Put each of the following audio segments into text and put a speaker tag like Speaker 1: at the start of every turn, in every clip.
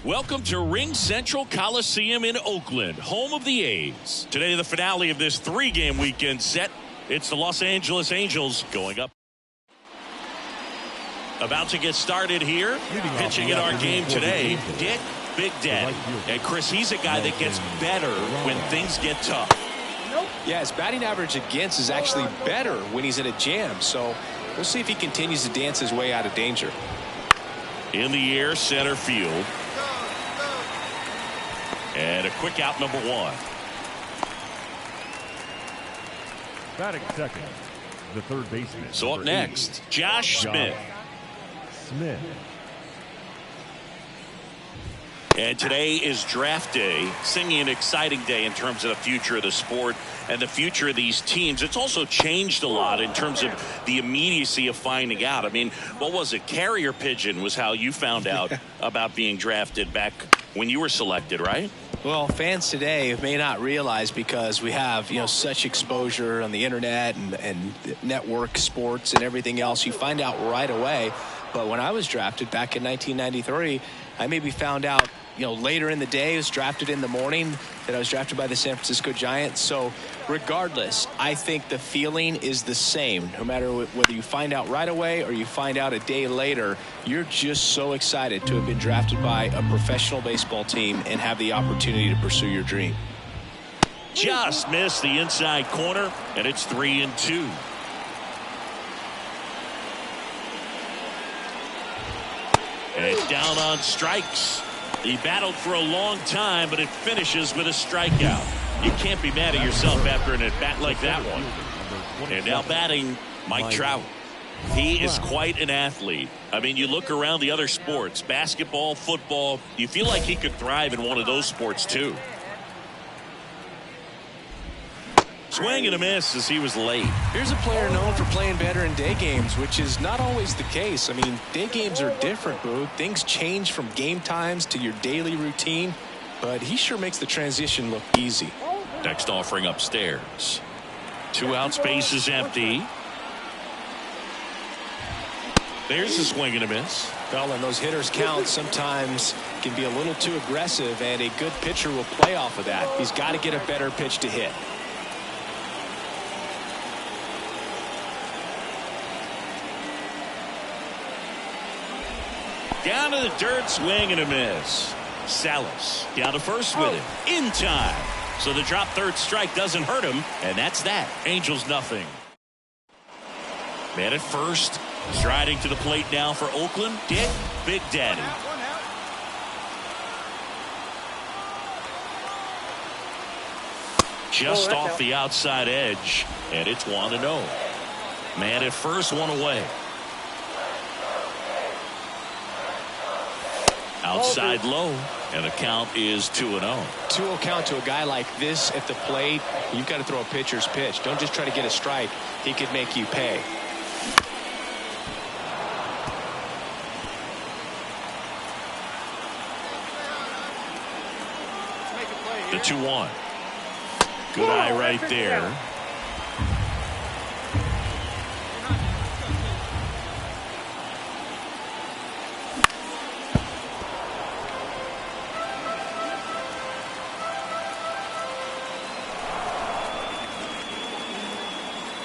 Speaker 1: Welcome to Ring Central Coliseum in Oakland, home of the A's. Today, the finale of this three-game weekend set. It's the Los Angeles Angels going up. About to get started here. Pitching in our game today, Dick Big Daddy. And Chris, he's a guy that gets better when things get tough.
Speaker 2: Yeah, his batting average against is actually better when he's in a jam. So we'll see if he continues to dance his way out of danger.
Speaker 1: In the air, center field. And a quick out, number one.
Speaker 3: Batting second, the third baseman.
Speaker 1: So up next, Josh Smith. And today is draft day. Singing an exciting day in terms of the future of the sport and the future of these teams. It's also changed a lot in terms of the immediacy of finding out. I mean, what was it? Carrier pigeon was how you found out about being drafted back when you were selected, right?
Speaker 2: Well, fans today may not realize, because we have, such exposure on the internet and network sports and everything else. You find out right away. But when I was drafted back in 1993, I maybe found out, later in the day. I was drafted in the morning that I was drafted by the San Francisco Giants. So regardless, I think the feeling is the same. No matter whether you find out right away or you find out a day later, you're just so excited to have been drafted by a professional baseball team and have the opportunity to pursue your dream.
Speaker 1: Just missed the inside corner, and it's 3-2. And down on strikes. He battled for a long time, but it finishes with a strikeout. You can't be mad at yourself after an at-bat like that one. And now batting, Mike Trout. He is quite an athlete. I mean, you look around the other sports, basketball, football, you feel like he could thrive in one of those sports too. Swing and a miss as he was late.
Speaker 2: Here's a player known for playing better in day games, which is not always the case. I mean, day games are different, Boo. Things change from game times to your daily routine, but he sure makes the transition look easy.
Speaker 1: Next offering upstairs. 2 out, space is empty. There's a swing and a miss.
Speaker 2: Well, when those hitters count, sometimes can be a little too aggressive, and a good pitcher will play off of that. He's got to get a better pitch to hit.
Speaker 1: Down to the dirt, swing and a miss. Salas down to first with it. In time. So the drop third strike doesn't hurt him, and that's that. Angels nothing. Man at first. Striding to the plate now for Oakland. Dick Big Daddy. Just off the outside edge, and it's 1-0. Man at first, one away. Outside low, And the count is 2-0.
Speaker 2: 2-0 count to a guy like this at the plate. You've got to throw a pitcher's pitch. Don't just try to get a strike. He could make you pay.
Speaker 1: The 2-1. Good eye right there.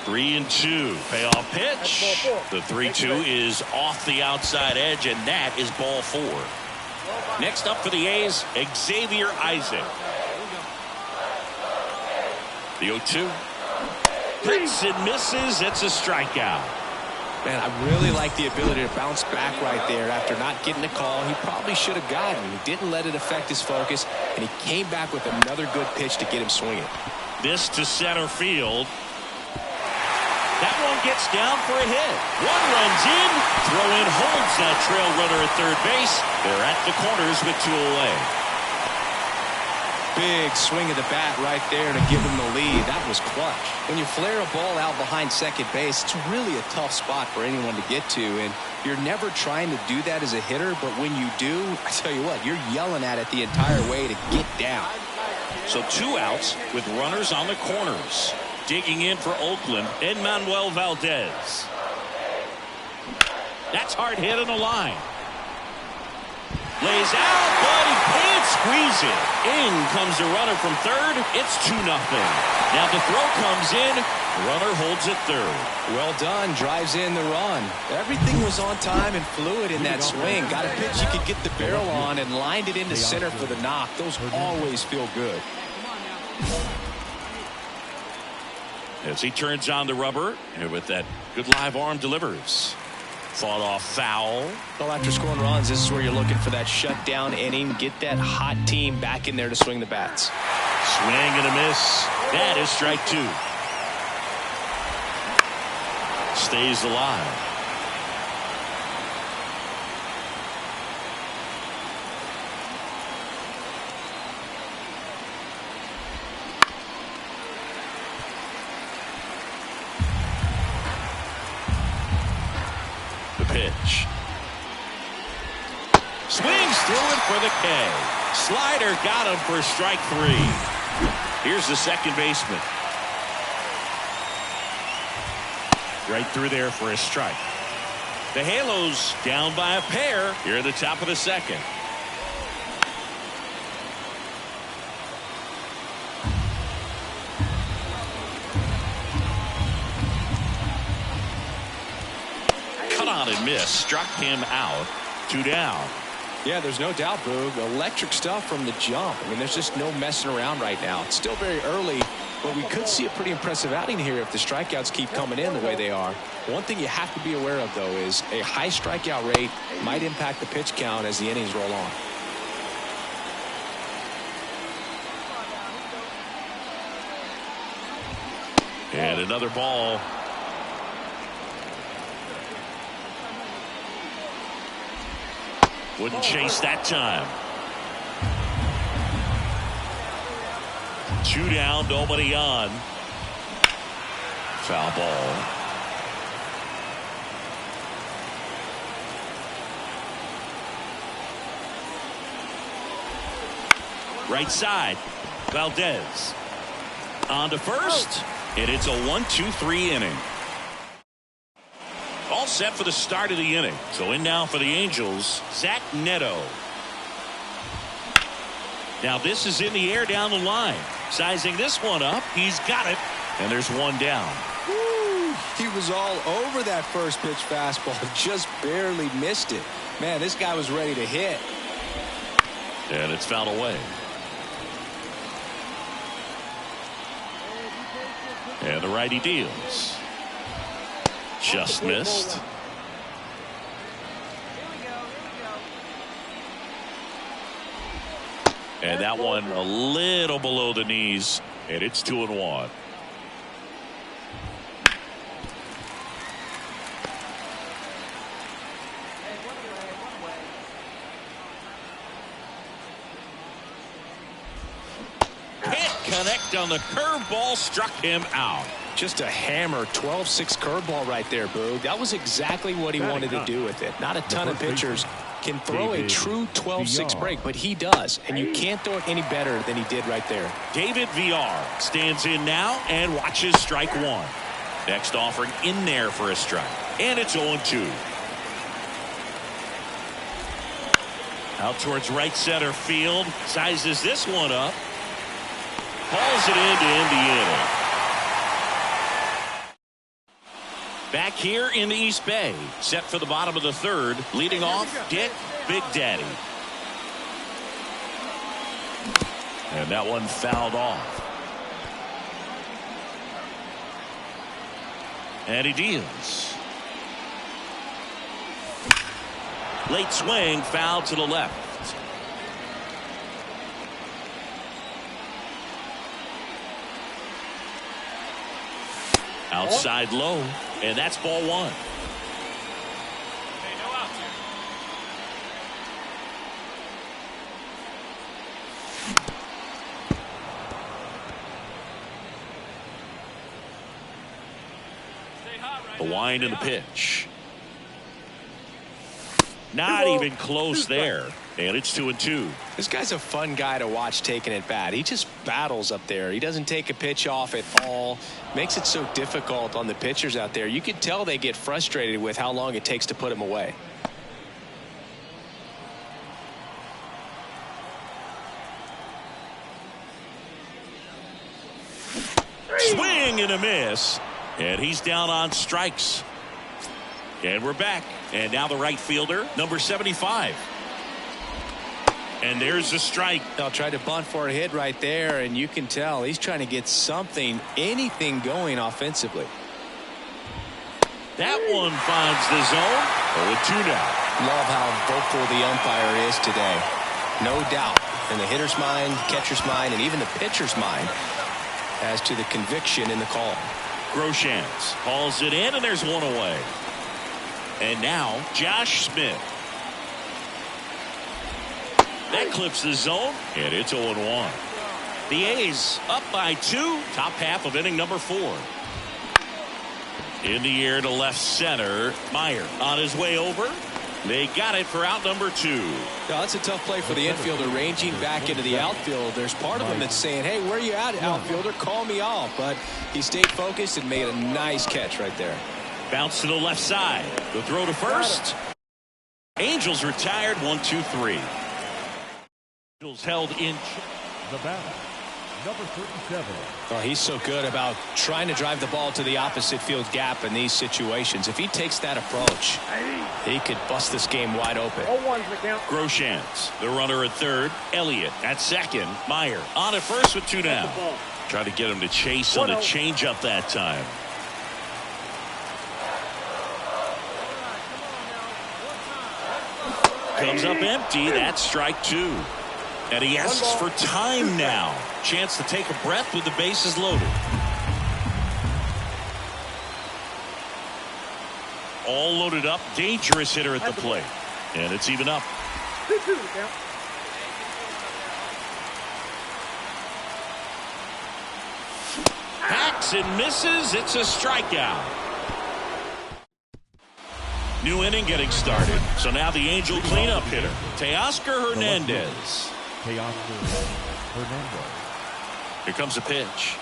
Speaker 1: Three and two. Payoff pitch. The 3-2 is off the outside edge, and that is ball 4. Next up for the A's, Xavier Isaac. The 0-2. Hits and misses. It's a strikeout.
Speaker 2: Man, I really like the ability to bounce back right there after not getting a call he probably should have gotten. He didn't let it affect his focus, and he came back with another good pitch to get him swinging.
Speaker 1: This to center field. That one gets down for a hit. One runs in. Throw in holds that trail runner at third base. They're at the corners with 2 away.
Speaker 2: Big swing of the bat right there to give him the lead. That was clutch. When you flare a ball out behind second base, it's really a tough spot for anyone to get to, and you're never trying to do that as a hitter, but when you do, I tell you what, you're yelling at it the entire way to get down.
Speaker 1: So 2 outs with runners on the corners. Digging in for Oakland, Enmanuel Valdez. That's hard hit on the line. Lays out, but he can't squeeze it. In comes the runner from third. It's 2-0. Now the throw comes in. The runner holds it third.
Speaker 2: Well done. Drives in the run. Everything was on time and fluid in that swing. Got a pitch you could get the barrel on and lined it into center for the knock. Those always feel good.
Speaker 1: As he turns on the rubber, and with that good live arm delivers. Fought off foul.
Speaker 2: Well, after scoring runs, this is where you're looking for that shutdown inning. Get that hot team back in there to swing the bats.
Speaker 1: Swing and a miss. That is strike 2. Stays alive. Pitch. Swings through it for the K. Slider got him for strike 3. Here's the second baseman. Right through there for a strike. The Halos down by a pair here at the top of the second. And miss. Struck him out. 2 down.
Speaker 2: Yeah, there's no doubt, Boog. Electric stuff from the jump. I mean, there's just no messing around right now. It's still very early, but we could see a pretty impressive outing here if the strikeouts keep coming in the way they are. One thing you have to be aware of, though, is a high strikeout rate might impact the pitch count as the innings roll on.
Speaker 1: And another ball. Wouldn't chase that time. 2 down, nobody on. Foul ball. Right side. Valdez. On to first. And it's a 1-2-3 inning. All set for the start of the inning. So in now for the Angels, Zach Neto. Now this is in the air down the line. Sizing this one up. He's got it. And there's 1 down.
Speaker 2: Woo, he was all over that first pitch fastball. Just barely missed it. Man, this guy was ready to hit.
Speaker 1: And it's fouled away. And the righty deals. Just missed. And that one a little below the knees, and it's 2-1. connect on the curveball, struck him out.
Speaker 2: Just a hammer 12-6 curveball right there, Boog. That was exactly what he wanted to do with it. Not a ton of pitchers can throw a true 12-6 break, but he does, and you can't throw it any better than he did right there.
Speaker 1: David Villar stands in now and watches strike one. Next offering in there for a strike, and it's 0-2. Out towards right center field, sizes this one up, hauls it in to end the inning. Back here in the East Bay, set for the bottom of the third, leading off Dick Big Daddy. And that one fouled off. And he deals. Late swing, foul to the left. Outside low, and that's ball one. No outs here. The wind and the pitch. Not even close there. And it's 2-2.
Speaker 2: This guy's a fun guy to watch taking at bat. He just battles up there. He doesn't take a pitch off at all. Makes it so difficult on the pitchers out there. You can tell they get frustrated with how long it takes to put him away.
Speaker 1: Swing and a miss. And he's down on strikes. And we're back. And now the right fielder, number 75. And there's the strike.
Speaker 2: They'll try to bunt for a hit right there, and you can tell he's trying to get something, anything going offensively.
Speaker 1: That one finds the zone. 0-2 now.
Speaker 2: Love how vocal the umpire is today. No doubt in the hitter's mind, catcher's mind, and even the pitcher's mind as to the conviction in the call.
Speaker 1: Groshans hauls it in, and there's one away. And now Josh Smith. That clips the zone, and it's 0-1. The A's up by 2, top half of inning number 4. In the air to left center. Meyer on his way over. They got it for out number 2.
Speaker 2: Now, that's a tough play for the infielder, ranging back into the outfield. There's part of him that's saying, hey, where are you at, outfielder? Call me off. But he stayed focused and made a nice catch right there.
Speaker 1: Bounce to the left side. The throw to first. Angels retired 1-2-3. Angels held in.
Speaker 3: The batter, number 37.
Speaker 2: Well, he's so good about trying to drive the ball to the opposite field gap in these situations. If he takes that approach, he could bust this game wide open.
Speaker 1: Groshans, the runner at third. Elliott at second. Meyer on at first with 2 down. Try to get him to chase on the changeup that time. Comes up empty. That's strike 2. And he asks for time now. Chance to take a breath with the bases loaded. All loaded up. Dangerous hitter at the plate. And it's even up. Hacks and misses. It's a strikeout. New inning getting started. So now the Angel cleanup hitter, Teoscar Hernandez. Here comes a pitch.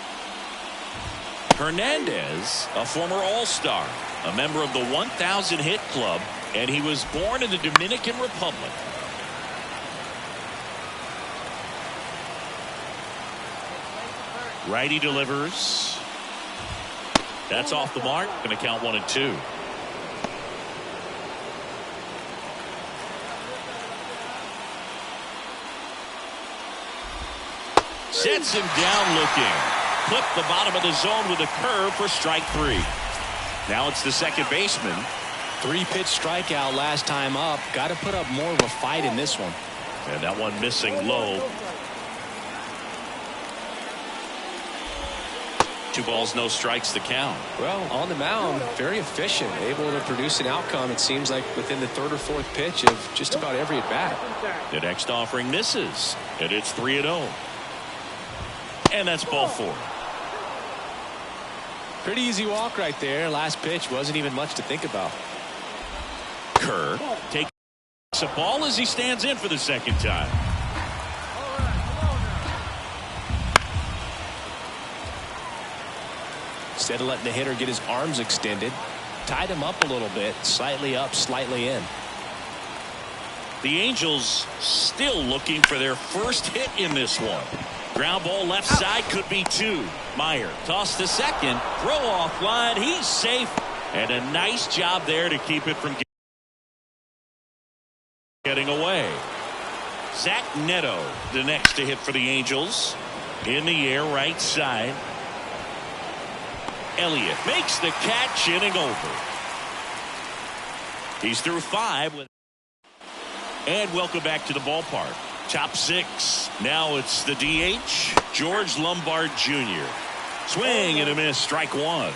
Speaker 1: Hernandez, a former All-Star, a member of the 1,000 hit club, and he was born in the Dominican Republic. Righty delivers. That's off the mark. Going to count 1-2. Sets him down looking. Clip the bottom of the zone with a curve for strike 3. Now it's the second baseman.
Speaker 2: 3-pitch strikeout last time up. Got to put up more of a fight in this one.
Speaker 1: And that one missing low. 2 balls, no strikes to count.
Speaker 2: Well, on the mound, very efficient. Able to produce an outcome, it seems like, within the 3rd or 4th pitch of just about every at-bat.
Speaker 1: The next offering misses. And it's 3-0. And that's ball 4.
Speaker 2: Pretty easy walk right there. Last pitch wasn't even much to think about.
Speaker 1: Kerr takes a ball as he stands in for the second time.
Speaker 2: Instead of letting the hitter get his arms extended, tied him up a little bit, slightly up, slightly in.
Speaker 1: The Angels still looking for their first hit in this one. Ground ball left side, could be 2. Meyer tossed to second, throw off line, he's safe, and a nice job there to keep it from getting away. Zach Neto, the next to hit for the Angels. In the air, right side. Elliott makes the catch, inning over. He's through 5. And welcome back to the ballpark. Top 6. Now it's the DH, George Lombard Jr. Swing and a miss, strike 1.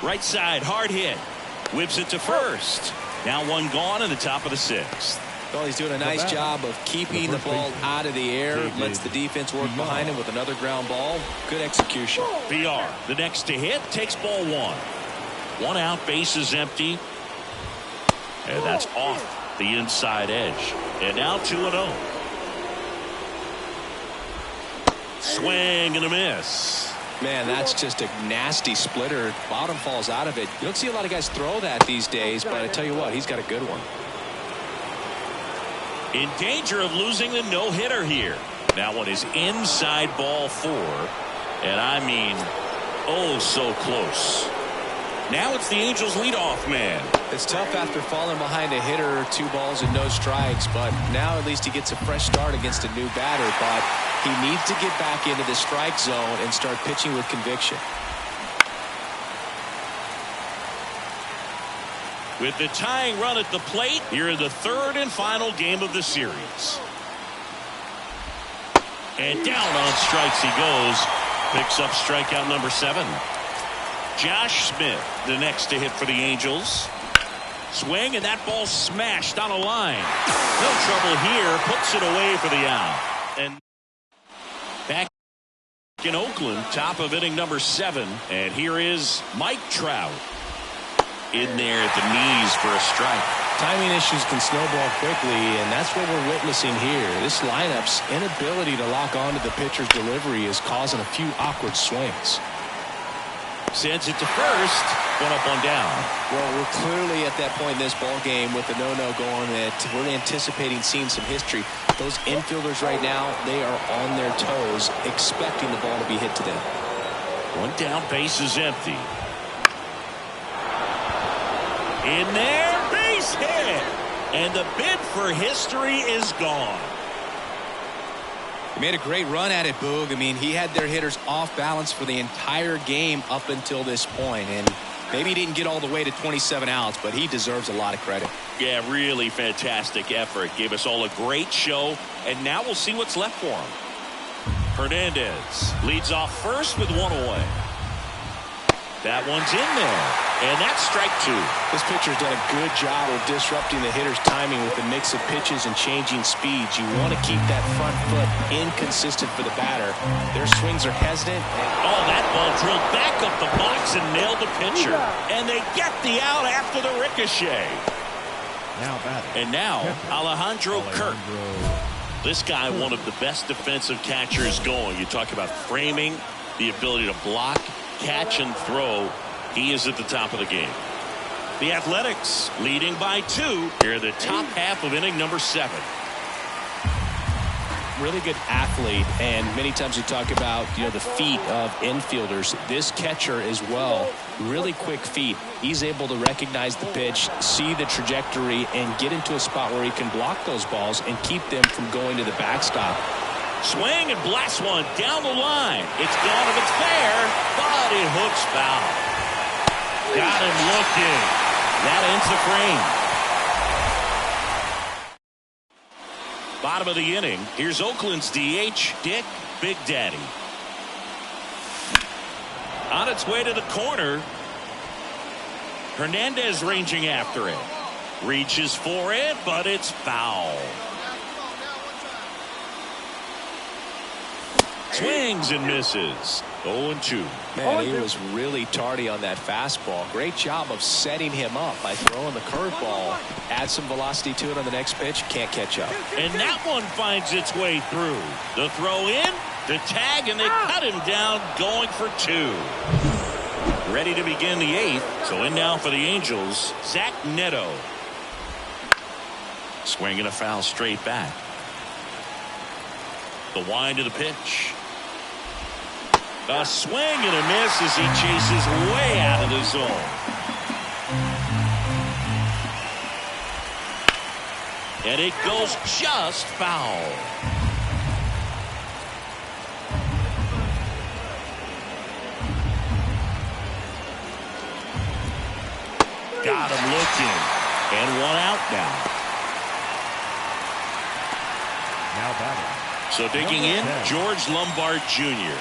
Speaker 1: Right side, hard hit. Whips it to first. Now 1 gone in the top of the 6th.
Speaker 2: Well, he's doing a nice job of keeping the ball out of the air. Lets the defense work behind him with another ground ball. Good execution.
Speaker 1: VR, the next to hit, takes ball 1. 1 out, base is empty. And that's off the inside edge. And now 2-0. Swing and a miss.
Speaker 2: Man, that's just a nasty splitter. Bottom falls out of it. You don't see a lot of guys throw that these days, but I tell you what, he's got a good one.
Speaker 1: In danger of losing the no-hitter here. That one is inside ball 4. And I mean, oh, so close. Now it's the Angels leadoff man.
Speaker 2: It's tough after falling behind a hitter, 2 balls and no strikes, but now at least he gets a fresh start against a new batter. But he needs to get back into the strike zone and start pitching with conviction.
Speaker 1: With the tying run at the plate, here in the 3rd and final game of the series. And down on strikes he goes. Picks up strikeout number 7. Josh Smith, the next to hit for the Angels. Swing, and that ball smashed on a line. No trouble here. Puts it away for the out. And back in Oakland, top of inning number 7. And here is Mike Trout. In there at the knees for a strike.
Speaker 2: Timing issues can snowball quickly, and that's what we're witnessing here. This lineup's inability to lock onto the pitcher's delivery is causing a few awkward swings.
Speaker 1: Sends it to first. 1 up, 1 down.
Speaker 2: Well, we're clearly at that point in this ball game with the no-no going that we're anticipating seeing some history. Those infielders right now, they are on their toes, expecting the ball to be hit to them.
Speaker 1: 1 down, base is empty. In there, base hit. And the bid for history is gone.
Speaker 2: He made a great run at it, Boog. I mean, he had their hitters off balance for the entire game up until this point. And maybe he didn't get all the way to 27 outs, but he deserves a lot of credit.
Speaker 1: Yeah, really fantastic effort. Gave us all a great show. And now we'll see what's left for him. Hernandez leads off first with 1 away. That one's in there. And that's strike 2.
Speaker 2: This pitcher's done a good job of disrupting the hitter's timing with a mix of pitches and changing speeds. You want to keep that front foot inconsistent for the batter. Their swings are hesitant.
Speaker 1: Oh, that ball drilled back up the box and nailed the pitcher. And they get the out after the ricochet.
Speaker 3: Now batting.
Speaker 1: And now Alejandro Kirk. This guy, one of the best defensive catchers going. You talk about framing, the ability to block, catch and throw. He is at the top of the game. The Athletics leading by 2 here in the top half of inning number 7.
Speaker 2: Really good athlete, and many times we talk about the feet of infielders. This catcher as well, really quick feet. He's able to recognize the pitch, see the trajectory, and get into a spot where he can block those balls and keep them from going to the backstop.
Speaker 1: Swing and blast one down the line. It's gone if it's fair, but it hooks foul. Got him looking. That ends the frame. Bottom of the inning. Here's Oakland's DH, Dick Big Daddy. On its way to the corner. Hernandez ranging after it. Reaches for it, but it's foul. Swings and misses. 0-2.
Speaker 2: Man, he was really tardy on that fastball. Great job of setting him up by throwing the curveball. Add some velocity to it on the next pitch. Can't catch up.
Speaker 1: And that one finds its way through. The throw in, the tag, and they cut him down going for 2. Ready to begin the 8th. So in now for the Angels, Zach Neto. Swinging a foul straight back. The wind of the pitch. A swing and a miss as he chases way out of the zone. And it goes just foul. Got him looking. And 1 out now.
Speaker 3: Now batting.
Speaker 1: So digging in, George Lombard Jr.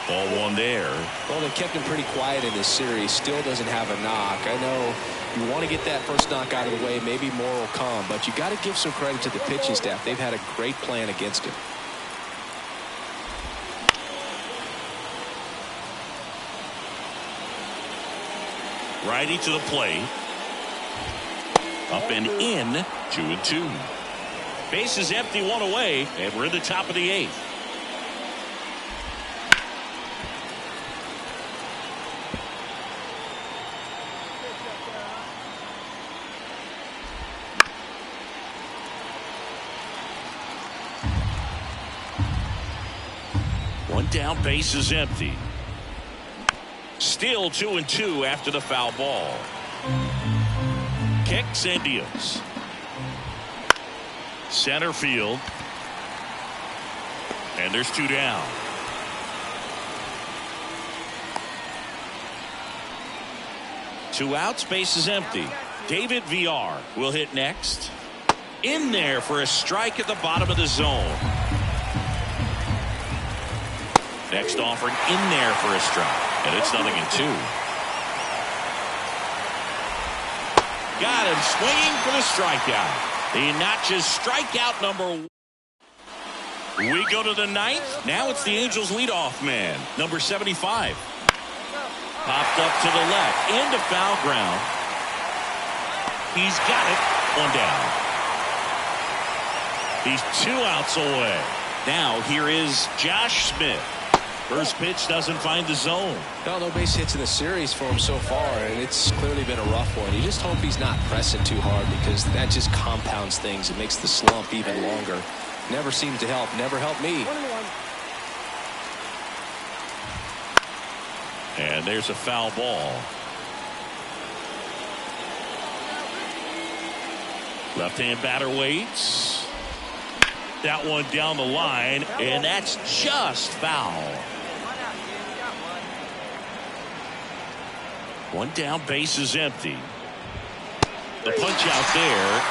Speaker 1: Ball 1 there.
Speaker 2: Well, they kept him pretty quiet in this series. Still doesn't have a knock. I know you want to get that first knock out of the way. Maybe more will come. But you got to give some credit to the pitching staff. They've had a great plan against him.
Speaker 1: Righty to the plate. Up and in. 2-2. Bases empty, 1 away, and we're in the top of the 8th. One down, bases empty. Still 2-2 after the foul ball. Kicks and deals. Center field. And there's 2 down. Two outs, base is empty. David Villar will hit next. In there for a strike at the bottom of the zone. Next offering in there for a strike. And it's 0-2. Got him swinging for the strikeout. The notches strikeout number 1. We go to the 9th. Now it's the Angels leadoff man, number 75. Popped up to the left, into foul ground. He's got it. 1 down. He's 2 outs away. Now here is Josh Smith. First pitch doesn't find the zone.
Speaker 2: No base hits in the series for him so far, and it's clearly been a rough one. You just hope he's not pressing too hard, because that just compounds things. It makes the slump even longer. Never seems to help. Never helped me.
Speaker 1: And there's a foul ball. Left-hand batter waits. That one down the line, and that's just foul. 1 down, base is empty. The punch out there,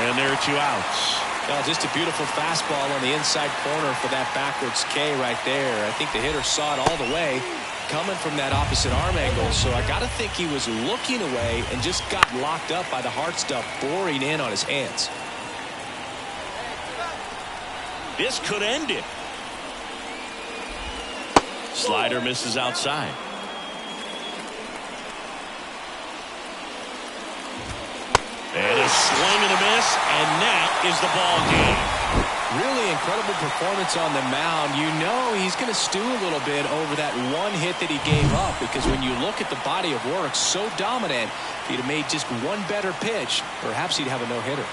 Speaker 1: and there are 2 outs.
Speaker 2: Oh, just a beautiful fastball on the inside corner for that backwards K right there. I think the hitter saw it all the way coming from that opposite arm angle, so I got to think he was looking away and just got locked up by the hard stuff boring in on his hands.
Speaker 1: This could end it. Slider misses outside. And a swing and a miss, and that is the ball game.
Speaker 2: Really incredible performance on the mound. You know he's going to stew a little bit over that 1 hit that he gave up, because when you look at the body of work, so dominant, if he'd have made just 1 better pitch, perhaps he'd have a no-hitter.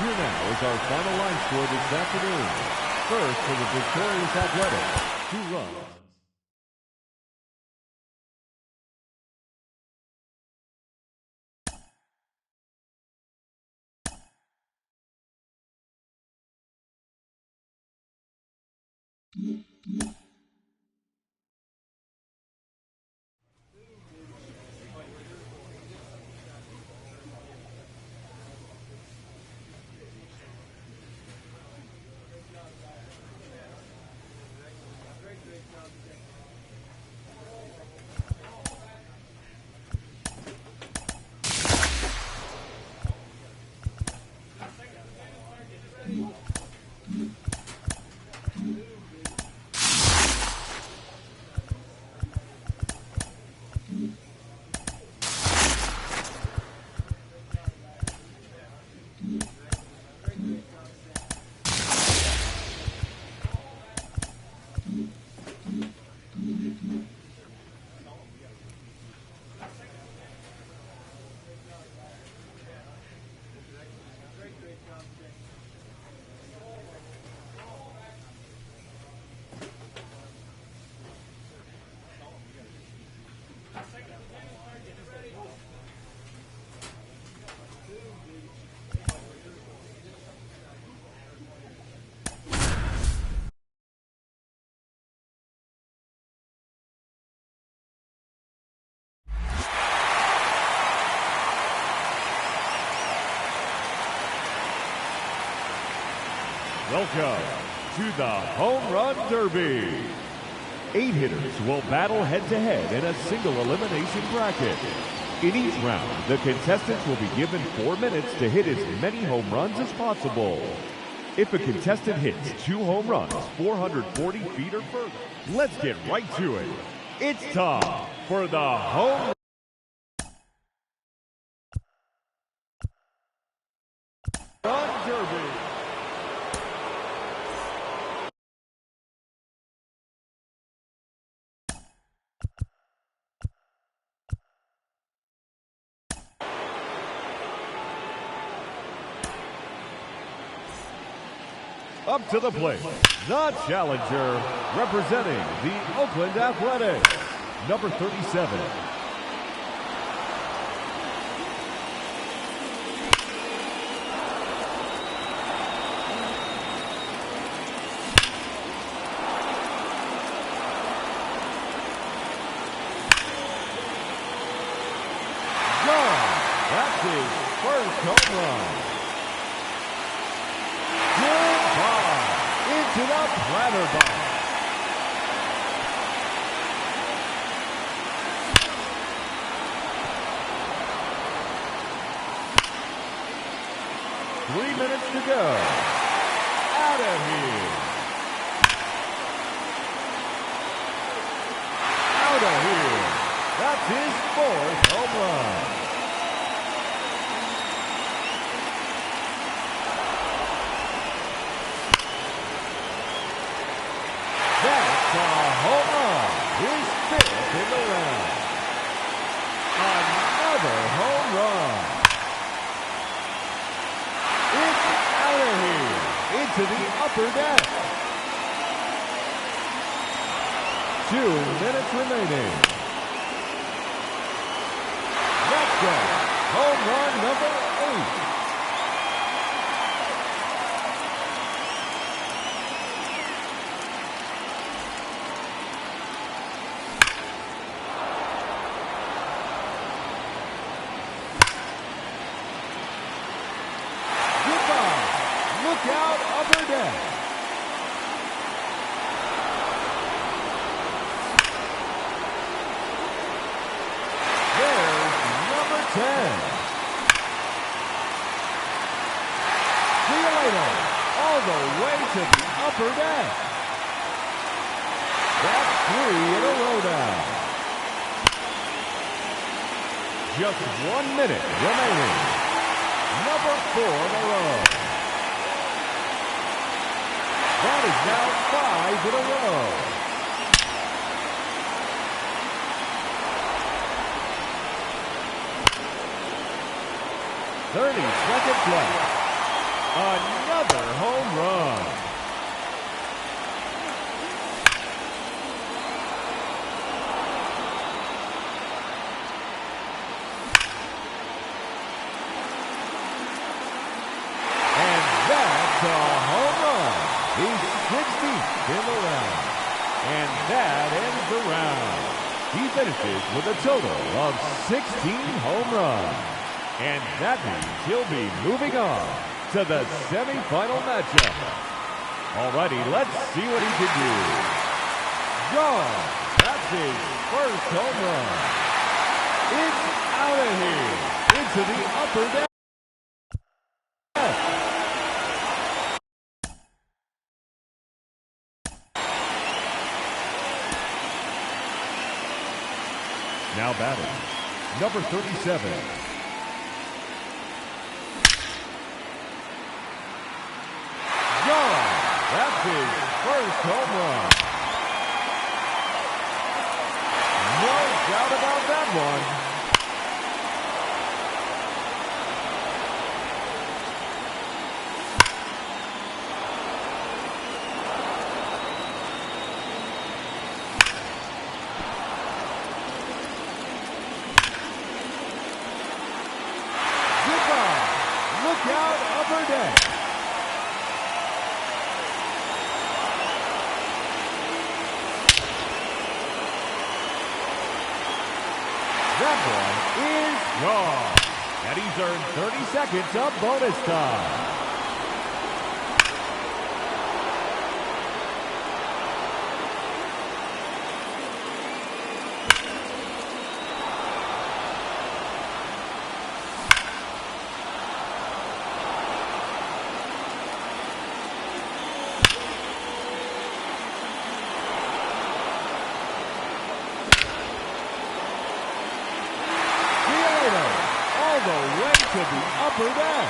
Speaker 3: Here now is our final line score this afternoon. First for the victorious Athletics, 2 runs. Welcome to the Home Run Derby. 8 hitters will battle head-to-head in a single elimination bracket. In each round, the contestants will be given 4 minutes to hit as many home runs as possible. If a contestant hits 2 home runs 440 feet or further, let's get right to it. It's time for the Home Run Derby. Up to the plate, the challenger, representing the Oakland Athletics, number 37. Gone. That's his first home run. Into the platter box. Three minutes to go. Out of here. Out of here. That's his 4th home run. That's a home run. His 5th in the round. Another home run. It's out of here. Into the upper deck. 2 minutes remaining. Let's go. Home run number 8. Look out, upper deck. There's number 10. See you later. All the way to the upper deck. That's 3 in a row now. Just 1 minute remaining. Number 4 in a row. That is now 5 in a row. .30 seconds left. Another home run. And that's a home run. He's 60th in the round. And that ends the round. He finishes with a total of 16 home runs. And that means he'll be moving on to the semifinal matchup. Alrighty, let's see what he can do. Gone. That's his first home run. It's out of here. Into the upper deck. Now batting, number 37. Gone. That's his first home run. No doubt about that one. Look out, upper deck. That one is gone. And he's earned 30 seconds of bonus time. way to the upper deck.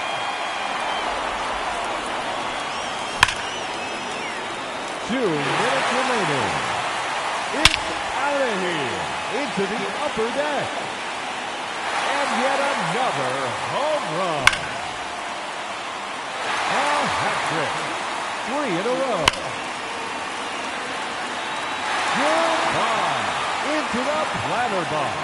Speaker 3: Two minutes remaining. It's out of here into the upper deck. And yet another home run. A hat trick. 3 in a row. Goodbye into the platter box.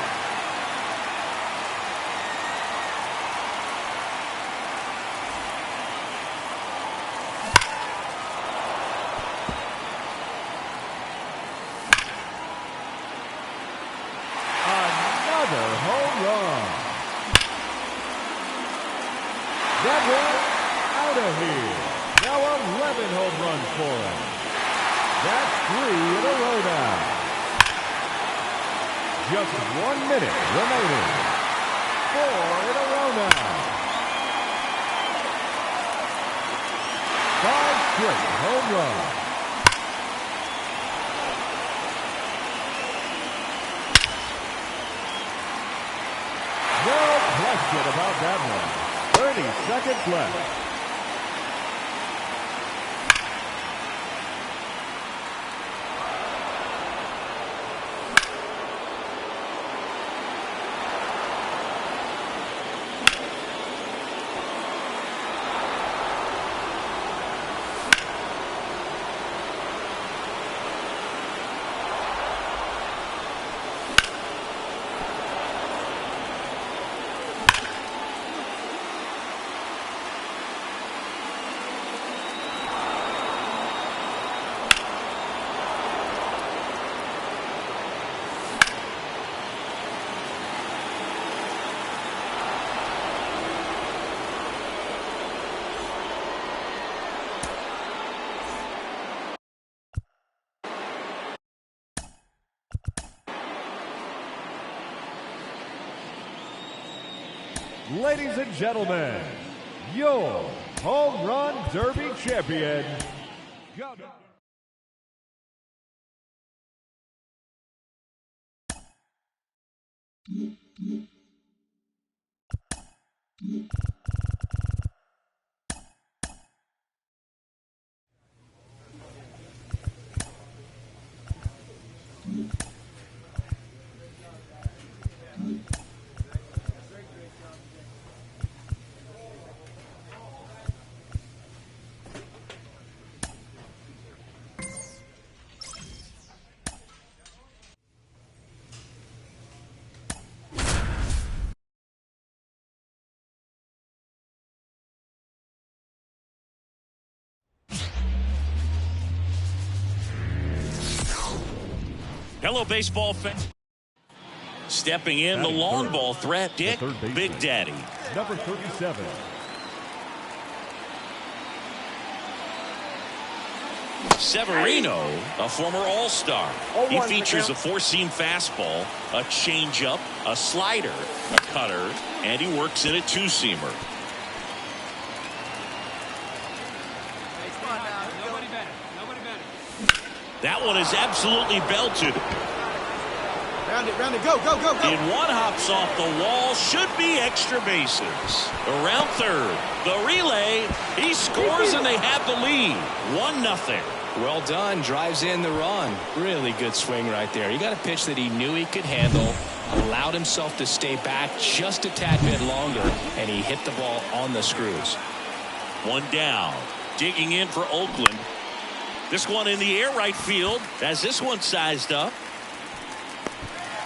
Speaker 3: Another home run. That one out of here. Now 11 home runs for him. That's 3 in a row now. Just 1 minute remaining. 4 in a row now. 5 straight home runs. No question about that one. 30 seconds left. Ladies and gentlemen, your Home Run Derby champion.
Speaker 1: Hello, baseball fans. Stepping in, the long ball threat, Dick Big Daddy.
Speaker 3: Number 37.
Speaker 1: Severino, a former All-Star. He features a four-seam fastball, a changeup, a slider, a cutter, and he works in a two-seamer. That one is absolutely belted.
Speaker 4: Round it, go.
Speaker 1: In one hops off the wall, should be extra bases. Around third, the relay, he scores and they have the lead. 1-0.
Speaker 2: Well done, drives in the run. Really good swing right there. He got a pitch that he knew he could handle, allowed himself to stay back just a tad bit longer, and he hit the ball on the screws.
Speaker 1: One down, digging in for Oakland. This one in the air right field as this one sized up.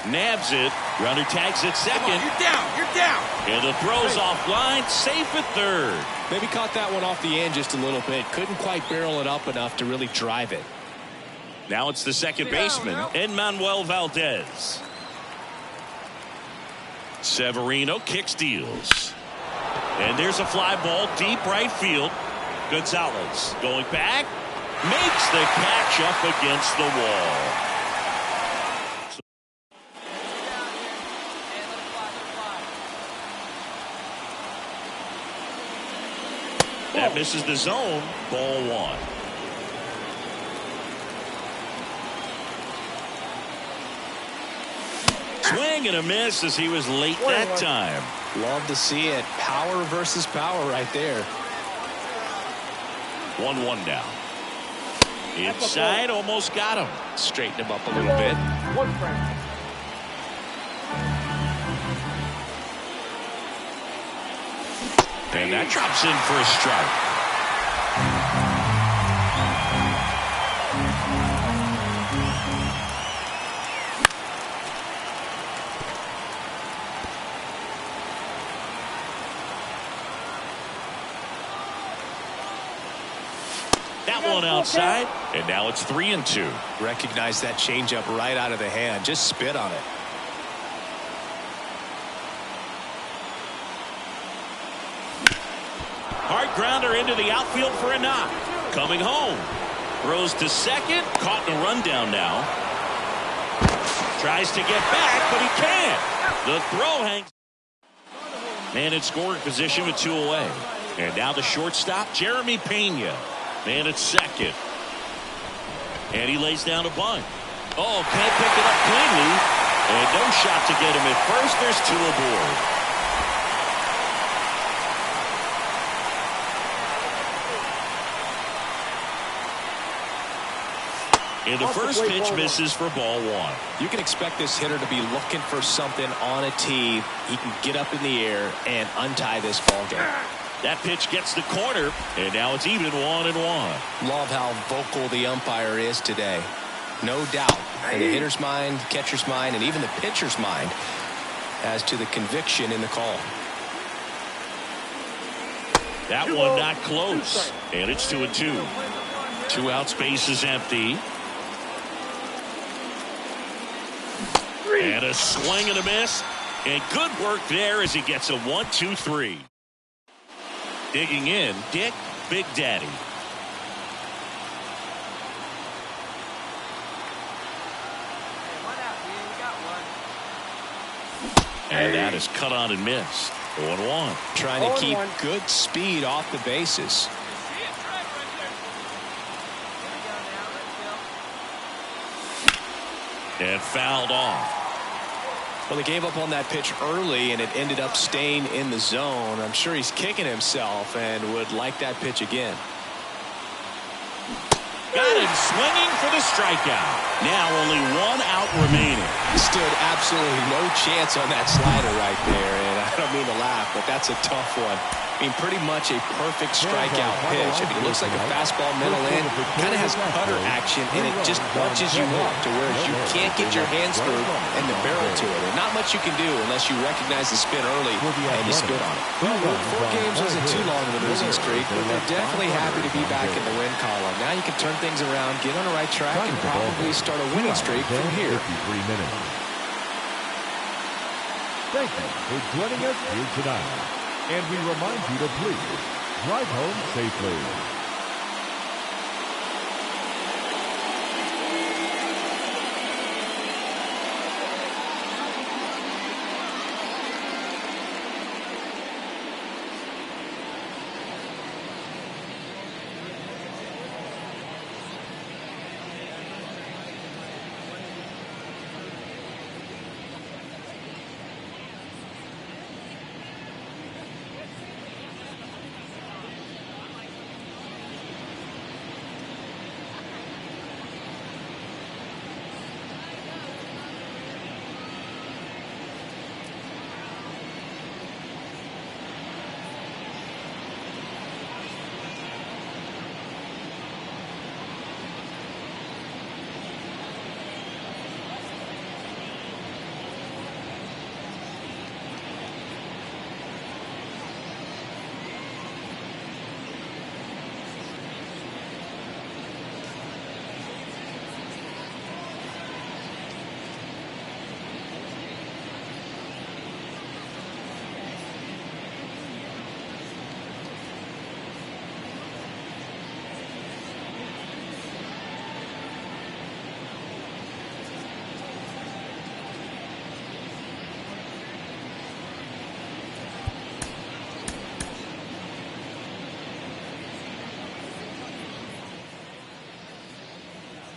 Speaker 1: Nabs it. Runner tags at second.
Speaker 4: You're down.
Speaker 1: And the throw's offline, safe at third.
Speaker 2: Maybe caught that one off the end just a little bit. Couldn't quite barrel it up enough to really drive it.
Speaker 1: Now it's the second baseman, Enmanuel Valdez. Severino kick steals. And there's a fly ball deep right field. Gonzalez going back. Makes the catch up against the wall. That misses the zone. Ball one. Swing and a miss as he was late that time.
Speaker 2: Love to see it. Power versus power right there.
Speaker 1: 1-1 now. Inside, almost got him.
Speaker 2: Straighten him up a little bit.
Speaker 1: And that drops in for a strike. That one outside, and now it's 3-2.
Speaker 2: Recognize that changeup right out of the hand. Just spit on it.
Speaker 1: Hard grounder into the outfield for a knock. Coming home. Throws to second. Caught in a rundown now. Tries to get back, but he can't. The throw hangs. Man in scoring position with 2 away. And now the shortstop, Jeremy Pena. Man at second. And he lays down a bunt. Oh, can't pick it up cleanly. And no shot to get him at first. There's 2 aboard. And the first pitch misses for ball 1.
Speaker 2: You can expect this hitter to be looking for something on a tee. He can get up in the air and untie this ball game.
Speaker 1: That pitch gets the corner, and now it's even 1-1.
Speaker 2: Love how vocal the umpire is today. No doubt in the hitter's mind, catcher's mind, and even the pitcher's mind as to the conviction in the call.
Speaker 1: That one not close, and it's 2-2. 2 outs, base is empty. And a swing and a miss, and good work there as he gets a 1-2-3. Digging in, Dick Big Daddy. And that is cut on and missed. 0-1.
Speaker 2: Trying to keep good speed off the bases.
Speaker 1: And fouled off.
Speaker 2: Well, he gave up on that pitch early, and it ended up staying in the zone. I'm sure he's kicking himself and would like that pitch again.
Speaker 1: Got him swinging for the strikeout. Now only 1 out remaining.
Speaker 2: Stood absolutely no chance on that slider right there, and I don't mean to laugh, but that's a tough one. I mean, pretty much a perfect strikeout pitch. I mean, it looks like a fastball middle in. Kind of has cutter action, and it just punches you up to where you can't get your hands through and the barrel to it. And not much you can do unless you recognize the spin early and you spit on it. Well, 4 games wasn't too long of a losing streak, but they're definitely happy to be back in the win column. Now you can turn things around, get on the right track, and probably start a winning streak from here.
Speaker 3: 53 minutes. Thank you for joining us here tonight. And we remind you to please drive home safely.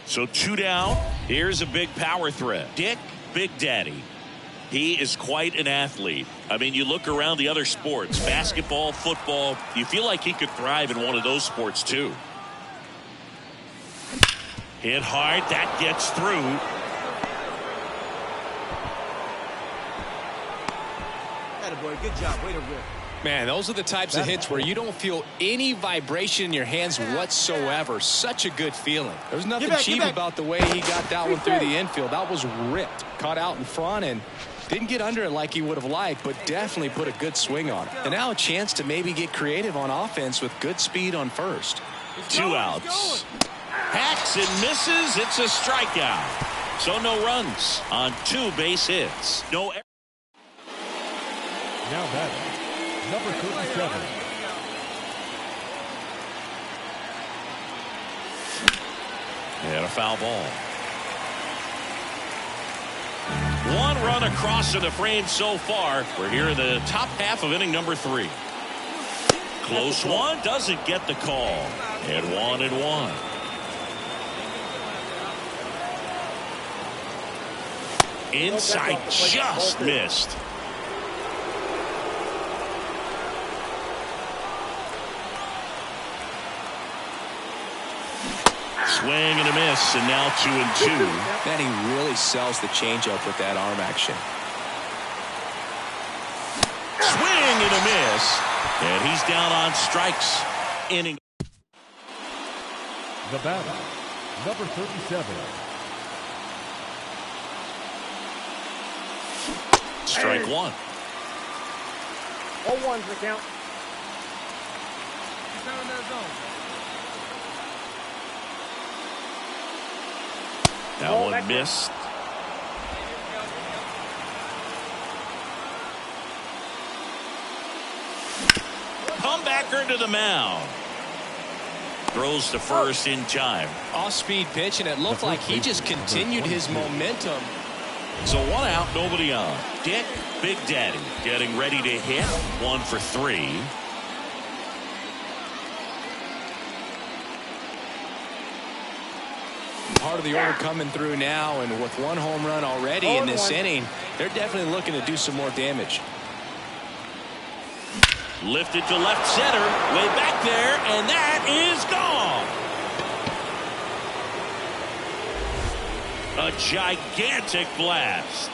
Speaker 1: So 2 down. Here's a big power threat. Dick Big Daddy. He is quite an athlete. I mean, you look around the other sports, basketball, football, you feel like he could thrive in one of those sports too. Hit hard, that gets through.
Speaker 4: Attaboy, good job, way to rip.
Speaker 2: Man, those are the types of hits where you don't feel any vibration in your hands whatsoever. Such a good feeling. There's nothing cheap about the way he got that one through the infield. That was ripped. Caught out in front and didn't get under it like he would have liked, but definitely put a good swing on it. And now a chance to maybe get creative on offense with good speed on first.
Speaker 1: 2 outs. Hacks and misses. It's a strikeout. So no runs on 2 base hits. No.
Speaker 3: Now batting, number 37.
Speaker 1: And a foul ball. 1 run across in the frame so far. We're here in the top half of inning number 3. Close one, doesn't get the call. And 1-1. Inside, just missed. Swing and a miss, and now 2-2.
Speaker 2: Man, he really sells the changeup with that arm action.
Speaker 1: Swing and a miss, and he's down on strikes. Inning.
Speaker 3: The batter, number 37.
Speaker 1: Strike 1.
Speaker 5: 0-1's the count.
Speaker 1: That one missed. Comebacker to the mound. Throws to first in time.
Speaker 2: Off-speed pitch, and it looked like he just continued his momentum.
Speaker 1: So 1 out, nobody on. Dick, Big Daddy, getting ready to hit. 1 for 3.
Speaker 2: Part of the order coming through now, and with 1 home run already in this inning, they're definitely looking to do some more damage.
Speaker 1: Lifted to left center, way back there, and that is gone. A gigantic blast.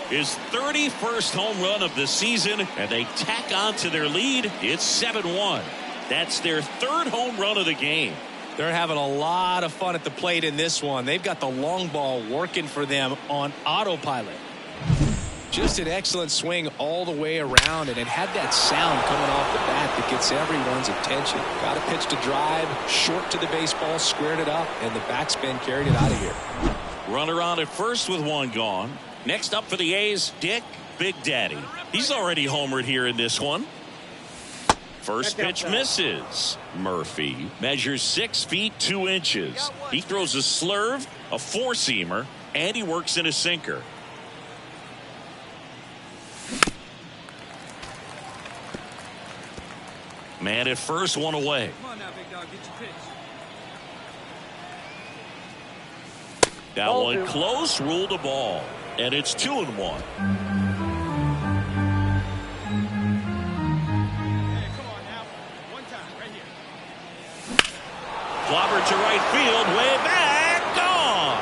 Speaker 1: His 31st home run of the season, and they tack on to their lead. It's 7-1. That's their 3rd home run of the game.
Speaker 2: They're having a lot of fun at the plate in this one. They've got the long ball working for them on autopilot. Just an excellent swing all the way around, and it had that sound coming off the bat that gets everyone's attention. Got a pitch to drive, short to the baseball, squared it up, and the backspin carried it out of here.
Speaker 1: Runner on at first with 1 gone. Next up for the A's, Dick, Big Daddy. He's already homered here in this one. First pitch misses. Murphy measures 6 feet 2 inches. He throws a slurve, a 4-seamer, and he works in a sinker. Man at first, 1 away.
Speaker 4: Come on now, big dog, get your pitch.
Speaker 1: That one close, ruled a ball. And it's 2-1. Clobber to right field, way back, gone.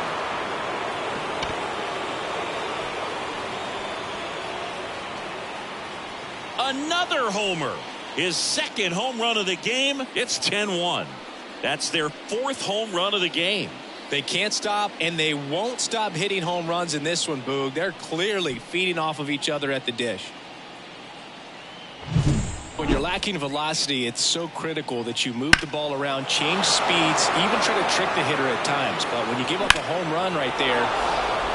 Speaker 1: Another homer. His 2nd home run of the game. It's 10-1. That's their 4th home run of the game.
Speaker 2: They can't stop, and they won't stop hitting home runs in this one, Boog. They're clearly feeding off of each other at the dish. When you're lacking velocity, it's so critical that you move the ball around, change speeds, even try to trick the hitter at times. But when you give up a home run right there,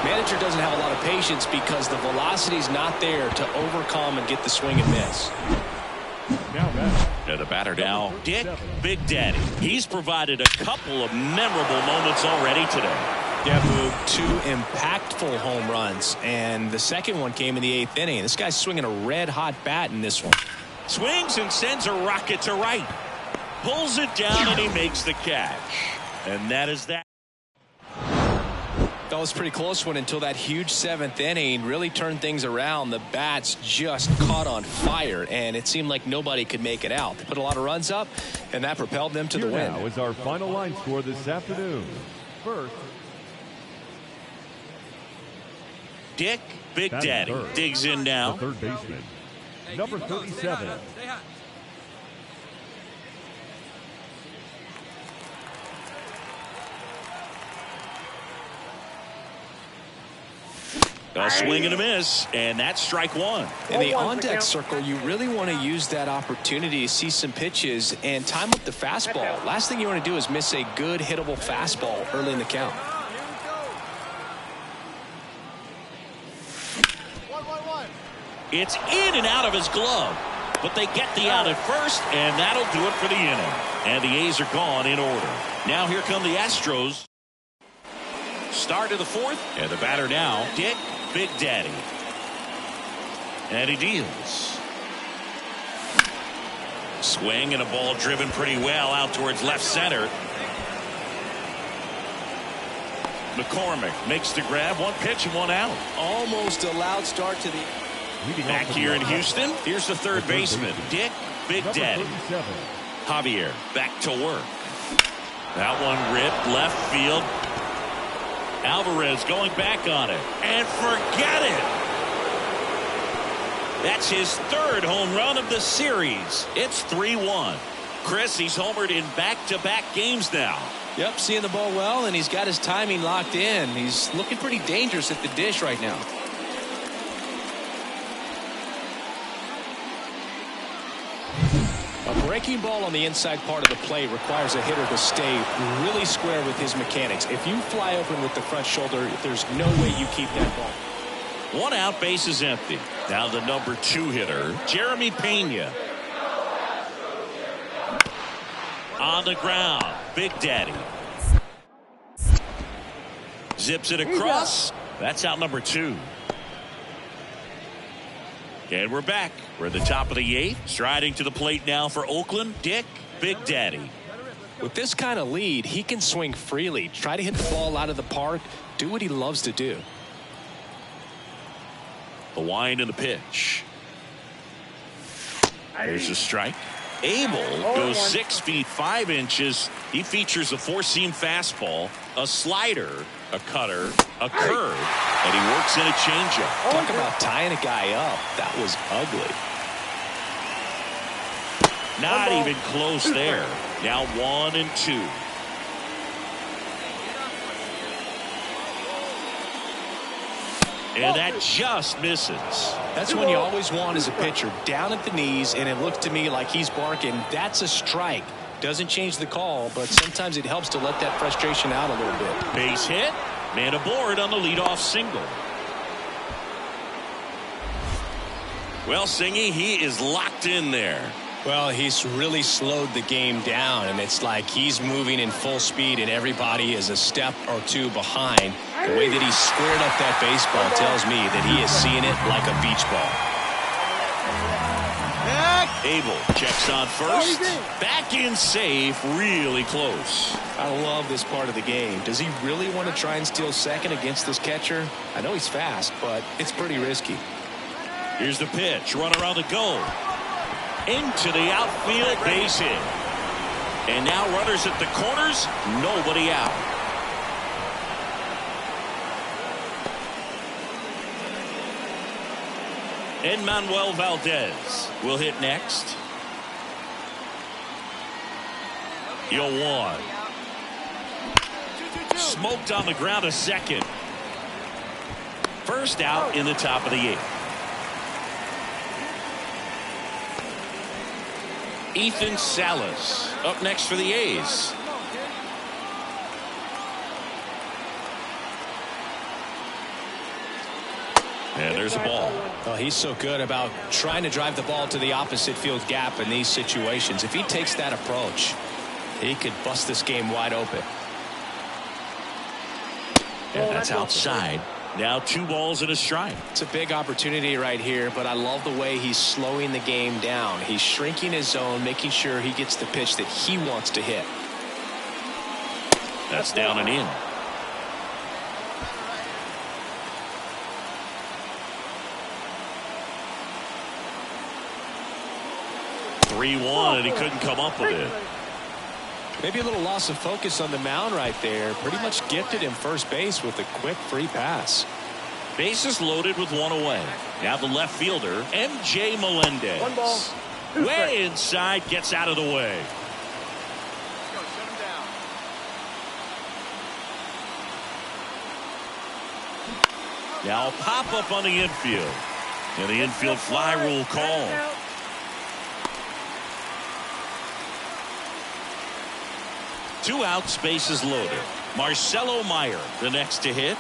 Speaker 2: manager doesn't have a lot of patience because the velocity's not there to overcome and get the swing and miss.
Speaker 1: And the batter now, Dick Big Daddy. He's provided a couple of memorable moments already today.
Speaker 2: Yeah, Boog, 2 impactful home runs, and the second one came in the 8th inning. This guy's swinging a red-hot bat in this one.
Speaker 1: Swings and sends a rocket to right. Pulls it down, and he makes the catch. And that is that.
Speaker 2: That was a pretty close one until that huge 7th inning really turned things around. The bats just caught on fire, and it seemed like nobody could make it out. They put a lot of runs up, and that propelled them to the win.
Speaker 3: Now is our final line score this afternoon. First,
Speaker 1: Dick Big Daddy digs in now.
Speaker 3: the third baseman, number 37.
Speaker 4: Stay hot.
Speaker 1: A swing and a miss, and that's strike one.
Speaker 2: In the on-deck circle, you really want to use that opportunity to see some pitches and time up the fastball. Last thing you want to do is miss a good hittable fastball early in the count.
Speaker 1: It's in and out of his glove, but they get the out at first, and that'll do it for the inning. And the A's are gone in order. Now here come the Astros. Start of the 4th, and the batter now, Dick Big Daddy. And he deals. Swing and a ball driven pretty well out towards left center. McCormick makes the grab, one pitch and one out.
Speaker 2: Almost a loud start to the...
Speaker 1: Back here in Houston, here's the third baseman, Dick Big Daddy. Javier back to work. That one ripped left field. Alvarez going back on it, and forget it. That's his 3rd home run of the series. It's 3-1. Chris, he's homered in back-to-back games now.
Speaker 2: Yep, seeing the ball well, and he's got his timing locked in. He's looking pretty dangerous at the dish right now. A breaking ball on the inside part of the plate requires a hitter to stay really square with his mechanics. If you fly open with the front shoulder, there's no way you keep that ball.
Speaker 1: One out, base is empty. Now the number 2 hitter, Jeremy Pena. On the ground, Big Daddy. Zips it across. That's out number 2. And we're back. We're at the top of the 8th. Striding to the plate now for Oakland, Dick Big Daddy.
Speaker 2: With this kind of lead, he can swing freely, try to hit the ball out of the park, do what he loves to do.
Speaker 1: The wind and the pitch. There's a strike. Abel goes 6 feet 5 inches. He features a 4-seam fastball, a slider, a cutter, a curve, and he works in a changeup.
Speaker 2: Talk about tying a guy up. That was ugly.
Speaker 1: Not even close there. Now 1-2. And that just misses.
Speaker 2: That's when you always want as a pitcher, down at the knees, and it looked to me like he's barking, that's a strike. Doesn't change the call, but sometimes it helps to let that frustration out a little bit.
Speaker 1: Base hit, man aboard on the leadoff single. Well, Singy, he is locked in there.
Speaker 2: Well, he's really slowed the game down, and it's like he's moving in full speed, and everybody is a step or two behind. The way that he squared up that baseball tells me that he is seeing it like a beach ball.
Speaker 1: Abel checks on first. Back in safe, really close.
Speaker 2: I love this part of the game. Does he really want to try and steal second against this catcher? I know he's fast, but it's pretty risky.
Speaker 1: Here's the pitch. Runner on the go. Into the outfield, base hit. And now runners at the corners, nobody out. Enmanuel Valdez will hit next. 0-1. Smoked on the ground a second. First out in the top of the 8th. Ethan Salas up next for the A's. And there's a ball.
Speaker 2: Well, he's so good about trying to drive the ball to the opposite field gap in these situations. If he takes that approach, he could bust this game wide open.
Speaker 1: And that's outside. Now 2 balls and a strike.
Speaker 2: It's a big opportunity right here, but I love the way he's slowing the game down. He's shrinking his zone, making sure he gets the pitch that he wants to hit.
Speaker 1: That's down and in. 3-1, and he couldn't come up with it.
Speaker 2: Maybe a little loss of focus on the mound right there. Pretty much gifted him first base with a quick free pass.
Speaker 1: Bases loaded with one away. Now the left fielder, MJ Melendez.
Speaker 4: 1 ball.
Speaker 1: Way inside, gets out of the way.
Speaker 4: Go, shut him down.
Speaker 1: Now a pop up on the infield. And the infield fly rule call. Two outs, bases loaded. Marcelo Meyer, the next to hit.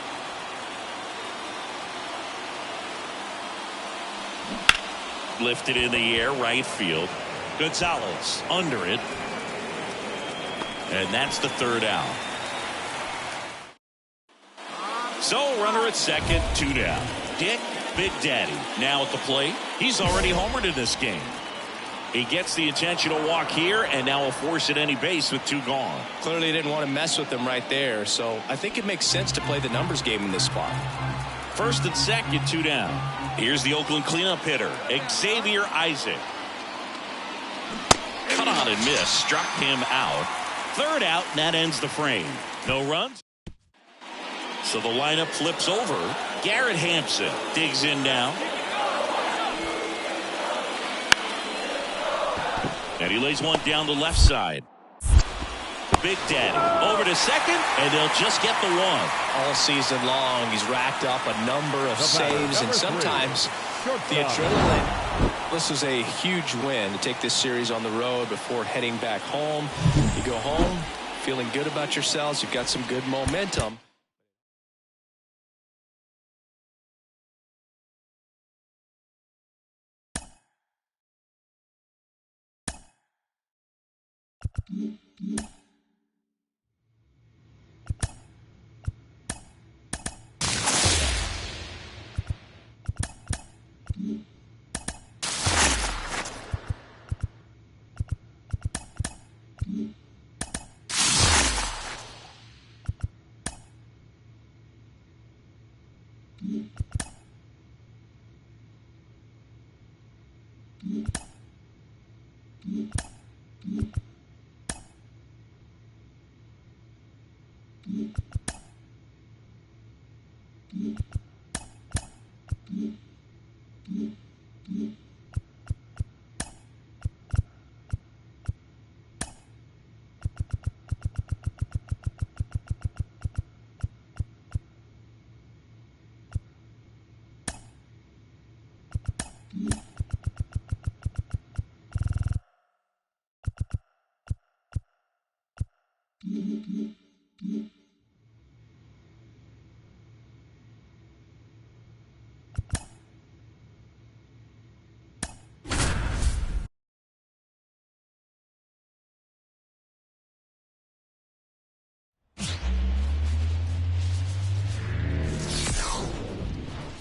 Speaker 1: Lifted in the air, right field. Gonzalez under it. And that's the third out. So runner at second, 2 down. Dick Big Daddy now at the plate. He's already homered in this game. He gets the intentional walk here, and now will force at any base with 2 gone.
Speaker 2: Clearly didn't want to mess with them right there, so I think it makes sense to play the numbers game in this spot.
Speaker 1: First and second, 2 down. Here's the Oakland cleanup hitter, Xavier Isaac. Cut on and miss, struck him out. Third out, and that ends the frame. No runs. So the lineup flips over. Garrett Hampson digs in now. And he lays one down the left side. Big Daddy over to second, and they'll just get the one.
Speaker 2: All season long, he's racked up a number of saves, and sometimes the adrenaline. This was a huge win to take this series on the road before heading back home. You go home feeling good about yourselves. You've got some good momentum.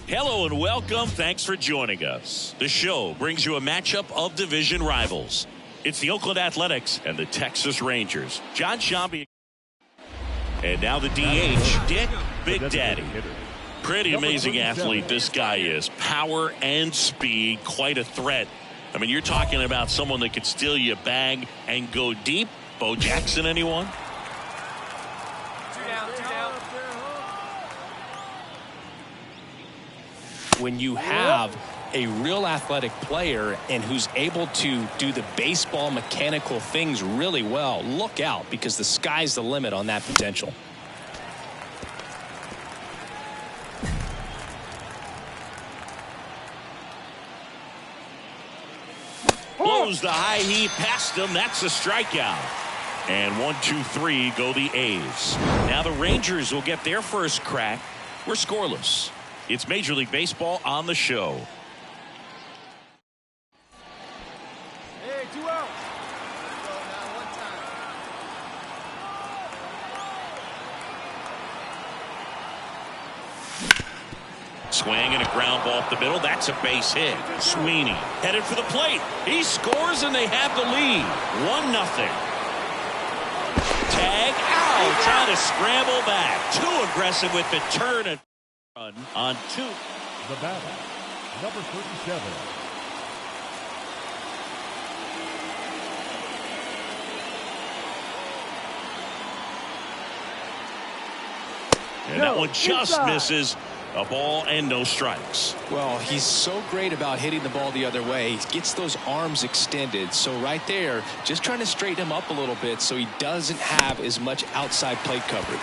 Speaker 1: Hello and welcome. Thanks for joining us. The show brings you a matchup of division rivals. It's the Oakland Athletics and the Texas Rangers. John Sciambi. And now the DH, Dick Big Daddy. Pretty amazing athlete this guy is. Power and speed, quite a threat. I mean, you're talking about someone that could steal you a bag and go deep. Bo Jackson, anyone?
Speaker 2: When you have a real athletic player and who's able to do the baseball mechanical things really well, look out, because the sky's the limit on that potential.
Speaker 1: Blows the high heat past him. That's a strikeout. And 1, 2, 3 go the A's. Now the Rangers will get their first crack. We're scoreless. It's Major League Baseball on the show.
Speaker 4: Hey, 2 out.
Speaker 1: Swing and a ground ball up the middle. That's a base hit. Sweeney headed for the plate. He scores and they have the lead. 1-0. Tag out. Trying to scramble back. Too aggressive with the turn and run on 2.
Speaker 3: The batter, number 37.
Speaker 1: And that one just misses. A ball and no strikes.
Speaker 2: Well, he's so great about hitting the ball the other way. He gets those arms extended. So right there, just trying to straighten him up a little bit so he doesn't have as much outside plate coverage.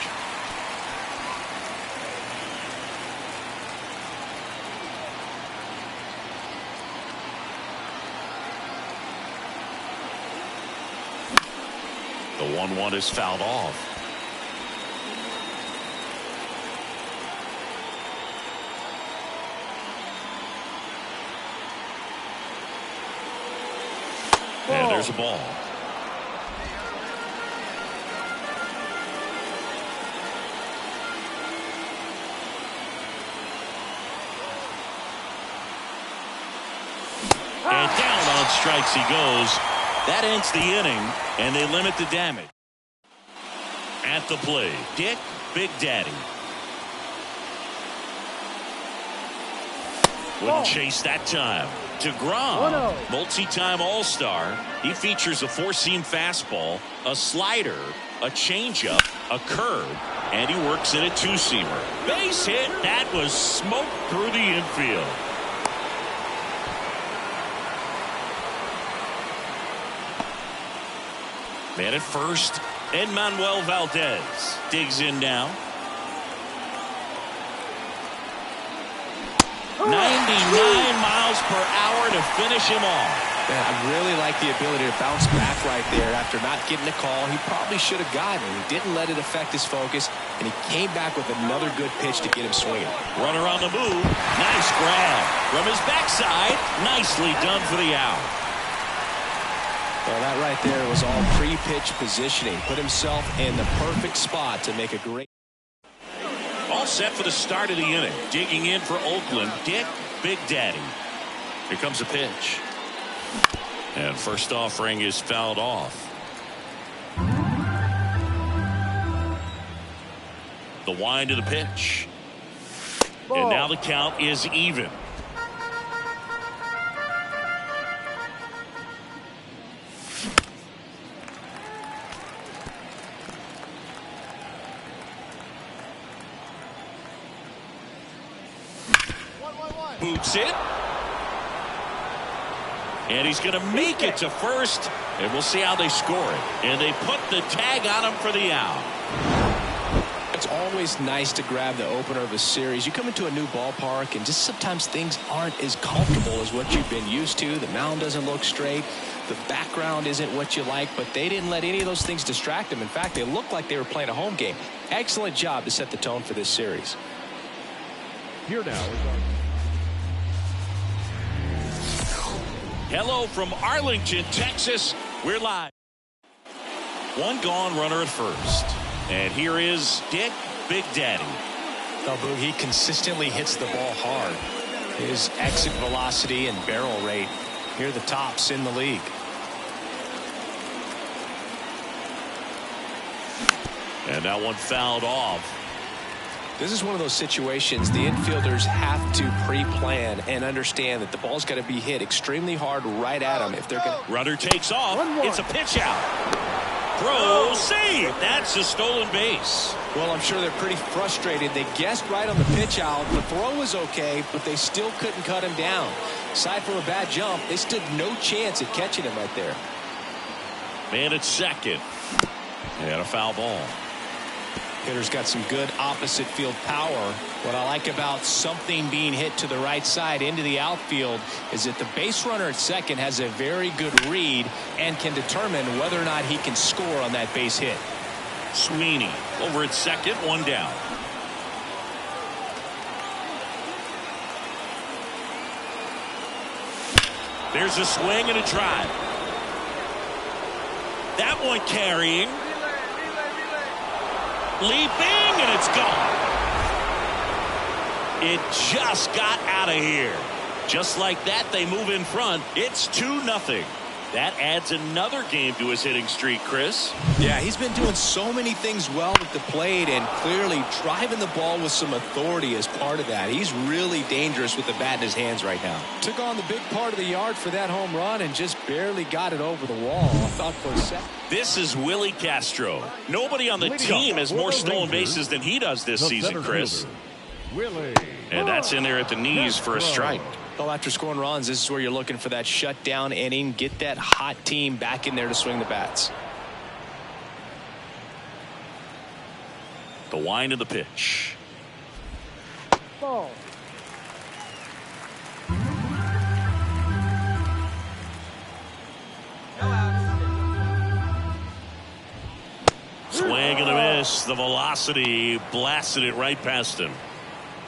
Speaker 1: The 1-1 is fouled off. And there's a ball. And down on strikes he goes. That ends the inning, and they limit the damage. At the plate, Dick Big Daddy. Wouldn't chase that time. DeGrom, multi-time All-Star. He features a four-seam fastball, a slider, a changeup, a curve, and he works in a two-seamer. Base hit. That was smoked through the infield. Man at first, Enmanuel Valdez digs in now. 99 miles per hour to finish him off.
Speaker 2: Man, I really like the ability to bounce back right there after not getting a call he probably should have gotten. He didn't let it affect his focus, and he came back with another good pitch to get him swinging.
Speaker 1: Runner on the move. Nice grab from his backside. Nicely done for the out.
Speaker 2: Well, that right there was all pre-pitch positioning. Put himself in the perfect spot to make a great.
Speaker 1: All set for the start of the inning. Digging in for Oakland, Dick Big Daddy. Here comes a pitch. And first offering is fouled off. The wind of the pitch. And now the count is even. Boots it. And he's going to make it to first. And we'll see how they score it. And they put the tag on him for the out.
Speaker 2: It's always nice to grab the opener of a series. You come into a new ballpark and just sometimes things aren't as comfortable as what you've been used to. The mound doesn't look straight. The background isn't what you like, but they didn't let any of those things distract them. In fact, they looked like they were playing a home game. Excellent job to set the tone for this series.
Speaker 3: Here now is our...
Speaker 1: Hello from Arlington, Texas. We're live. One gone, runner at first. And here is Dick Big Daddy.
Speaker 2: Well, Boog, he consistently hits the ball hard. His exit velocity and barrel rate, here are the tops in the league.
Speaker 1: And that one fouled off.
Speaker 2: This is one of those situations the infielders have to pre-plan and understand that the ball's got to be hit extremely hard right at them if they're going to.
Speaker 1: Runner takes off. It's a pitch out. Throw, save. That's a stolen base.
Speaker 2: Well, I'm sure they're pretty frustrated. They guessed right on the pitch out. The throw was okay, but they still couldn't cut him down. Aside from a bad jump, they stood no chance at catching him right there.
Speaker 1: Man at second. And a foul ball.
Speaker 2: Hitter's got some good opposite field power. What I like about something being hit to the right side into the outfield is that the base runner at second has a very good read and can determine whether or not he can score on that base hit.
Speaker 1: Sweeney over at second, one down. There's a swing and a drive. That one carrying. Leaping, and it's gone. It just got out of here. Just like that, they move in front. It's 2-0. That adds another game to his hitting streak, Chris.
Speaker 2: Yeah, he's been doing so many things well at the plate and clearly driving the ball with some authority as part of that. He's really dangerous with the bat in his hands right now.
Speaker 5: Took on the big part of the yard for that home run and just barely got it over the wall. I thought for a second.
Speaker 1: This is Willie Castro. Nobody on the team has more stolen bases than he does this season, Chris.
Speaker 3: Willie.
Speaker 1: And that's in there at the knees for a strike.
Speaker 2: Well, after scoring runs, this is where you're looking for that shutdown inning. Get that hot team back in there to swing the bats.
Speaker 1: The wind of the pitch.
Speaker 4: Ball.
Speaker 1: Swing and a miss. The velocity blasted it right past him.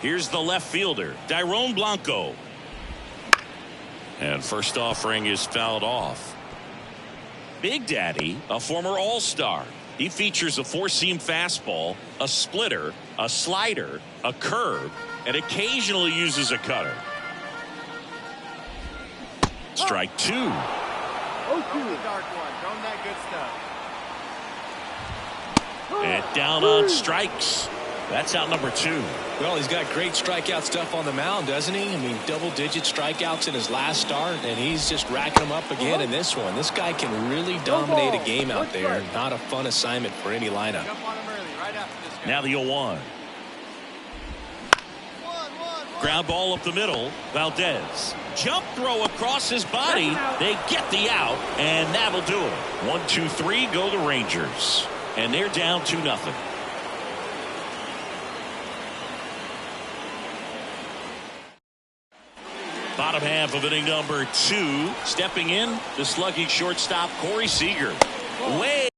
Speaker 1: Here's the left fielder, Dairon Blanco. And first offering is fouled off. Big Daddy, a former All-Star. He features a four-seam fastball, a splitter, a slider, a curve, and occasionally uses a cutter. Strike two.
Speaker 4: Oh, dark one. Throwing that good stuff.
Speaker 1: And down on strikes. That's out number two.
Speaker 2: Well, he's got great strikeout stuff on the mound, doesn't he? I mean, double-digit strikeouts in his last start, and he's just racking them up again in this one. This guy can really dominate a game out there. Not a fun assignment for any lineup.
Speaker 4: Jump on him early, right after this guy.
Speaker 1: Now the 0-1. Ground ball up the middle. Valdez. Jump throw across his body. They get the out, and that'll do it. 1-2-3 go the Rangers. And they're down 2-0. Bottom half of inning number 2. Stepping in, the slugging shortstop, Corey Seager. Way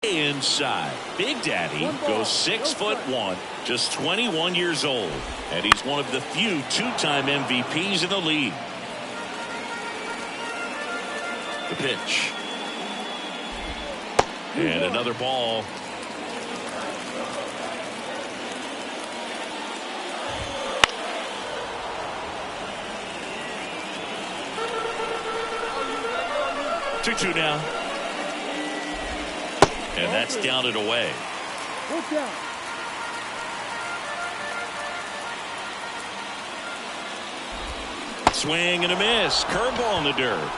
Speaker 1: inside. Big Daddy goes 6'1", just 21 years old. And he's one of the few two-time MVPs in the league. The pitch. And another ball. Two now. And that's down and away. Swing and a miss. Curveball in the dirt.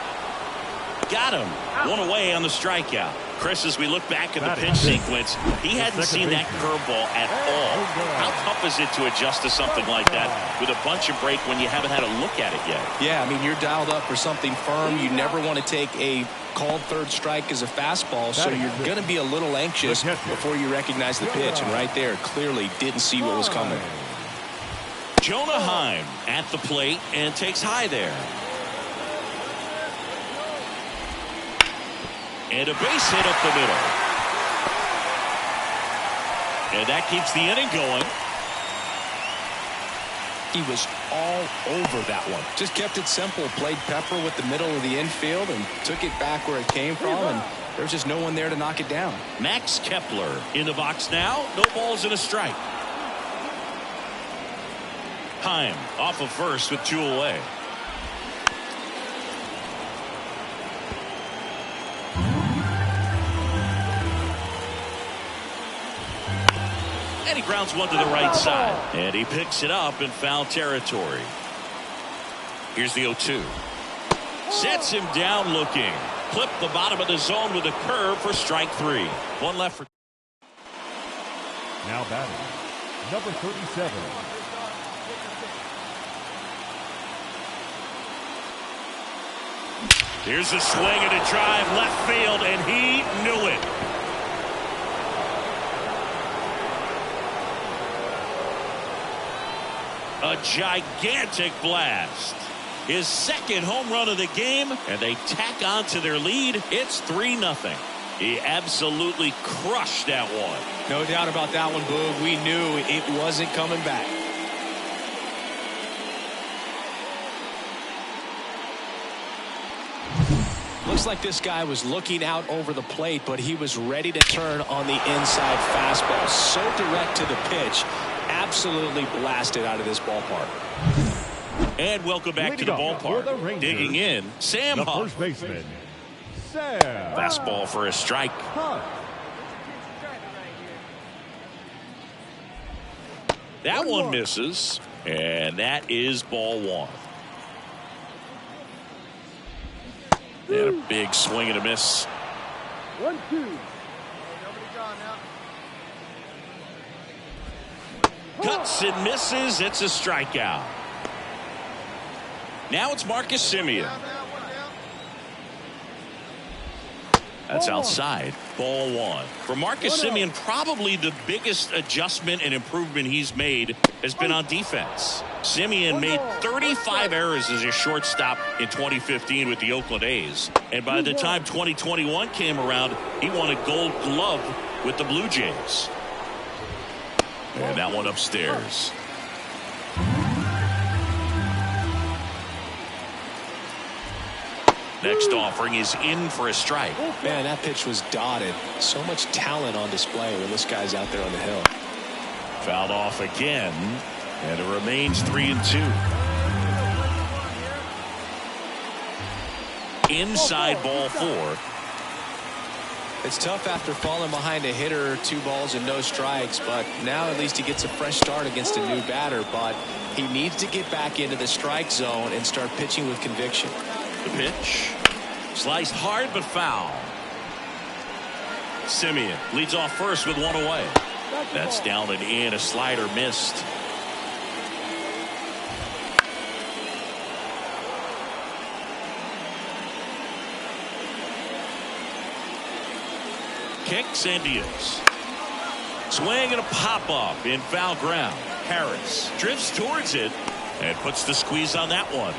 Speaker 1: Got him. One away on the strikeout. Chris, as we look back at the pitch sequence, he hadn't seen that curveball at all. How tough is it to adjust to something like that with a bunch of break when you haven't had a look at it yet?
Speaker 2: Yeah, I mean, you're dialed up for something firm. You never want to take a called third strike as a fastball, so you're going to be a little anxious before you recognize the pitch. And right there, clearly didn't see what was coming.
Speaker 1: Jonah Heim at the plate and takes high there. And a base hit up the middle. And that keeps the inning going.
Speaker 2: He was all over that one. Just kept it simple. Played pepper with the middle of the infield and took it back where it came from. And there's just no one there to knock it down.
Speaker 1: Max Kepler in the box now. No balls and a strike. Heim off of first with 2 away. And he grounds one to the right side. And he picks it up in foul territory. Here's the 0-2. Sets him down looking. Clip the bottom of the zone with a curve for strike 3. One left for.
Speaker 3: Now batting, number 37.
Speaker 1: Here's a swing and a drive left field, and he knew it. A gigantic blast. His second home run of the game, and they tack on to their lead. It's 3-0. He absolutely crushed that one.
Speaker 2: No doubt about that one, Boog. We knew it wasn't coming back. Looks like this guy was looking out over the plate, but he was ready to turn on the inside fastball. So direct to the pitch.
Speaker 5: absolutely blasted out of this ballpark.
Speaker 1: And welcome back to the ballpark. Digging in, Sam
Speaker 3: The
Speaker 1: Huff.
Speaker 3: first baseman, Sam.
Speaker 1: Fastball for a strike.
Speaker 3: Huff.
Speaker 1: That one misses, and that is ball one. And a big swing and a miss.
Speaker 4: 1-2. Nobody gone now.
Speaker 1: Cuts and misses. It's a strikeout. Now it's Marcus Semien.
Speaker 4: Down, one down.
Speaker 1: That's outside. Ball one. For Marcus Semien, probably the biggest adjustment and improvement he's made has been on defense. Semien made 35 errors as a shortstop in 2015 with the Oakland A's. And by the time 2021 came around, he won a Gold Glove with the Blue Jays. And that one upstairs. Next offering is in for a strike.
Speaker 5: Man, that pitch was dotted. So much talent on display when this guy's out there on the hill.
Speaker 1: Fouled off again, and it remains 3-2. Inside ball four.
Speaker 5: It's tough after falling behind a hitter, 2 balls and no strikes, but now at least he gets a fresh start against a new batter, but he needs to get back into the strike zone and start pitching with conviction.
Speaker 1: The pitch. Sliced hard but foul. Semien leads off first with one away. That's down and in. A slider missed. Kicks and deals. Swing and a pop up in foul ground. Harris drifts towards it and puts the squeeze on that one.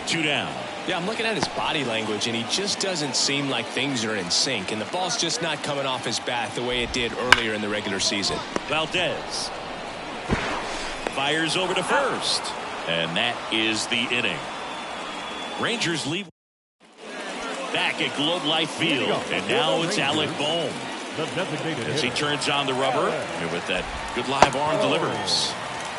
Speaker 1: 2 down.
Speaker 5: Yeah, I'm looking at his body language, and he just doesn't seem like things are in sync, and the ball's just not coming off his bat the way it did earlier in the regular season.
Speaker 1: Valdez fires over to first, and that is the inning. Rangers lead back at Globe Life Field, and now it's Alec Bohm
Speaker 3: The designated
Speaker 1: as he
Speaker 3: hitter.
Speaker 1: turns on the rubber and with that good live arm delivers.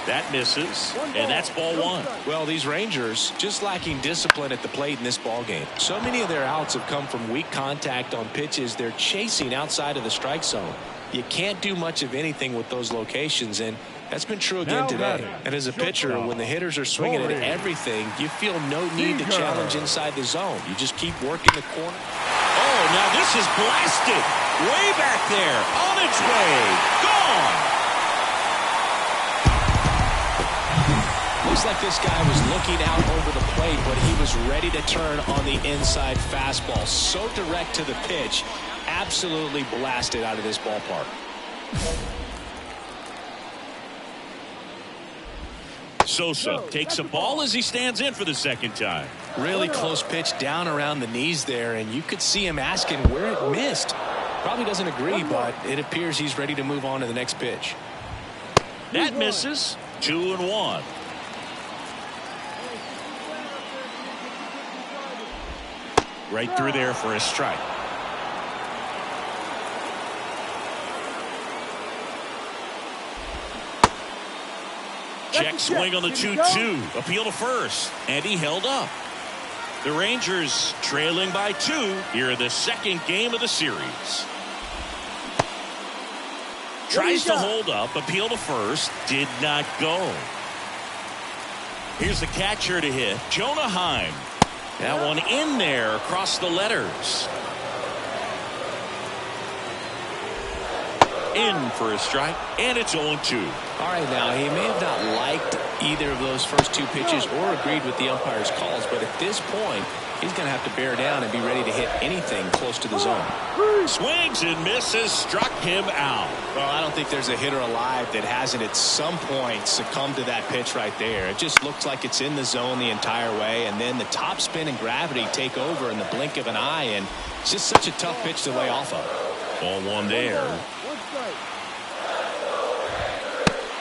Speaker 1: That misses, and that's ball one.
Speaker 5: Well, these Rangers just lacking discipline at the plate in this ball game. So many of their outs have come from weak contact on pitches they're chasing outside of the strike zone. You can't do much of anything with those locations, and that's been true again today. And as a pitcher, when the hitters are swinging at everything, you feel no need to challenge inside the zone. You just keep working the corner.
Speaker 1: Oh, now this is blasted. Way back there. On its way. Gone.
Speaker 5: Looks like this guy was looking out over the plate, but he was ready to turn on the inside fastball. So direct to the pitch. Absolutely blasted out of this ballpark.
Speaker 1: Sosa takes a ball as he stands in for the second time.
Speaker 5: Really close pitch down around the knees there, and you could see him asking where it missed. Probably doesn't agree, but it appears he's ready to move on to the next pitch.
Speaker 1: That misses. 2-1. Right through there for a strike. Check swing on the 2-2. Appeal to first. And he held up. The Rangers trailing by 2 here in the second game of the series. Tries to hold up. Appeal to first. Did not go. Here's the catcher to hit. Jonah Heim. That one in there across the letters. In for a strike, and it's 0-2.
Speaker 5: All right, now, he may have not liked either of those first 2 pitches or agreed with the umpire's calls, but at this point, he's going to have to bear down and be ready to hit anything close to the zone.
Speaker 1: Swings and misses, struck him out.
Speaker 5: Well, I don't think there's a hitter alive that hasn't at some point succumbed to that pitch right there. It just looks like it's in the zone the entire way, and then the top spin and gravity take over in the blink of an eye, and it's just such a tough pitch to lay off of.
Speaker 1: Ball one there.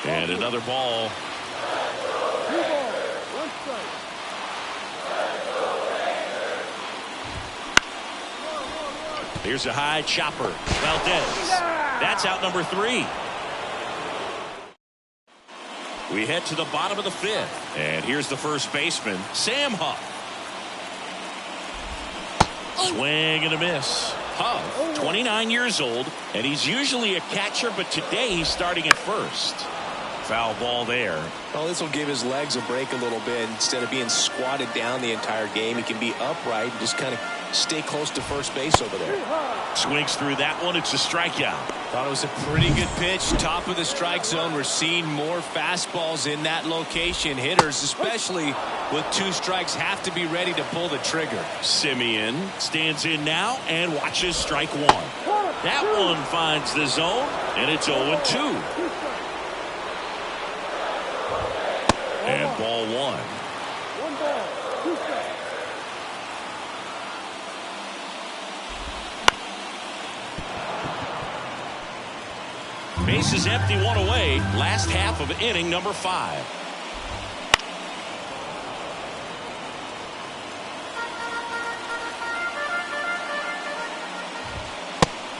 Speaker 1: And another ball. Here's a high chopper. Valdez. That's out number 3. We head to the bottom of the 5th. And here's the first baseman, Sam Huff. Swing and a miss. Huff, 29 years old, and he's usually a catcher, but today he's starting at first. Foul ball there.
Speaker 2: Well, this will give his legs a break a little bit. Instead of being squatted down the entire game, he can be upright and just kind of stay close to first base over there.
Speaker 1: Swings through that one. It's a strikeout.
Speaker 2: Thought it was a pretty good pitch. Top of the strike zone. We're seeing more fastballs in that location. Hitters, especially with 2 strikes, have to be ready to pull the trigger.
Speaker 1: Simeon stands in now and watches strike 1. That one finds the zone, and it's 0-2. And ball 1.
Speaker 4: 1 ball, 2 strikes.
Speaker 1: Base is empty, 1 away. Last half of inning number 5.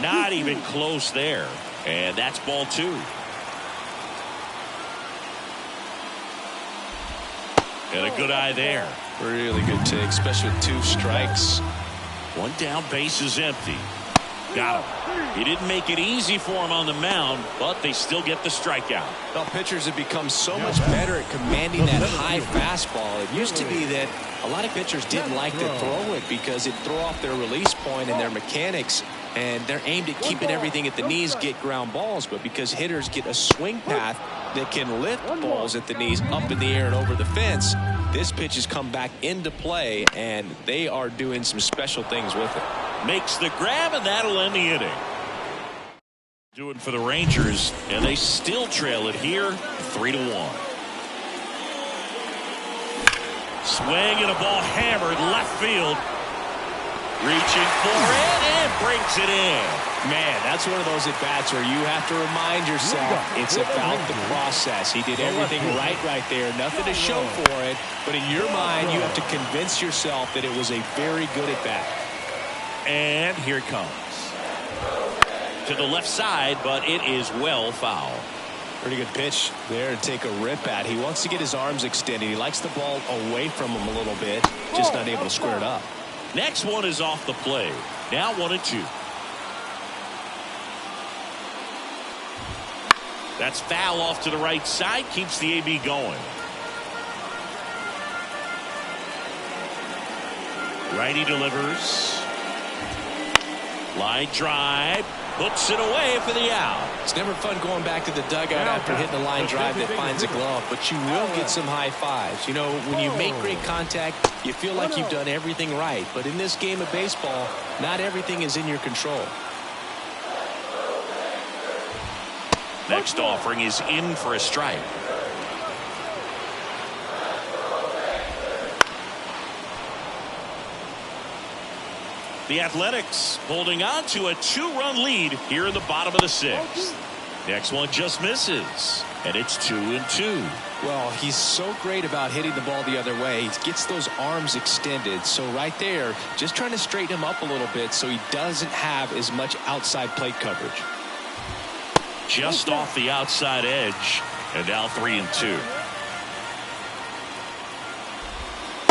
Speaker 1: Not even close there. And that's ball 2. And a good eye there.
Speaker 2: Really good take, especially with 2 strikes.
Speaker 1: 1 down, base is empty. Got him. He didn't make it easy for him on the mound, but they still get the strikeout.
Speaker 2: Well, pitchers have become so much better at commanding that high fastball. It used to be that a lot of pitchers didn't like to throw it because it'd throw off their release point and their mechanics, and they're aimed at keeping everything at the knees, get ground balls. But because hitters get a swing path that can lift balls at the knees up in the air and over the fence, this pitch has come back into play, and they are doing some special things with it.
Speaker 1: Makes the grab, and that'll end the inning. Doing for the Rangers, and they still trail it here 3-1. Swing and a ball hammered left field. Reaching for it and brings it in.
Speaker 2: Man, that's one of those at-bats where you have to remind yourself it's about the process. He did everything right there. Nothing to show for it. But in your mind, you have to convince yourself that it was a very good at-bat.
Speaker 1: And here it comes. To the left side, but it is well foul.
Speaker 2: Pretty good pitch there to take a rip at. He wants to get his arms extended. He likes the ball away from him a little bit, just not able to square it up.
Speaker 1: Next one is off the play. Now 1-2. That's foul off to the right side. Keeps the AB going. Righty delivers. Line drive. Puts it away for the out.
Speaker 2: It's never fun going back to the dugout after hitting a line drive that finds a glove, but you will get some high fives. You know, when you make great contact, you feel like you've done everything right. But in this game of baseball, not everything is in your control.
Speaker 1: Next offering is in for a strike. The Athletics holding on to a 2-run lead here in the bottom of the 6th. Next one just misses, and it's 2-2.
Speaker 2: Well, he's so great about hitting the ball the other way. He gets those arms extended. So right there, just trying to straighten him up a little bit so he doesn't have as much outside plate coverage.
Speaker 1: Just off the outside edge, and now 3-2.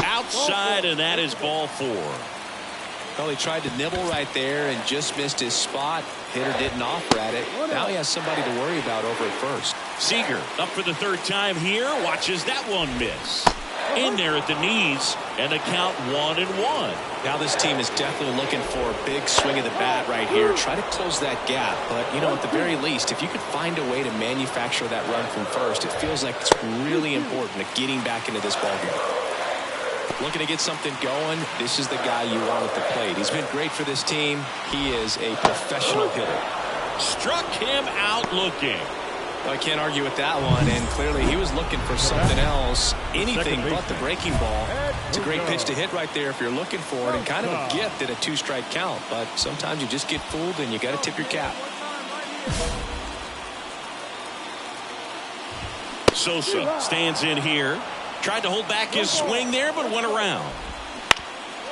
Speaker 1: Outside, and that is ball 4.
Speaker 2: Well, he tried to nibble right there and just missed his spot. Hitter didn't offer at it. Now he has somebody to worry about over at first.
Speaker 1: Seager up for the 3rd time here. Watches that one miss. In there at the knees, and the count 1-1.
Speaker 2: Now this team is definitely looking for a big swing of the bat right here. Try to close that gap. But, you know, at the very least, if you could find a way to manufacture that run from first, it feels like it's really important to getting back into this ballgame. Looking to get something going. This is the guy you want at the plate. He's been great for this team. He is a professional hitter.
Speaker 1: Struck him out looking.
Speaker 2: Well, I can't argue with that one, and clearly he was looking for something else, anything but the breaking ball. It's a great pitch to hit right there if you're looking for it, and kind of a gift at a 2-strike count, but sometimes you just get fooled and you got to tip your cap.
Speaker 1: Sosa stands in here. Tried to hold back his swing there, but went around.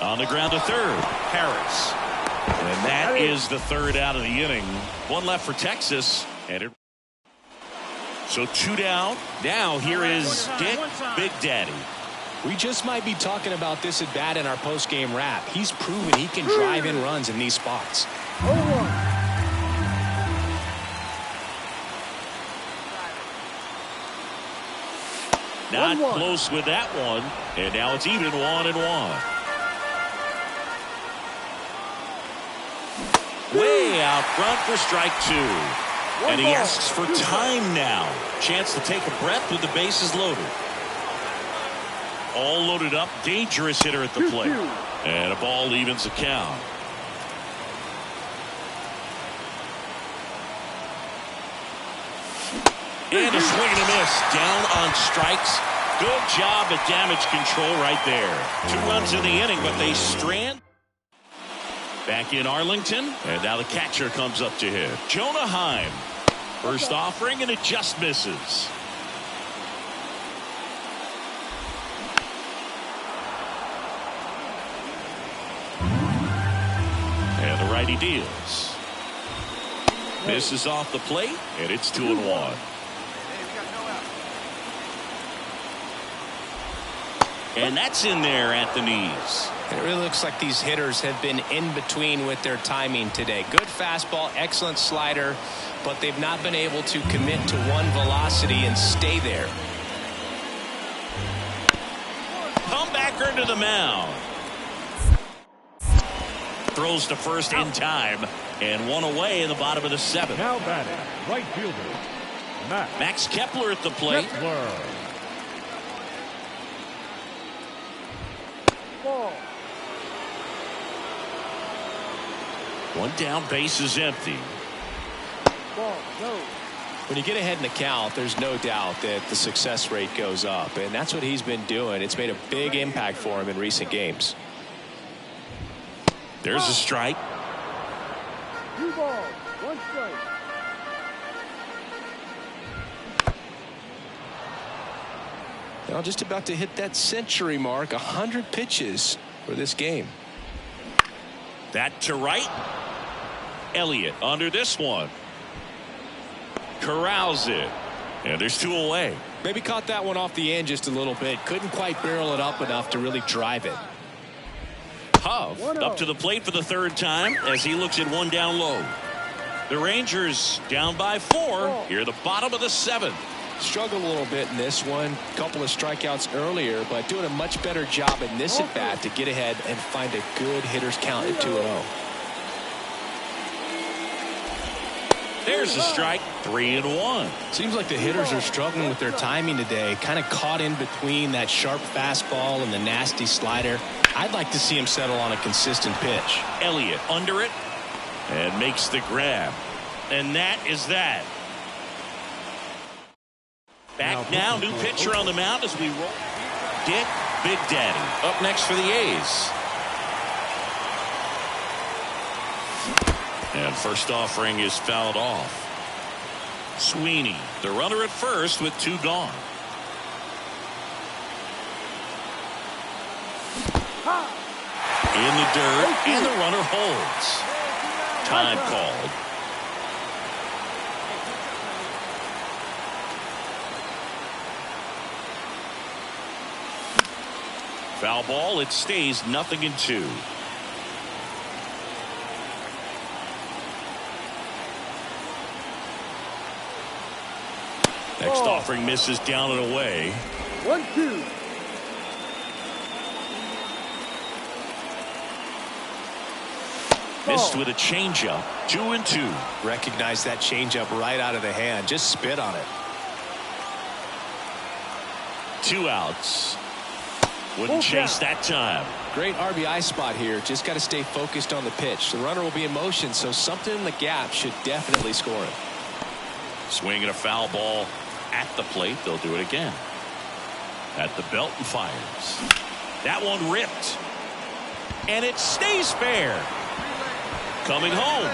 Speaker 1: On the ground to 3rd, Harris. And that is the 3rd out of the inning. One left for Texas. And it So 2 down. Now here is Dick Big Daddy.
Speaker 5: We just might be talking about this at bat in our post-game wrap. He's proven he can drive in runs in these spots.
Speaker 4: 0-1.
Speaker 1: Not
Speaker 4: 1-1.
Speaker 1: close with that one. And now it's even 1-1. Way out front for strike 2. And he asks for time now. Chance to take a breath with the bases loaded. All loaded up. Dangerous hitter at the plate. And a ball evens the count. And a swing and a miss. Down on strikes. Good job at damage control right there. 2 runs in the inning, but they strand. Back in Arlington, and now the catcher comes up to hit. Jonah Heim. First offering, and it just misses. And the righty deals. Misses off the plate, and it's 2-1. And that's in there at the knees.
Speaker 2: It really looks like these hitters have been in between with their timing today. Good fastball, excellent slider, but they've not been able to commit to one velocity and stay there.
Speaker 1: Comebacker to the mound. Throws to first in time, and 1 away in the bottom of the 7th.
Speaker 3: Now batting, right fielder,
Speaker 1: Max Kepler at the plate.
Speaker 3: Kepler.
Speaker 4: Ball.
Speaker 1: 1 down, base is empty.
Speaker 4: Ball. No.
Speaker 5: When you get ahead in the count, there's no doubt that the success rate goes up, and that's what he's been doing. It's made a big impact for him in recent games.
Speaker 1: There's a strike.
Speaker 4: 2 balls. 1 strike.
Speaker 5: Now just about to hit that century mark, 100 pitches for this game.
Speaker 1: That to right. Elliott under this one. Corrals it. And there's 2 away.
Speaker 5: Maybe caught that one off the end just a little bit. Couldn't quite barrel it up enough to really drive it.
Speaker 1: Huff up to the plate for the 3rd time as he looks at 1 down low. The Rangers down by 4 here at the bottom of the 7th.
Speaker 5: Struggled a little bit in this one. Couple of strikeouts earlier, but doing a much better job in this at bat to get ahead and find a good hitter's count at 2-0.
Speaker 1: There's a strike. 3-1.
Speaker 5: Seems like the hitters are struggling with their timing today. Kind of caught in between that sharp fastball and the nasty slider. I'd like to see him settle on a consistent pitch.
Speaker 1: Elliott under it and makes the grab. And that is that. Back now, new pitcher on the mound as we roll. Dick Big Daddy up next for the A's. And first offering is fouled off. Sweeney, the runner at first with 2 gone. In the dirt, and the runner holds. Time called. Foul ball, it stays 0-2. Next offering misses down and away.
Speaker 4: 1-2.
Speaker 1: Missed with a changeup. 2-2.
Speaker 5: Recognize that changeup right out of the hand. Just spit on it.
Speaker 1: 2 outs. Wouldn't chase that time.
Speaker 5: Great RBI spot here. Just got to stay focused on the pitch. The runner will be in motion, so something in the gap should definitely score him.
Speaker 1: Swinging a foul ball at the plate. They'll do it again. At the belt and fires. That one ripped. And it stays fair. Coming home.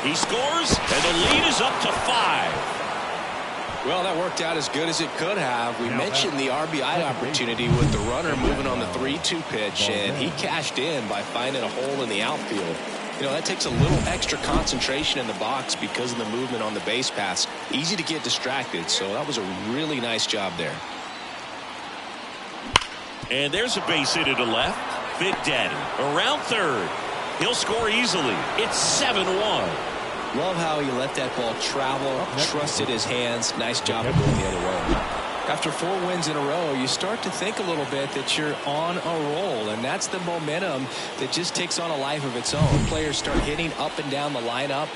Speaker 1: He scores, and the lead is up to 5.
Speaker 5: Well, that worked out as good as it could have. We mentioned the RBI opportunity with the runner moving on the 3-2 pitch, and he cashed in by finding a hole in the outfield. You know, that takes a little extra concentration in the box because of the movement on the base paths. easy to get distracted. So that was a really nice job there.
Speaker 1: And there's a base hit to left. Big Daddy around third. He'll score easily. It's 7-1.
Speaker 5: Love how he let that ball travel, trusted his hands. Nice job of going the other way. After 4 wins in a row, you start to think a little bit that you're on a roll, and that's the momentum that just takes on a life of its own. Players start hitting up and down the lineup.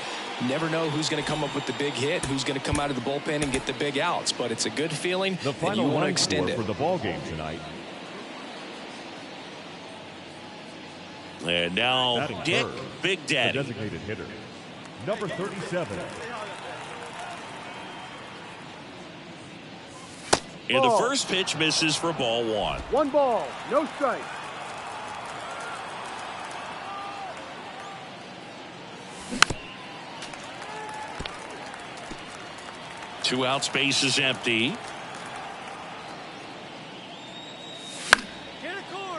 Speaker 5: Never know who's going to come up with the big hit, who's going to come out of the bullpen and get the big outs, but it's a good feeling, and you want to extend it.
Speaker 3: For the ball game tonight.
Speaker 1: And now
Speaker 3: Batting
Speaker 1: Dick
Speaker 3: third,
Speaker 1: Big
Speaker 3: the
Speaker 1: Daddy.
Speaker 3: designated hitter, number 37.
Speaker 1: And the first pitch misses for ball 1.
Speaker 4: 1 ball, no strike.
Speaker 1: Two outs, base is empty.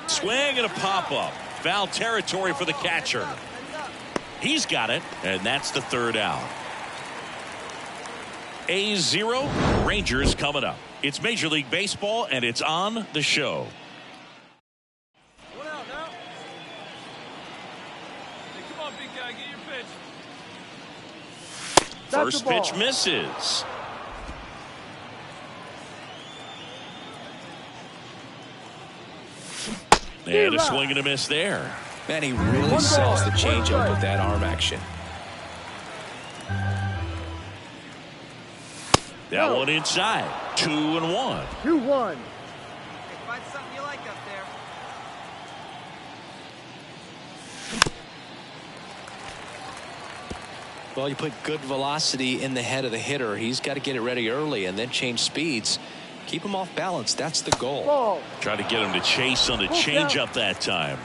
Speaker 1: Swing and a pop-up. Foul territory for the catcher. He's got it, and that's the 3rd out. A's 0, Rangers coming up. It's Major League Baseball, and it's on the show.
Speaker 6: One out now. Hey, come on, big guy, get your pitch.
Speaker 1: First pitch misses. And a swing and a miss there.
Speaker 5: Man, he really sells the changeup with that arm action.
Speaker 1: That one inside. 2-1.
Speaker 4: 2-1.
Speaker 6: Find something you like up there.
Speaker 5: Well, you put good velocity in the head of the hitter. He's got to get it ready early and then change speeds. Keep him off balance. That's the goal.
Speaker 4: Ball.
Speaker 1: Try to get him to chase on the changeup that time.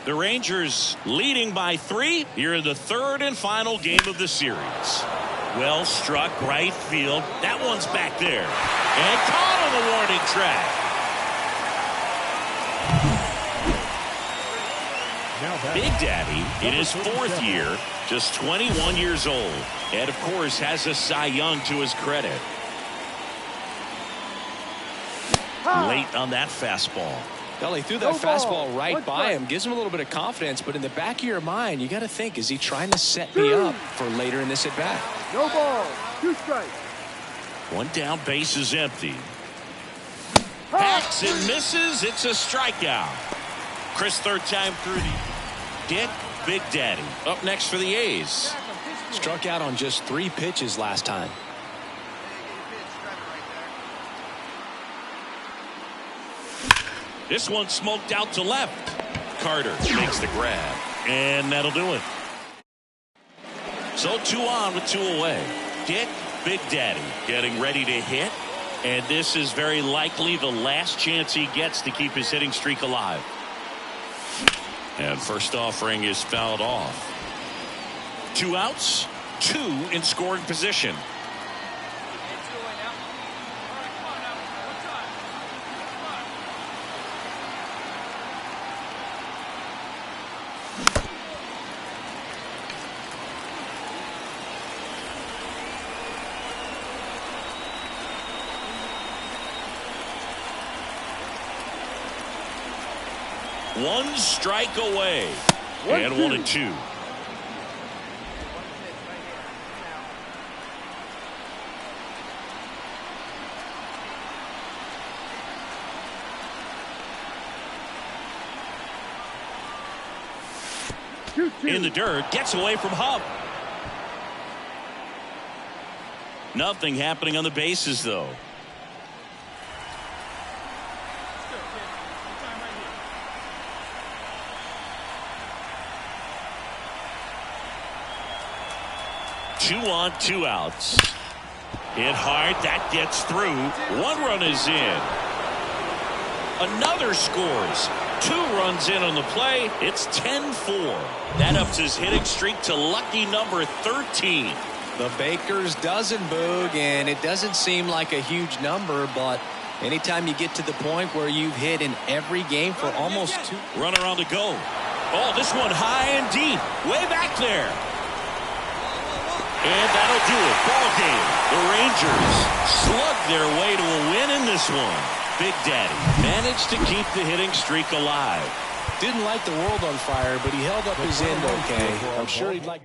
Speaker 1: The Rangers leading by 3 here in the 3rd and final game of the series. Well struck right field. That one's back there. And caught on the warning track. Big Daddy in his 4th year, just 21 years old. And, of course, has a Cy Young to his credit. Late on that fastball.
Speaker 5: Well, he threw that fastball right by him. Gives him a little bit of confidence, but in the back of your mind, you got to think, is he trying to set me up for later in this at-bat?
Speaker 4: No ball, 2 strikes.
Speaker 1: 1 down, base is empty. Hacks and misses. It's a strikeout. Chris, 3rd time through the Dick Big Daddy. Up next for the A's.
Speaker 5: Struck out on just 3 pitches last time.
Speaker 1: This one smoked out to left. Carter makes the grab, and that'll do it. So 2 on with 2 away. Dick Big Daddy getting ready to hit, and this is very likely the last chance he gets to keep his hitting streak alive. And first offering is fouled off. 2 outs, 2 in scoring position. One strike away. And 1-2. In the dirt, gets away from Hub. Nothing happening on the bases, though. Two on, 2 outs. Hit hard, that gets through. 1 run is in. Another scores. 2 runs in on the play. It's 10-4. That ups his hitting streak to lucky number 13.
Speaker 5: The Baker's dozen, Boog, and it doesn't seem like a huge number, but anytime you get to the point where you've hit in every game for almost 2.
Speaker 1: Runner on the go. Oh, this one high and deep. Way back there. And that'll do it. Ball game. The Rangers slug their way to a win in this one. Big Daddy managed to keep the hitting streak alive.
Speaker 5: Didn't light the world on fire, but he held up his end okay. I'm sure he'd like...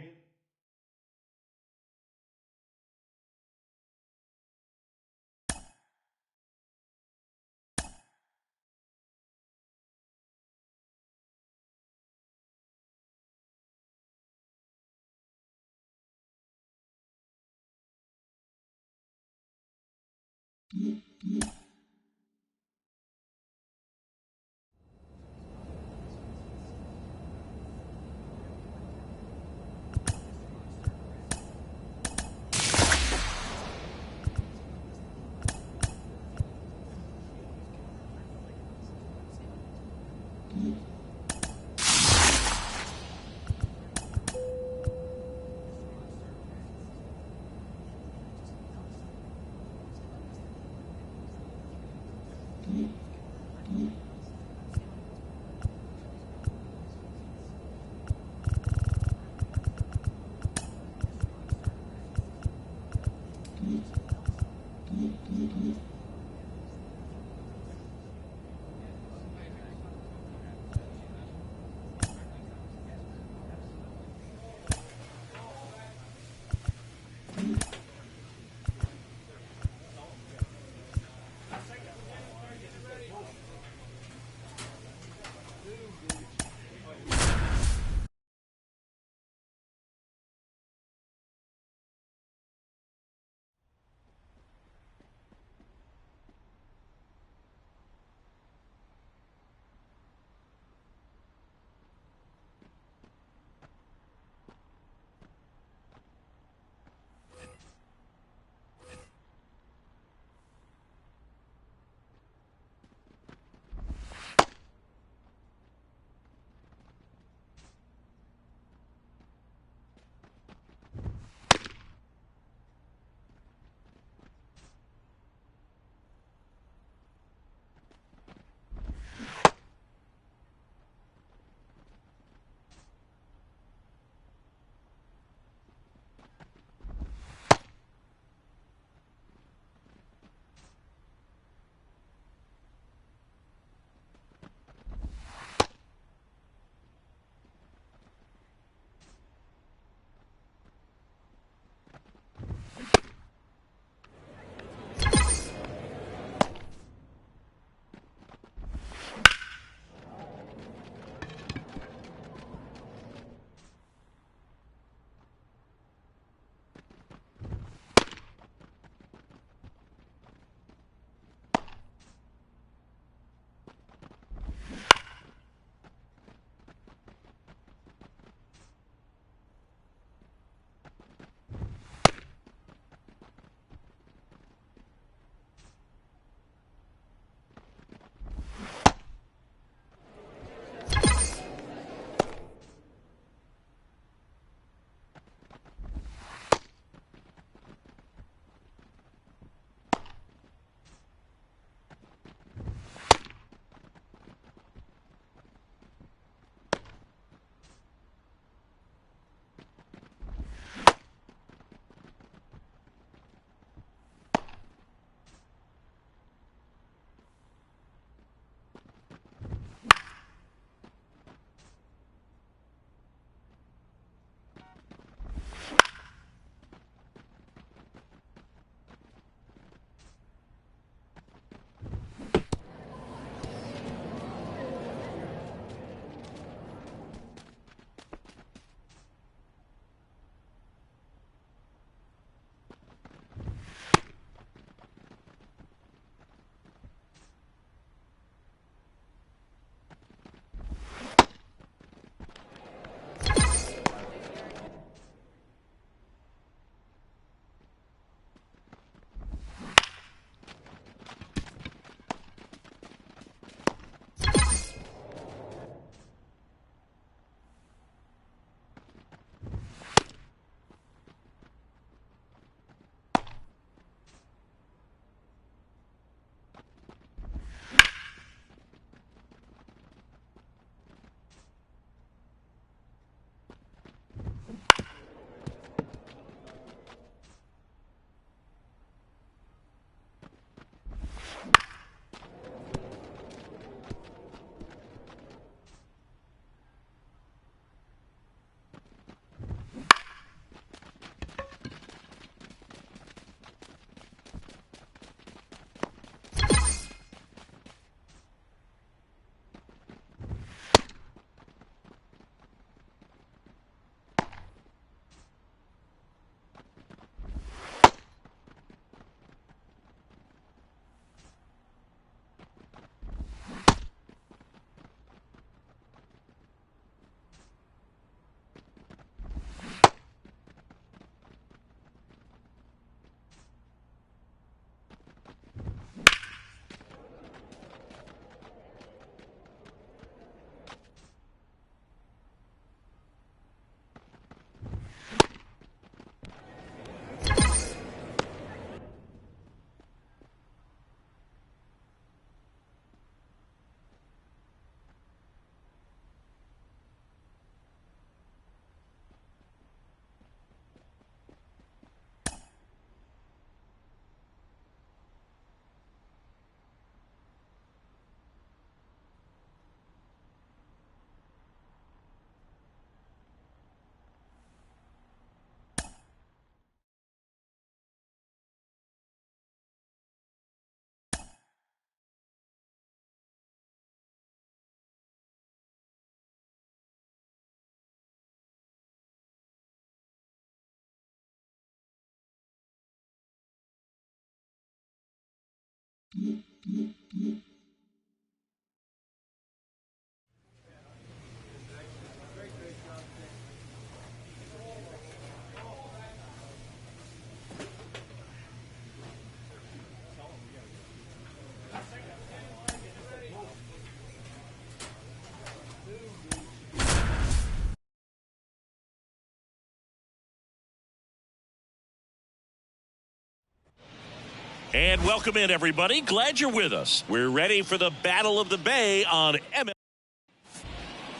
Speaker 1: And welcome in, everybody. Glad you're with us. We're ready for the Battle of the Bay on MS.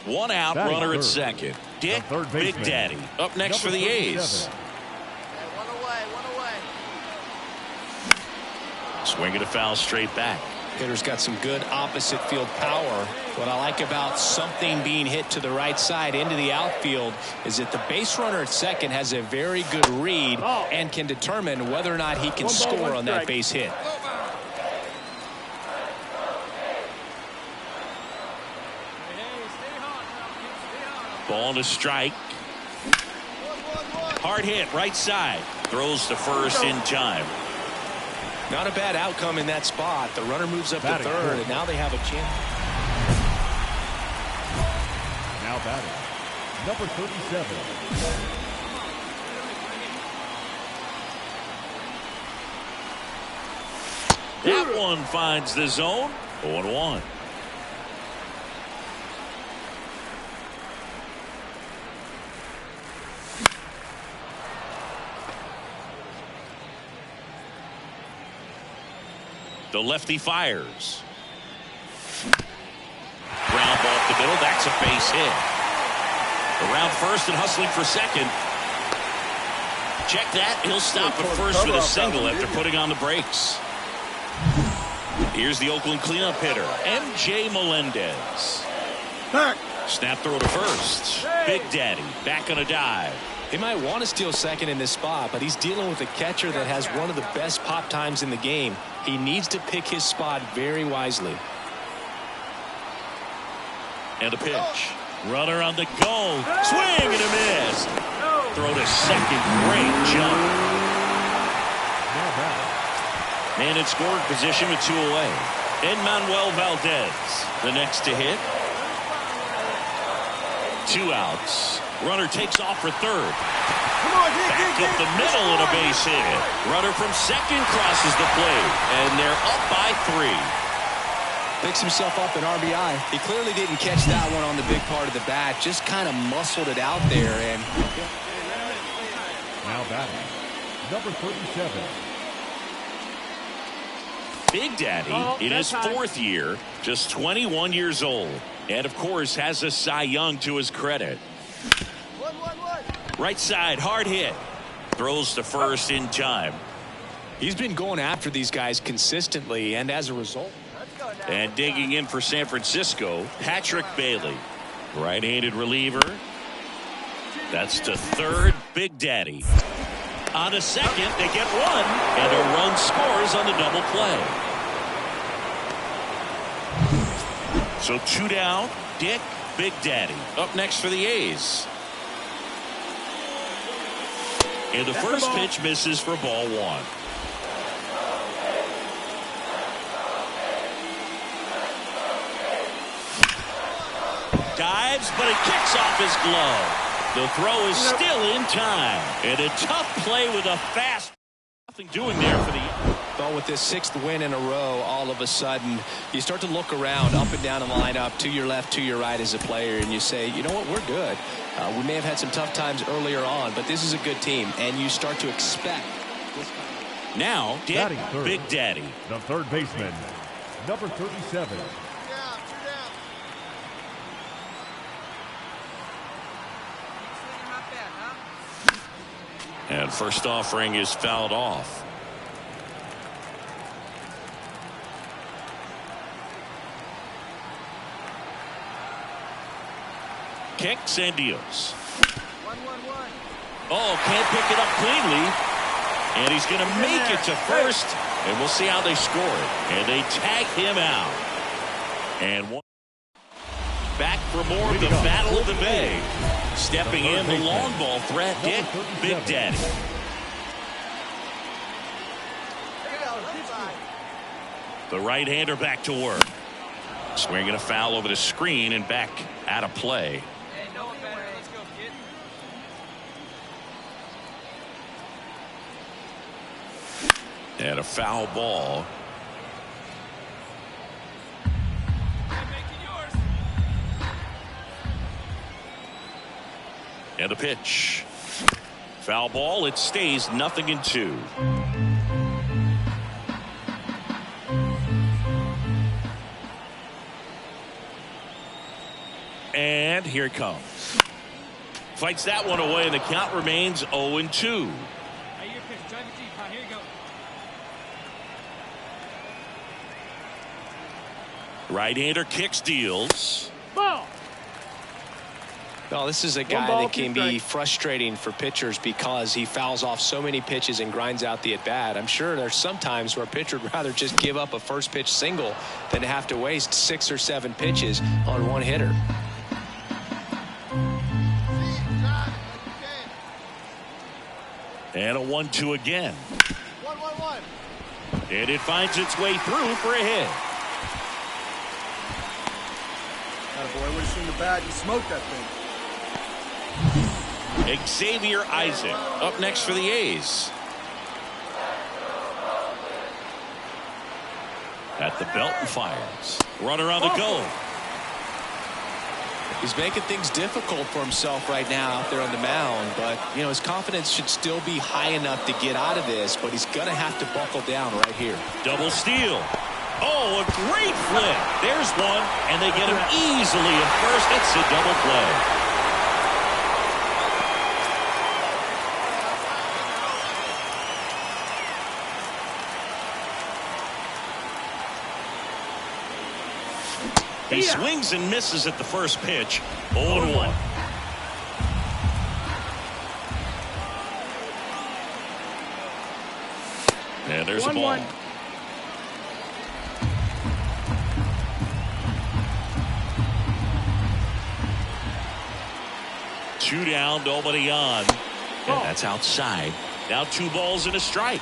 Speaker 1: One out,
Speaker 3: Batting
Speaker 1: runner at
Speaker 3: third.
Speaker 1: second. Dick,
Speaker 3: The third
Speaker 1: Big
Speaker 3: baseman.
Speaker 1: Daddy. Up next for the A's.
Speaker 6: One away, one away.
Speaker 1: Swinging a foul straight back.
Speaker 2: Hitter's got some good opposite field power. What I like about something being hit to the right side into the outfield is that the base runner at second has a very good read and can determine whether or not he can score on that base hit.
Speaker 1: Ball to strike. Hard hit, right side. Throws to first in time.
Speaker 2: Not a bad outcome in that spot. The runner moves up to
Speaker 3: Batting
Speaker 2: third,
Speaker 3: fourth.
Speaker 2: and now they have a chance.
Speaker 3: Now batting, number 37.
Speaker 1: That one finds the zone. 0-1. The lefty fires. Ground ball up the middle. That's a base hit. Around first and hustling for second. Check that. He'll stop at first with a single after putting on the brakes. Here's the Oakland cleanup hitter, MJ Melendez. Snap throw to first. Big Daddy back on a dive.
Speaker 2: He might want to steal second in this spot, but he's dealing with a catcher that has one of the best pop times in the game. He needs to pick his spot very wisely.
Speaker 1: And a pitch. Runner on the go. Swing and a miss. Throw to second. Great jump.
Speaker 3: Now batting,
Speaker 1: Man in scoring position with 2 away. Enmanuel Valdez, the next to hit. 2 outs. Runner takes off for third. Back up the middle and a base hit. Runner from second crosses the plate, and they're up by 3.
Speaker 2: Picks himself up an RBI. He clearly didn't catch that one on the big part of the bat. Just kind of muscled it out there. And
Speaker 3: now batting, number 37.
Speaker 1: Big Daddy in his 4th year, just 21 years old, and of course has a Cy Young to his credit. Right side, hard hit. Throws to first in time.
Speaker 2: he's been going after these guys consistently, and as a result.
Speaker 1: And digging in for San Francisco, Patrick Bailey. Right-handed reliever. That's to third, Big Daddy. On to second, they get one, and a run scores on the double play. So 2 down, Dick, Big Daddy. Up next for the A's. And the first pitch misses for ball 1. Dives, but it kicks off his glove. The throw is still in time. And a tough play with a fast. Nothing doing there for the.
Speaker 2: Well, with this 6th win in a row, all of a sudden, you start to look around up and down the lineup, to your left, to your right as a player, and you say, you know what, we're good. We may have had some tough times earlier on, but this is a good team, and you start to expect.
Speaker 1: Now, Dick,
Speaker 3: Batting third.
Speaker 1: Big Daddy.
Speaker 3: The third baseman, number 37.
Speaker 1: And first offering is fouled off. Kicks and deals.
Speaker 6: 1-1-1.
Speaker 1: Oh, can't pick it up cleanly. And he's going to make it to first. And we'll see how they score it. And they tag him out. And one. Back for more of the Battle of the Bay. Stepping in the long ball threat, Dick, Big Daddy. The right-hander back to work. Swinging a foul over the screen and back out of play. And a foul ball. And a pitch. Foul ball. It stays 0-2. And here it comes. Fights that one away, and the count remains 0-2. Right-hander kicks, deals.
Speaker 4: Ball.
Speaker 2: Well, this is a guy that can be frustrating for pitchers because he fouls off so many pitches and grinds out the at-bat. I'm sure there's some times where a pitcher would rather just give up a first pitch single than to have to waste 6 or 7 pitches on one hitter.
Speaker 1: And a 1-2 again.
Speaker 6: 1-1-1.
Speaker 1: And it finds its way through for a hit.
Speaker 4: Attaboy, would have seen the bat. You smoked that thing.
Speaker 1: Xavier Isaac up next for the A's. At the belt and fires. Runner on the go.
Speaker 2: He's making things difficult for himself right now out there on the mound, but you know his confidence should still be high enough to get out of this, but he's going to have to buckle down right here.
Speaker 1: Double steal. Oh, a great flip. There's one, and they get him easily at first. It's a double play. He swings and misses at the first pitch. 0-1. And there's a ball.
Speaker 4: 1-1.
Speaker 1: Two down, nobody on. And that's outside. Now 2 balls and a strike.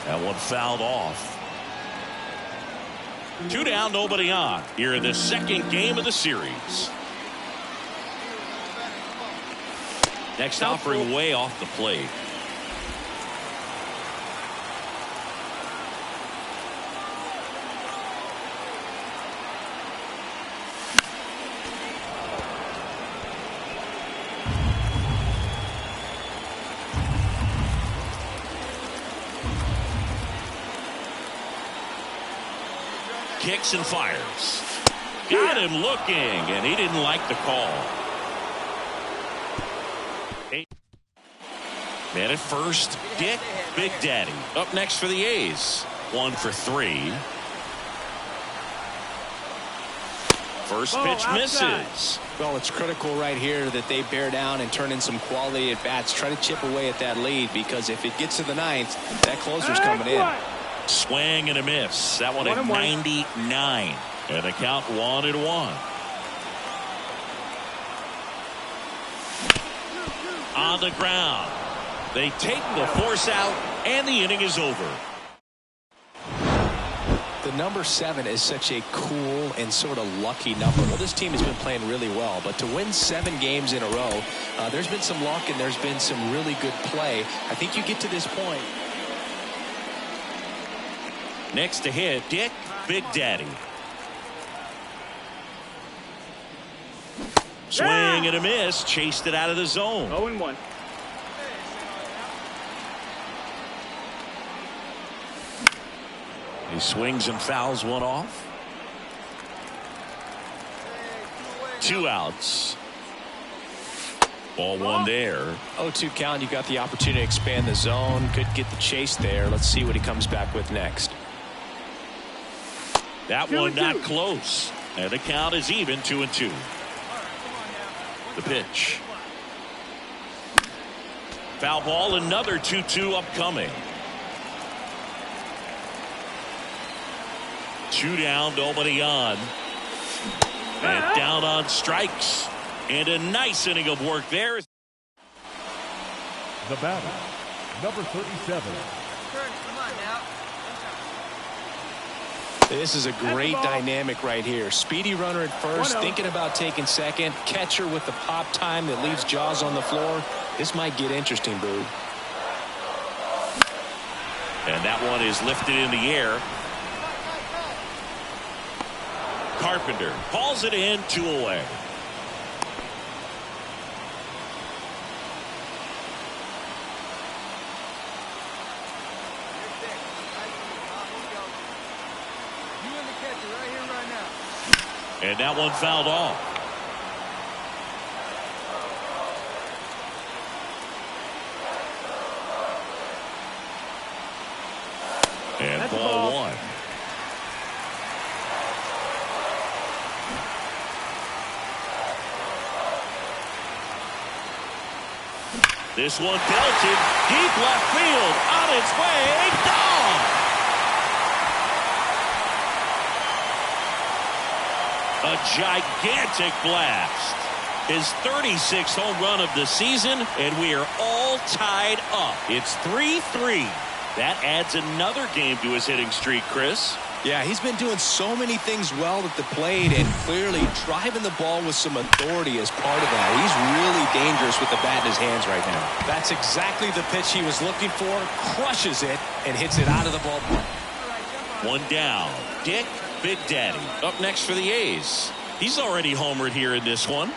Speaker 1: That one fouled off. 2 down, nobody on. Here in the second game of the series. Next offering way off the plate. Kicks and fires. Got him looking, and he didn't like the call. Man at first, Dick Big Daddy up next for the A's. 1 for 3. First pitch misses.
Speaker 2: Well, it's critical right here that they bear down and turn in some quality at bats. Try to chip away at that lead, because if it gets to the 9th, that closer's coming in.
Speaker 1: Swing and a miss. That one at 99. And the count 1-1. On the ground. They take the force out, and the inning is over.
Speaker 2: The number 7 is such a cool and sort of lucky number. Well, this team has been playing really well, but to win 7 games in a row, there's been some luck and there's been some really good play. I think you get to this point.
Speaker 1: Next to hit, Dick Big Daddy. Swing and a miss. Chased it out of the zone.
Speaker 4: 0-1.
Speaker 1: He swings and fouls one off. 2 outs. Ball 1 there.
Speaker 2: 0-2 count. You got the opportunity to expand the zone. Could get the chase there. Let's see what he comes back with next.
Speaker 1: That one not close. And the count is even 2-2. The pitch. Foul ball, another 2-2 upcoming. 2 down, nobody on. And down on strikes. And a nice inning of work there.
Speaker 3: The batter, number 37.
Speaker 6: Turn, come on now.
Speaker 5: This is a great dynamic right here. Speedy runner at first, thinking about taking second. Catcher with the pop time that leaves Jaws on the floor. This might get interesting, Boo.
Speaker 1: And that one is lifted in the air. Carpenter calls it in, 2 away. And that one fouled off. And
Speaker 3: That's
Speaker 1: ball 1. This one belted deep left field, on its way, gone. A gigantic blast. His 36th home run of the season, and we are all tied up. It's 3-3. That adds another game to his hitting streak, Chris.
Speaker 2: Yeah, he's been doing so many things well at the plate and clearly driving the ball with some authority as part of that. He's really dangerous with the bat in his hands right now.
Speaker 5: That's exactly the pitch he was looking for. Crushes it and hits it out of the ballpark.
Speaker 1: One down. Dick Big Daddy up next for the A's. He's already homered here in this one.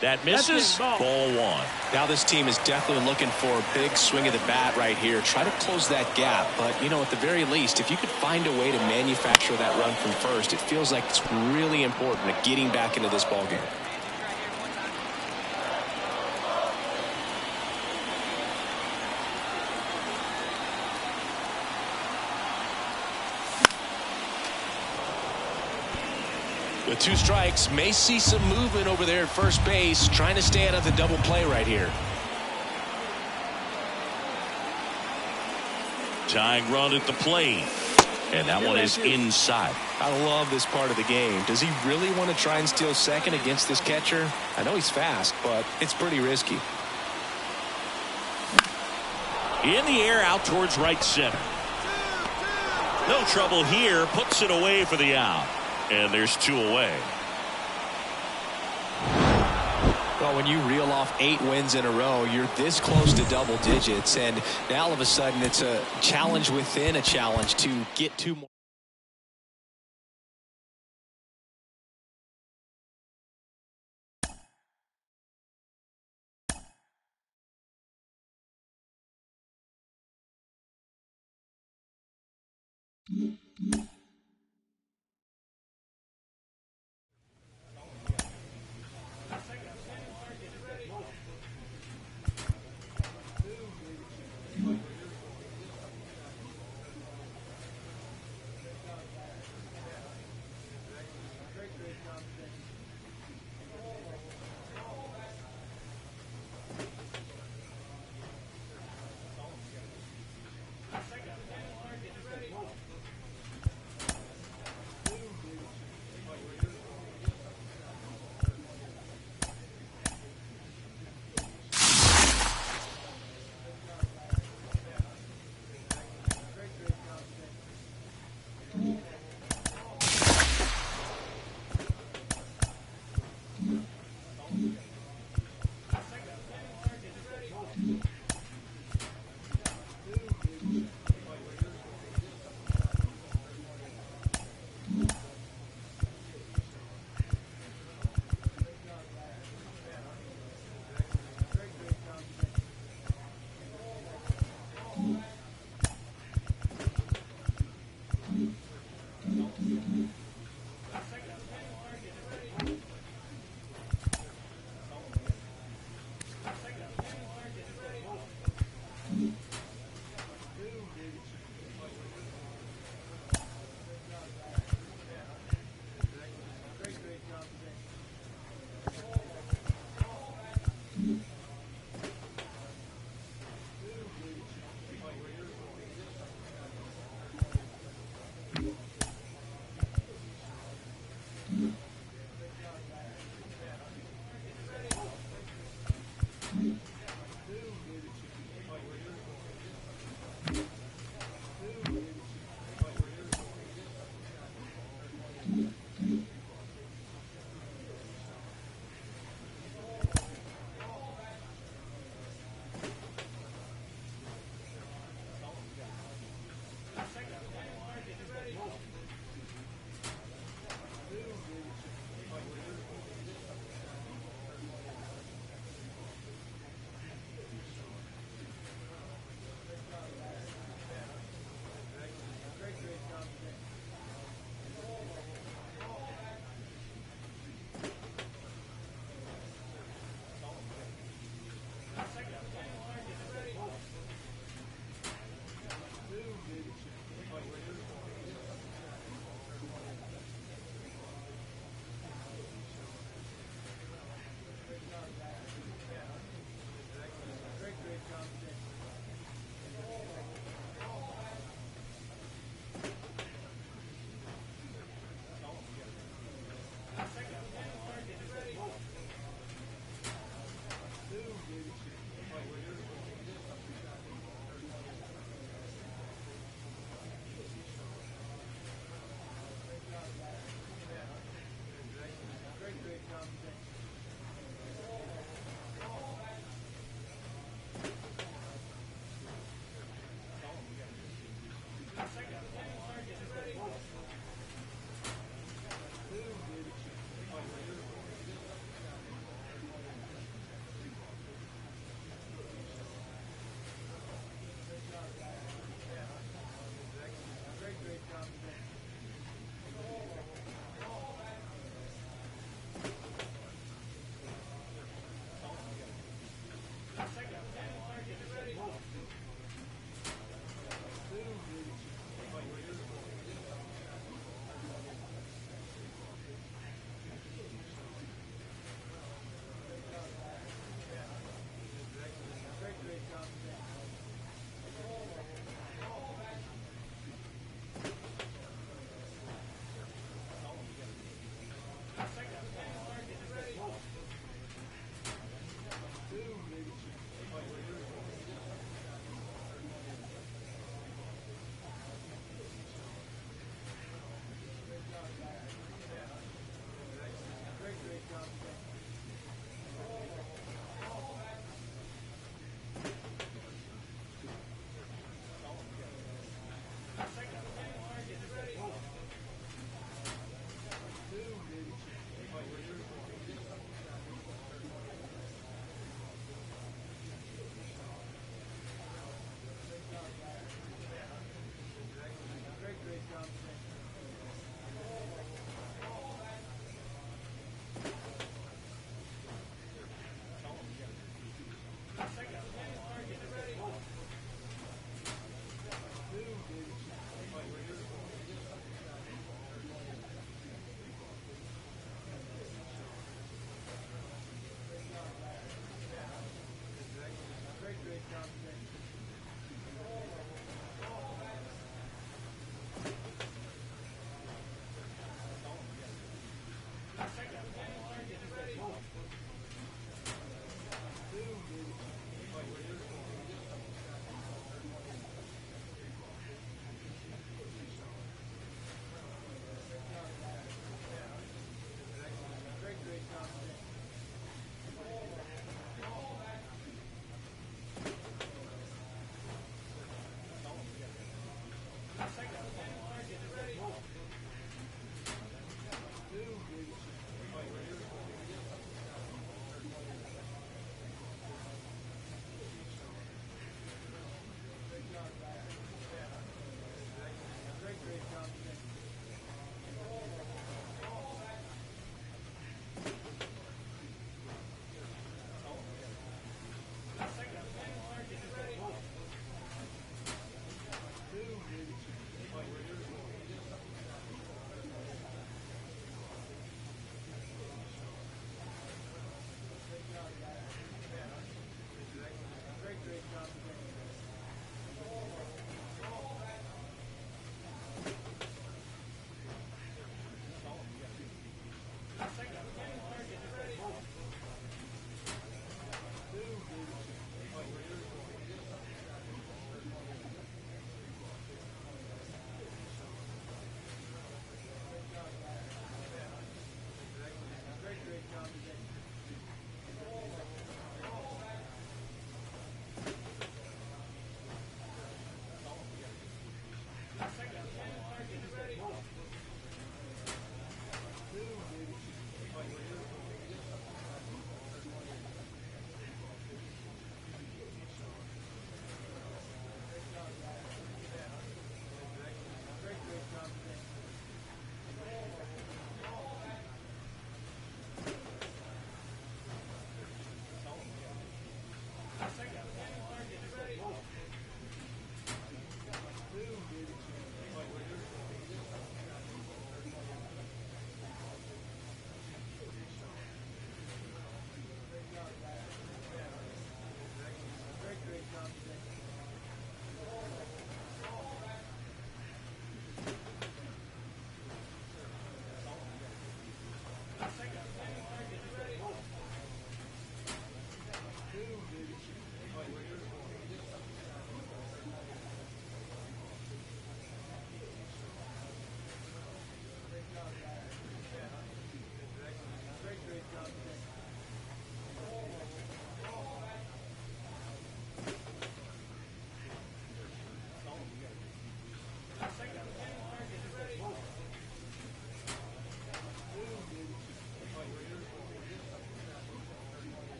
Speaker 1: That misses. Ball 1.
Speaker 2: Now this team is definitely looking for a big swing of the bat right here. Try to close that gap. But, you know, at the very least, if you could find a way to manufacture that run from first, it feels like it's really important at getting back into this ballgame. With 2 strikes, may see some movement over there at first base, trying to stay out of the double play right here.
Speaker 1: Tying run at the plate. And that one is inside.
Speaker 2: I love this part of the game. Does he really want to try and steal second against this catcher? I know he's fast, but it's pretty risky.
Speaker 1: In the air out towards right center. No trouble here. Puts it away for the out. And there's 2 away.
Speaker 2: Well, when you reel off 8 wins in a row, you're this close to double digits. And now all of a sudden it's a challenge within a challenge to get 2 more.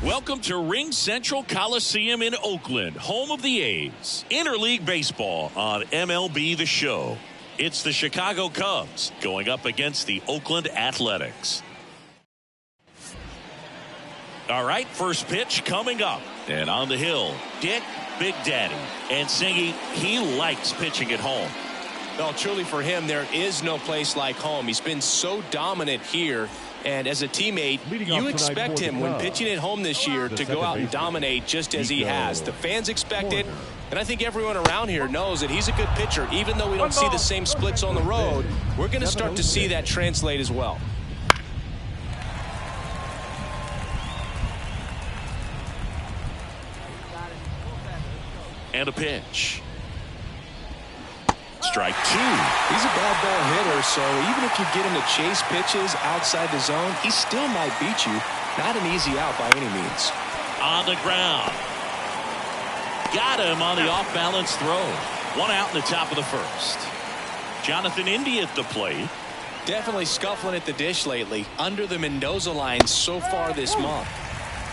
Speaker 1: Welcome to Ring Central Coliseum in Oakland, home of the A's. Interleague Baseball on MLB The Show. It's the Chicago Cubs going up against the Oakland Athletics. All right, first pitch coming up. And on the hill, Dick Big Daddy. And Singy, he likes pitching at home.
Speaker 5: Well, truly for him, there is no place like home. He's been so dominant here. And as a teammate, you expect him when pitching at home this year to go out and dominate just as he has. The fans expect it, and I think everyone around here knows that he's a good pitcher. Even though we don't see the same splits on the road, we're going to start to see that translate as well.
Speaker 1: And a pitch. Strike two.
Speaker 5: He's a bad ball hitter, so even if you get him to chase pitches outside the zone, he still might beat you. Not an easy out by any means.
Speaker 1: On the ground. Got him on the off-balance throw. One out in the top of the first. Jonathan India at the plate.
Speaker 5: Definitely scuffling at the dish lately. Under the Mendoza line so far this month.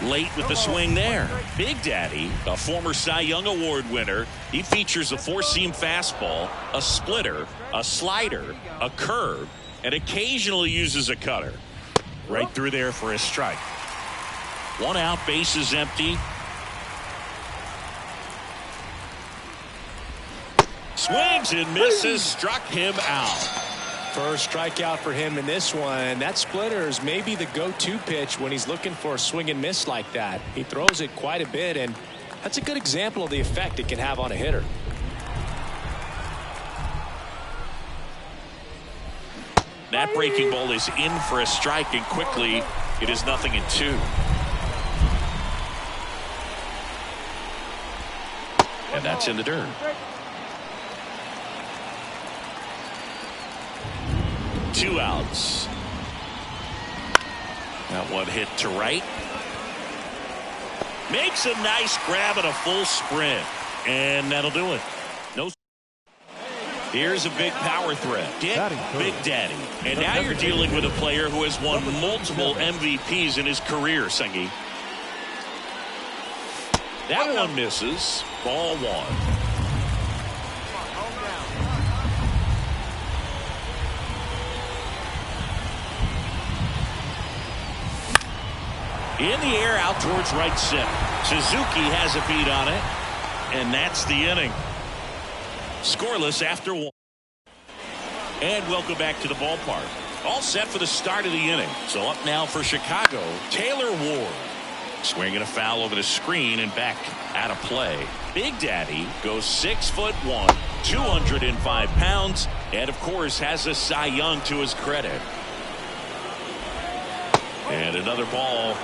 Speaker 1: Late with the swing there. Big Daddy, a former Cy Young Award winner. He features a four-seam fastball, a splitter, a slider, a curve, and occasionally uses a cutter. Right through there for a strike. One out, bases empty. Swings and misses, struck him out.
Speaker 5: First strikeout for him in this one. That splitter is maybe the go-to pitch when he's looking for a swing and miss like that. He throws it quite a bit, and that's a good example of the effect it can have on a hitter.
Speaker 1: That breaking ball is in for a strike, and quickly it is 0-2. And that's in the dirt. Two outs. That one hit to right. Makes a nice grab and a full sprint. And that'll do it. No. Here's a big power threat. Get Big Daddy. And now you're dealing with a player who has won multiple MVPs in his career, Sengi. That one misses. Ball one. In the air out towards right center. Suzuki has a beat on it. And that's the inning. Scoreless after one. And welcome back to the ballpark. All set for the start of the inning. So up now for Chicago, Taylor Ward. Swinging a foul over the screen and back out of play. Big Daddy goes 6'1", 205 pounds, and of course has a Cy Young to his credit. And another ball.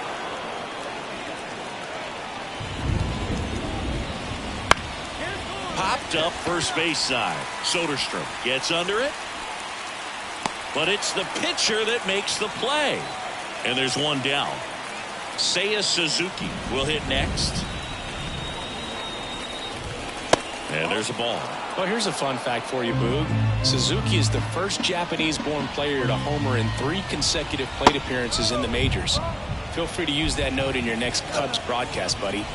Speaker 1: Popped up first base side. Soderstrom gets under it. But it's the pitcher that makes the play. And there's one down. Seiya Suzuki will hit next. And there's a ball.
Speaker 5: Well, here's a fun fact for you, Boog. Suzuki is the first Japanese-born player to homer in 3 consecutive plate appearances in the majors. Feel free to use that note in your next Cubs broadcast, buddy.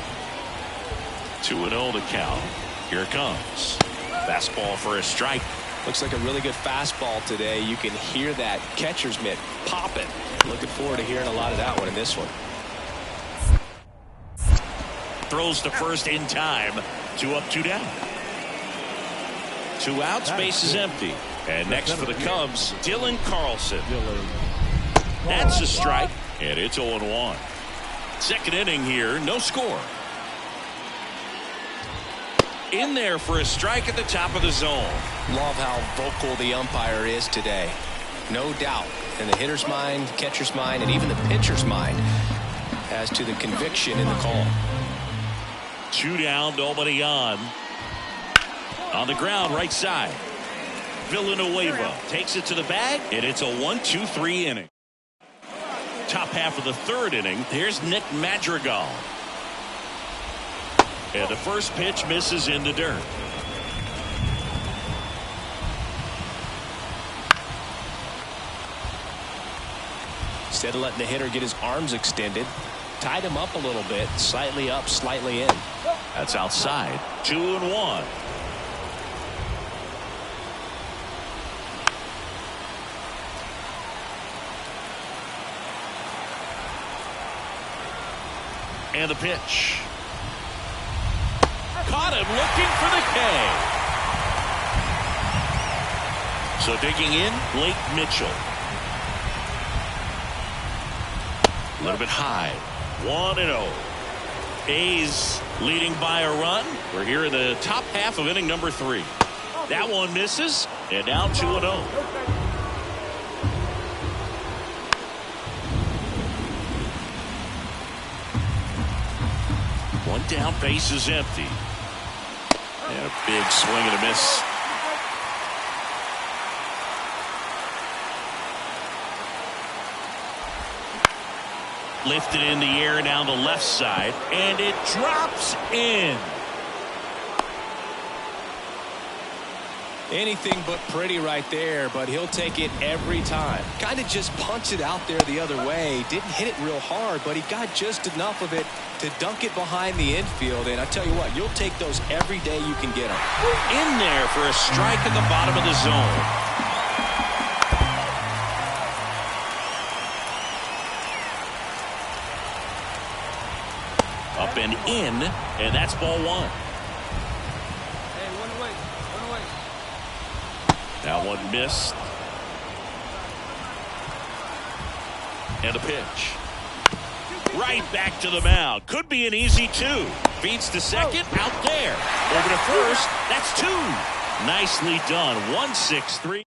Speaker 1: 2-0 to count. Here it comes. Fastball for a strike.
Speaker 5: Looks like a really good fastball today. You can hear that catcher's mitt popping. Looking forward to hearing a lot of that one in this one.
Speaker 1: Throws to first in time. 2 up, 2 down. 2 outs, base is empty. And next for the Cubs, Dylan Carlson. That's a strike, and it's 0-1. Second inning here, no score. In there for a strike at the top of the zone.
Speaker 2: Love how vocal the umpire is today. No doubt in the hitter's mind, catcher's mind, and even the pitcher's mind as to the conviction in the call.
Speaker 1: 2 down, nobody on. On the ground, right side. Villanueva takes it to the bag, and it's a 1-2-3 inning. Top half of the third inning, here's Nick Madrigal. And the first pitch misses in the dirt.
Speaker 2: Instead of letting the hitter get his arms extended, tied him up a little bit, slightly up, slightly in.
Speaker 1: That's outside. 2-1. And the pitch. Caught him looking for the K. So digging in, Blake Mitchell. A little bit high. 1-0. A's leading by a run. We're here in the top half of inning number 3. That one misses, and now 2-0. One down, base is empty. And a big swing and a miss. Lifted in the air down the left side, and it drops in.
Speaker 2: Anything but pretty right there, but he'll take it every time. Kind of just punched it out there the other way. Didn't hit it real hard, but he got just enough of it to dunk it behind the infield. And I tell you what, you'll take those every day you can get them.
Speaker 1: In there for a strike at the bottom of the zone. Up and in, and that's ball 1.
Speaker 6: Hey, one away.
Speaker 1: That one missed. And a pitch. Right back to the mound. Could be an easy 2. Feeds to second, out there. Over to first, that's 2. Nicely done. 1-6-3.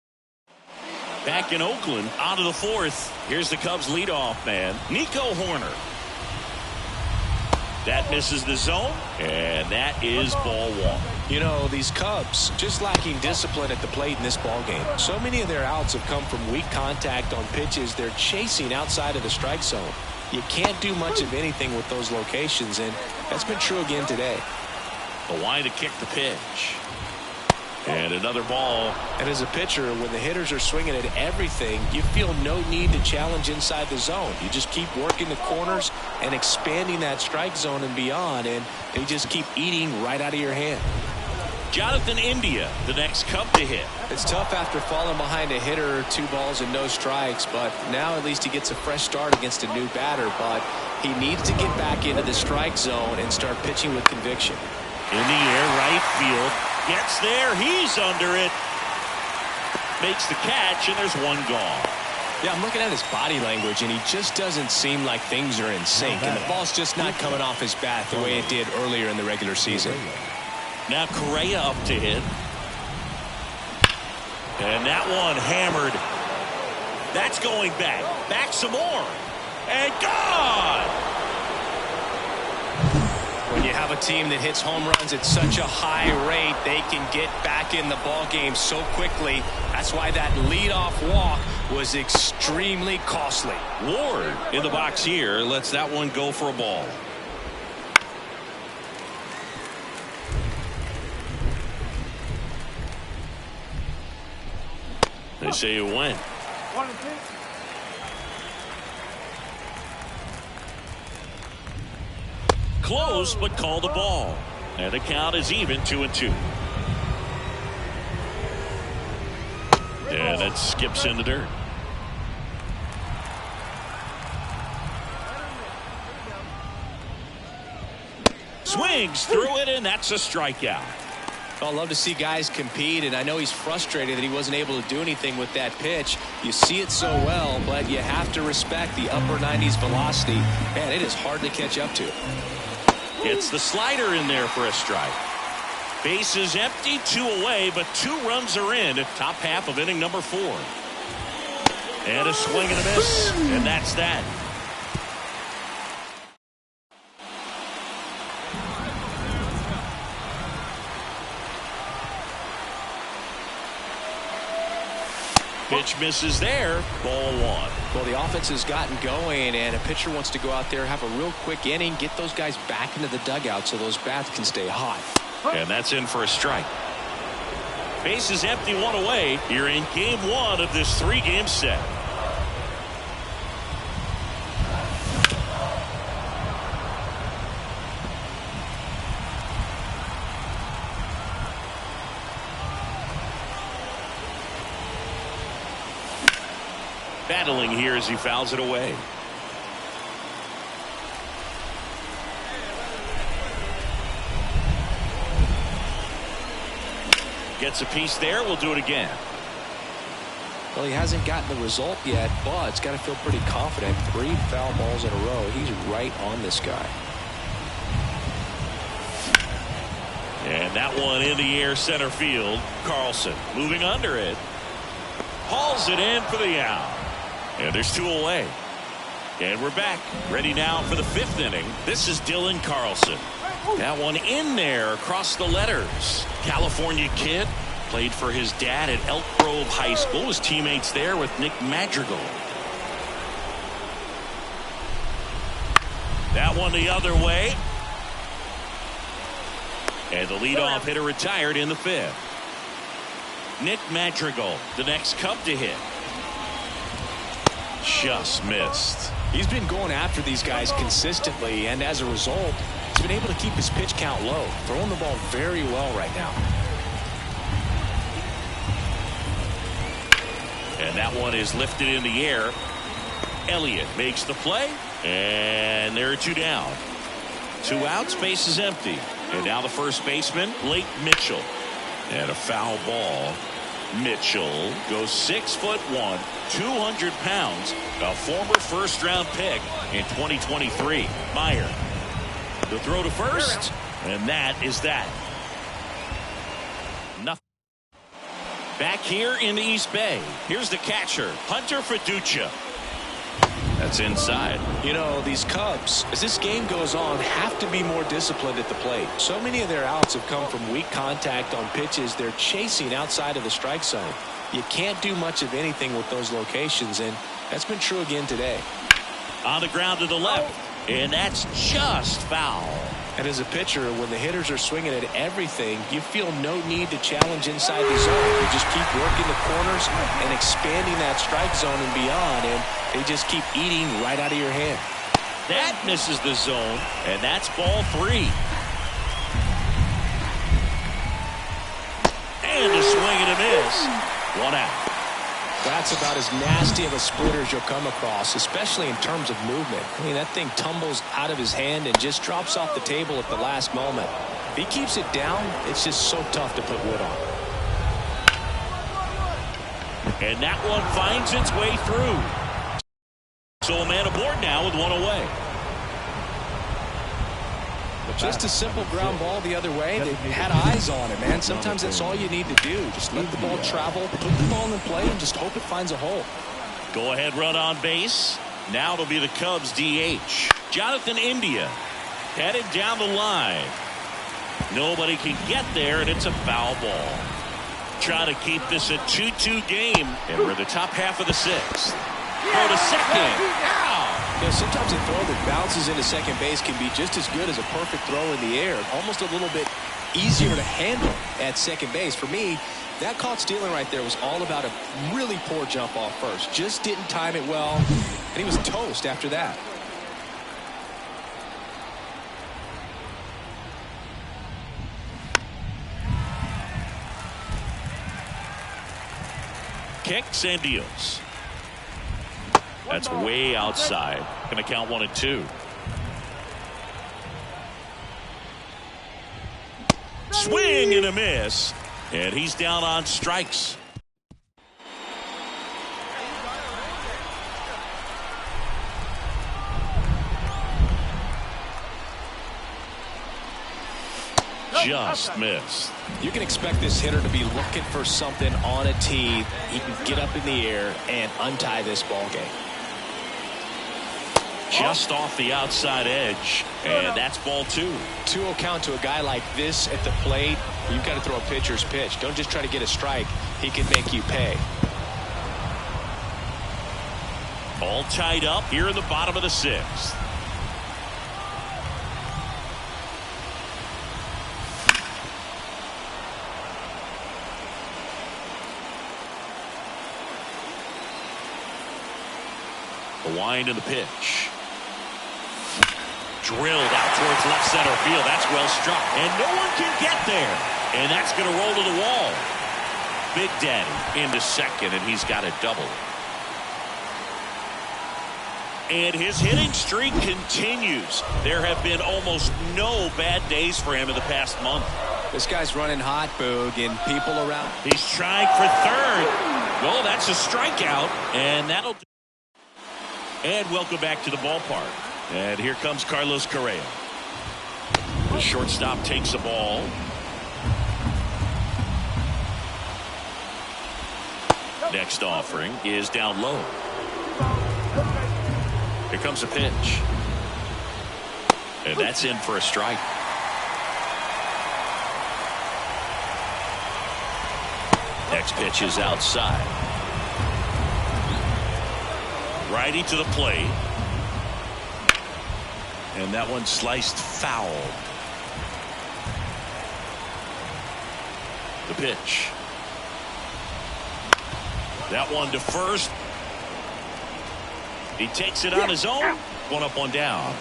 Speaker 1: Back in Oakland, on to the 4th. Here's the Cubs leadoff man, Nico Hoerner. That misses the zone, and that is ball 1.
Speaker 5: You know, these Cubs just lacking discipline at the plate in this ball game. So many of their outs have come from weak contact on pitches they're chasing outside of the strike zone. You can't do much of anything with those locations, and that's been true again today.
Speaker 1: But why to kick the pitch? And another ball.
Speaker 5: And as a pitcher, when the hitters are swinging at everything, you feel no need to challenge inside the zone. You just keep working the corners and expanding that strike zone and beyond, and they just keep eating right out of your hand.
Speaker 1: Jonathan India, the next Cub to hit.
Speaker 2: It's tough after falling behind a hitter, 2 balls and no strikes, but now at least he gets a fresh start against a new batter. But he needs to get back into the strike zone and start pitching with conviction.
Speaker 1: In the air, right field. Gets there. He's under it. Makes the catch, and there's one gone.
Speaker 2: Yeah, I'm looking at his body language, and he just doesn't seem like things are in sync. And the ball's just not coming off his bat the way it did earlier in the regular season.
Speaker 1: Now Correa up to hit. And that one hammered. That's going back. Back some more. And gone!
Speaker 2: When you have a team that hits home runs at such a high rate, they can get back in the ball game so quickly. That's why that leadoff walk was extremely costly.
Speaker 1: Ward in the box here lets that one go for a ball. They say it went. Close, but called the ball. And the count is even 2-2. And that skips in the dirt. Swings through it, and that's a strikeout.
Speaker 2: Well, I love to see guys compete, and I know he's frustrated that he wasn't able to do anything with that pitch. You see it so well, but you have to respect the upper 90s velocity. Man, it is hard to catch up to.
Speaker 1: Gets the slider in there for a strike. Base is empty, 2 away, but 2 runs are in at top half of inning number 4. And a swing and a miss, and that's that. Pitch misses there. Ball 1.
Speaker 2: Well, the offense has gotten going, and a pitcher wants to go out there, have a real quick inning, get those guys back into the dugout so those bats can stay hot.
Speaker 1: And that's in for a strike. Base is empty, 1 away. You're in game 1 of this 3-game set. Battling here as he fouls it away. Gets a piece there. We'll do it again.
Speaker 2: Well, he hasn't gotten the result yet, but it's got to feel pretty confident. 3 foul balls in a row. He's right on this guy.
Speaker 1: And that one in the air, center field. Carlson moving under it. Hauls it in for the out. And there's 2 away. And we're back. Ready now for the 5th inning. This is Dylan Carlson. That one in there across the letters. California kid. Played for his dad at Elk Grove High School. His teammates there with Nick Madrigal. That one the other way. And the leadoff hitter retired in the 5th. Nick Madrigal, the next Cub to hit. Just missed.
Speaker 2: He's been going after these guys consistently, and as a result, he's been able to keep his pitch count low, throwing the ball very well right now.
Speaker 1: And that one is lifted in the air. Elliott makes the play, and there are 2 down. 2 outs, base is empty. And now the first baseman, Blake Mitchell. And a foul ball. Mitchell goes 6'1", 200 pounds, a former first-round pick in 2023. Meyer, the throw to first, and that is that. Nothing. Back here in the East Bay, here's the catcher, Hunter Fiducia. That's inside.
Speaker 5: You know, these Cubs, as this game goes on, have to be more disciplined at the plate. So many of their outs have come from weak contact on pitches they're chasing outside of the strike zone. You can't do much of anything with those locations, and that's been true again today.
Speaker 1: On the ground to the left, and that's just foul.
Speaker 5: And as a pitcher, when the hitters are swinging at everything, you feel no need to challenge inside the zone. You just keep working the corners and expanding that strike zone and beyond, and they just keep eating right out of your hand.
Speaker 1: That misses the zone, and that's ball 3. And a swing and a miss. 1 out.
Speaker 5: That's about as nasty of a splitter as you'll come across, especially in terms of movement. I mean, that thing tumbles out of his hand and just drops off the table at the last moment. If he keeps it down, it's just so tough to put wood on.
Speaker 1: And that one finds its way through. So a man aboard now with 1 away.
Speaker 5: Just a simple ground ball the other way. They had eyes on it, man. Sometimes that's all you need to do. Just let the ball travel, put the ball in play, and just hope it finds a hole.
Speaker 1: Go ahead run on base. Now it'll be the Cubs DH. Jonathan India headed down the line. Nobody can get there, and it's a foul ball. Trying to keep this a 2-2 game. And we're in the top half of the 6th. Go to second.
Speaker 5: You know, sometimes a throw that bounces into second base can be just as good as a perfect throw in the air. Almost a little bit easier to handle at second base. For me, that caught stealing right there was all about a really poor jump off first. Just didn't time it well, and he was toast after that.
Speaker 1: Kicks and deals. That's way outside. Going to count 1 and 2. Swing and a miss. And he's down on strikes. Just missed.
Speaker 5: You can expect this hitter to be looking for something on a tee. He can get up in the air and untie this ball game.
Speaker 1: Just off the outside edge, and that's ball 2.
Speaker 5: 2-0 count to a guy like this at the plate. You've got to throw a pitcher's pitch. Don't just try to get a strike. He can make you pay.
Speaker 1: All tied up here in the bottom of the 6th. The wind and the pitch. Drilled out towards left center field. That's well struck. And no one can get there. And that's going to roll to the wall. Big Daddy into second, and he's got a double. And his hitting streak continues. There have been almost no bad days for him in the past month.
Speaker 2: This guy's running hot, Boog, and people around.
Speaker 1: He's trying for third. Well, that's a strikeout, and that'll do. And welcome back to the ballpark. And here comes Carlos Correa. The shortstop takes the ball. Next offering is down low. Here comes a pitch. And that's in for a strike. Next pitch is outside. Righty to the plate. And that one sliced foul. The pitch. That one to first. He takes it on his own. 1 up, 1 down.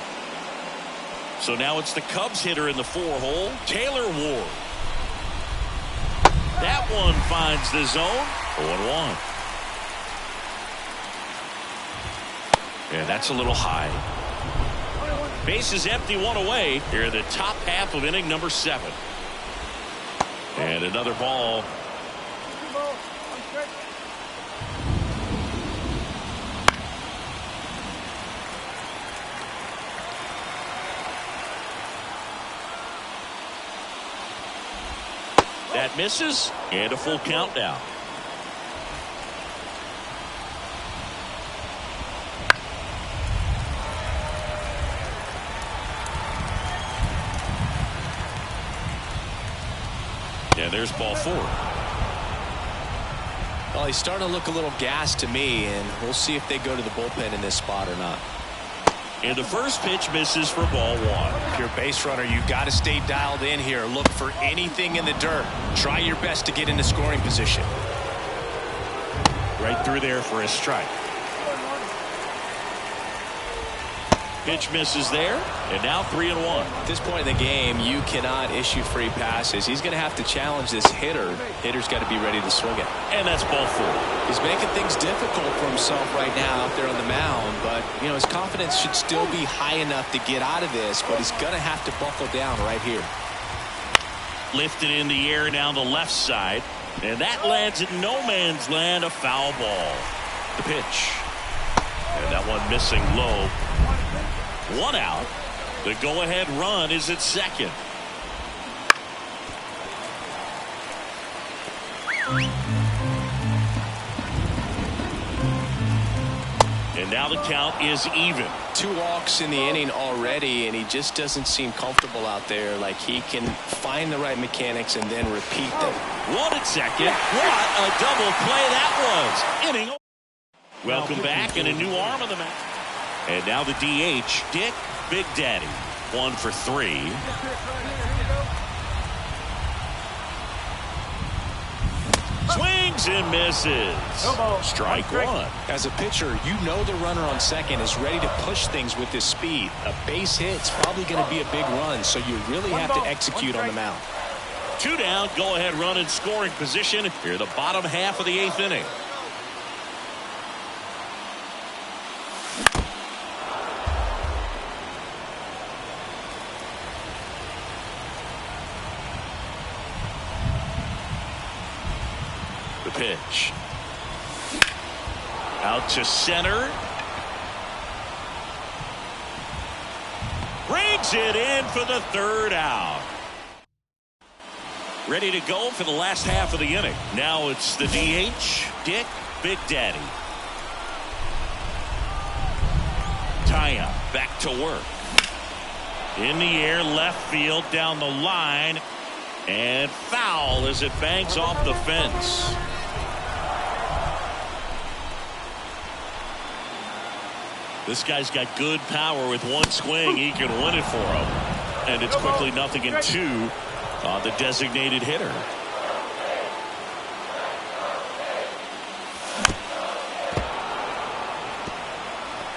Speaker 1: So now it's the Cubs hitter in the 4-hole, Taylor Ward. That one finds the zone. 0-1. And that's a little high. Base is empty, 1 away. Here in the top half of inning number 7. And another ball. That misses, and a full count now. And there's ball 4.
Speaker 5: Well, he's starting to look a little gassed to me, and we'll see if they go to the bullpen in this spot or not.
Speaker 1: And the first pitch misses for ball one.
Speaker 5: If you're a base runner, you've got to stay dialed in here. Look for anything in the dirt. Try your best to get into scoring position.
Speaker 1: Right through there for a strike. Pitch misses there, and now 3-1.
Speaker 2: At this point in the game, you cannot issue free passes. He's going to have to challenge this hitter. Hitter's got to be ready to swing it.
Speaker 1: And that's ball four.
Speaker 2: He's making things difficult for himself right now out there on the mound, but you know his confidence should still be high enough to get out of this, but he's going to have to buckle down right here.
Speaker 1: Lifted in the air down the left side, and that lands in no man's land, a foul ball. The pitch, and that one missing low. 1 out. The go-ahead run is at second. And now the count is even.
Speaker 2: 2 walks in the inning already, and he just doesn't seem comfortable out there. Like he can find the right mechanics and then repeat them.
Speaker 1: 1 at second. What a double play that was. Inning. Welcome back, and a new arm on the mound. And now the DH, Dick Big Daddy. 1 for 3. Swings and misses. Strike 1.
Speaker 5: As a pitcher, you know the runner on second is ready to push things with his speed. A base hit's probably going to be a big run, so you really have to execute on the mound.
Speaker 1: 2 down, go-ahead run in scoring position here the bottom half of the 8th inning. The pitch. Out to center. Brings it in for the 3rd out. Ready to go for the last half of the inning. Now it's the DH, Dick Big Daddy. Taya back to work. In the air, left field, down the line. And foul as it banks off the fence. This guy's got good power. With 1 swing, he can win it for him. And it's quickly 0-2 on the designated hitter.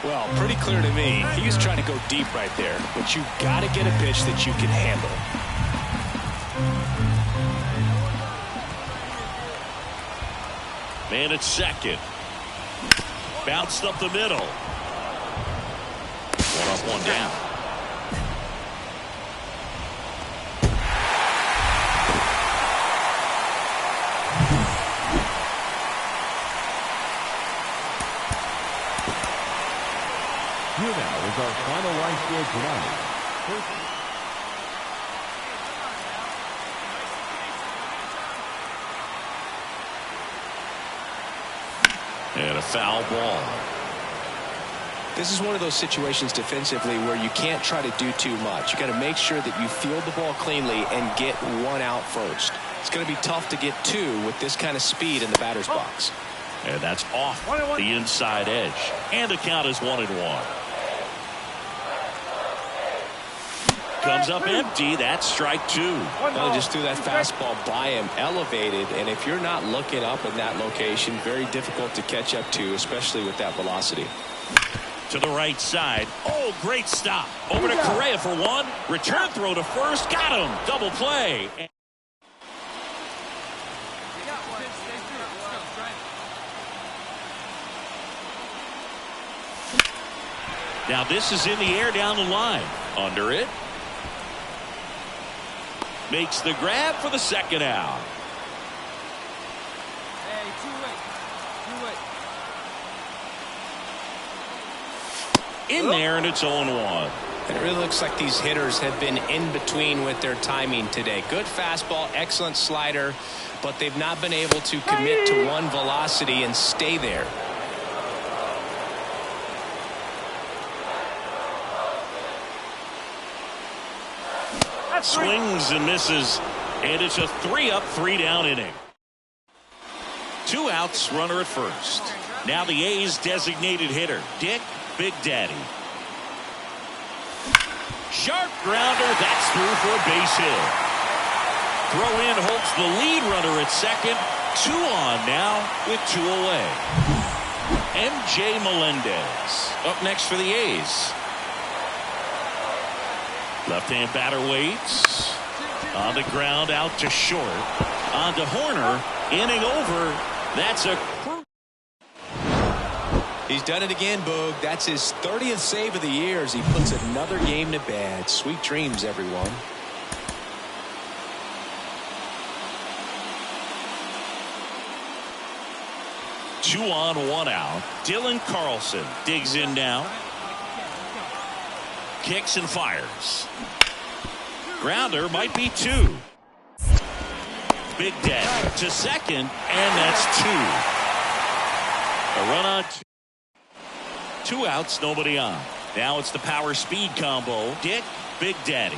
Speaker 5: Well, pretty clear to me. He's trying to go deep right there. But you got to get a pitch that you can handle.
Speaker 1: Man at second. Bounced up the middle. 1 up, 1 down.
Speaker 3: Here now is our final line score tonight.
Speaker 1: And a foul ball.
Speaker 2: This is one of those situations defensively where you can't try to do too much. You got to make sure that you field the ball cleanly and get 1 out first. It's going to be tough to get 2 with this kind of speed in the batter's box.
Speaker 1: And that's off the inside edge. And the count is 1-1. Comes up empty. That's strike 2.
Speaker 2: Well, just threw that fastball by him, elevated, and if you're not looking up in that location, very difficult to catch up to, especially with that velocity.
Speaker 1: To the right side. Oh, great stop. Over to Correa for 1. Return throw to first. Got him. Double play. Now this is in the air down the line. Under it. Makes the grab for the 2nd out.
Speaker 6: Hey, 2-2.
Speaker 1: In there, and it's 0-1.
Speaker 2: And it really looks like these hitters have been in between with their timing today. Good fastball, excellent slider, but they've not been able to commit to 1 velocity and stay there.
Speaker 1: Swings and misses, and it's a 3-up, 3-down inning. 2 outs, runner at first. Now the A's designated hitter, Dick Big Daddy. Sharp grounder. That's through for a base hit. Throw in holds the lead runner at second. 2 on now with 2 away. MJ Melendez up next for the A's. Left-hand batter waits. On the ground out to short. On to Horner. Inning over. That's a...
Speaker 2: He's done it again, Boog. That's his 30th save of the year as he puts another game to bed. Sweet dreams, everyone.
Speaker 1: Two on, 1 out. Dylan Carlson digs in now. Kicks and fires. Grounder might be 2. Big Daddy to second, and that's 2. A run on 2 outs, nobody on. Now it's the power speed combo. Dick, Big Daddy.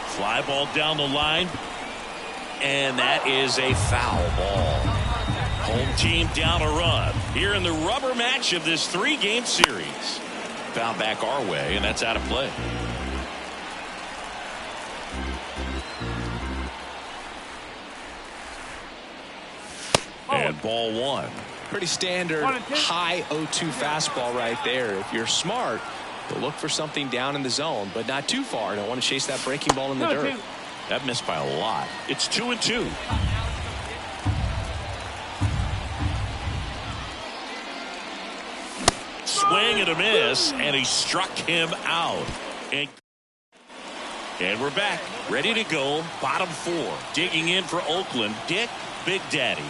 Speaker 1: Fly ball down the line. And that is a foul ball. Home team down a run here in the rubber match of this 3-game series. Foul back our way, and that's out of play. And ball 1.
Speaker 2: Pretty standard high 0-2 fastball right there. If you're smart, you'll look for something down in the zone, but not too far. Don't want to chase that breaking ball in the dirt.
Speaker 1: That missed by a lot. It's 2-2. Swing and a miss, and he struck him out. And we're back, ready to go. Bottom 4. Digging in for Oakland, Dick, Big Daddy.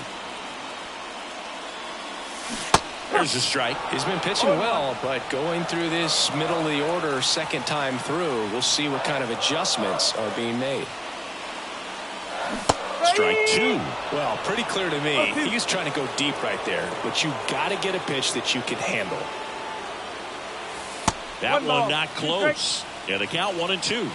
Speaker 1: There's a strike.
Speaker 2: He's been pitching well, but going through this middle of the order second time through, we'll see what kind of adjustments are being made.
Speaker 1: Strike 2.
Speaker 2: Well, pretty clear to me. He's trying to go deep right there, but you got to get a pitch that you can handle.
Speaker 1: That one not close. Yeah, the count 1-2.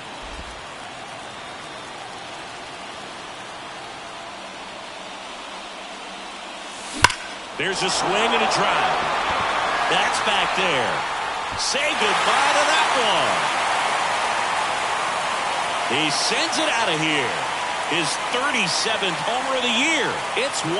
Speaker 1: There's a swing and a drive. That's back there. Say goodbye to that one. He sends it out of here. His 37th homer of the year. It's 1-1.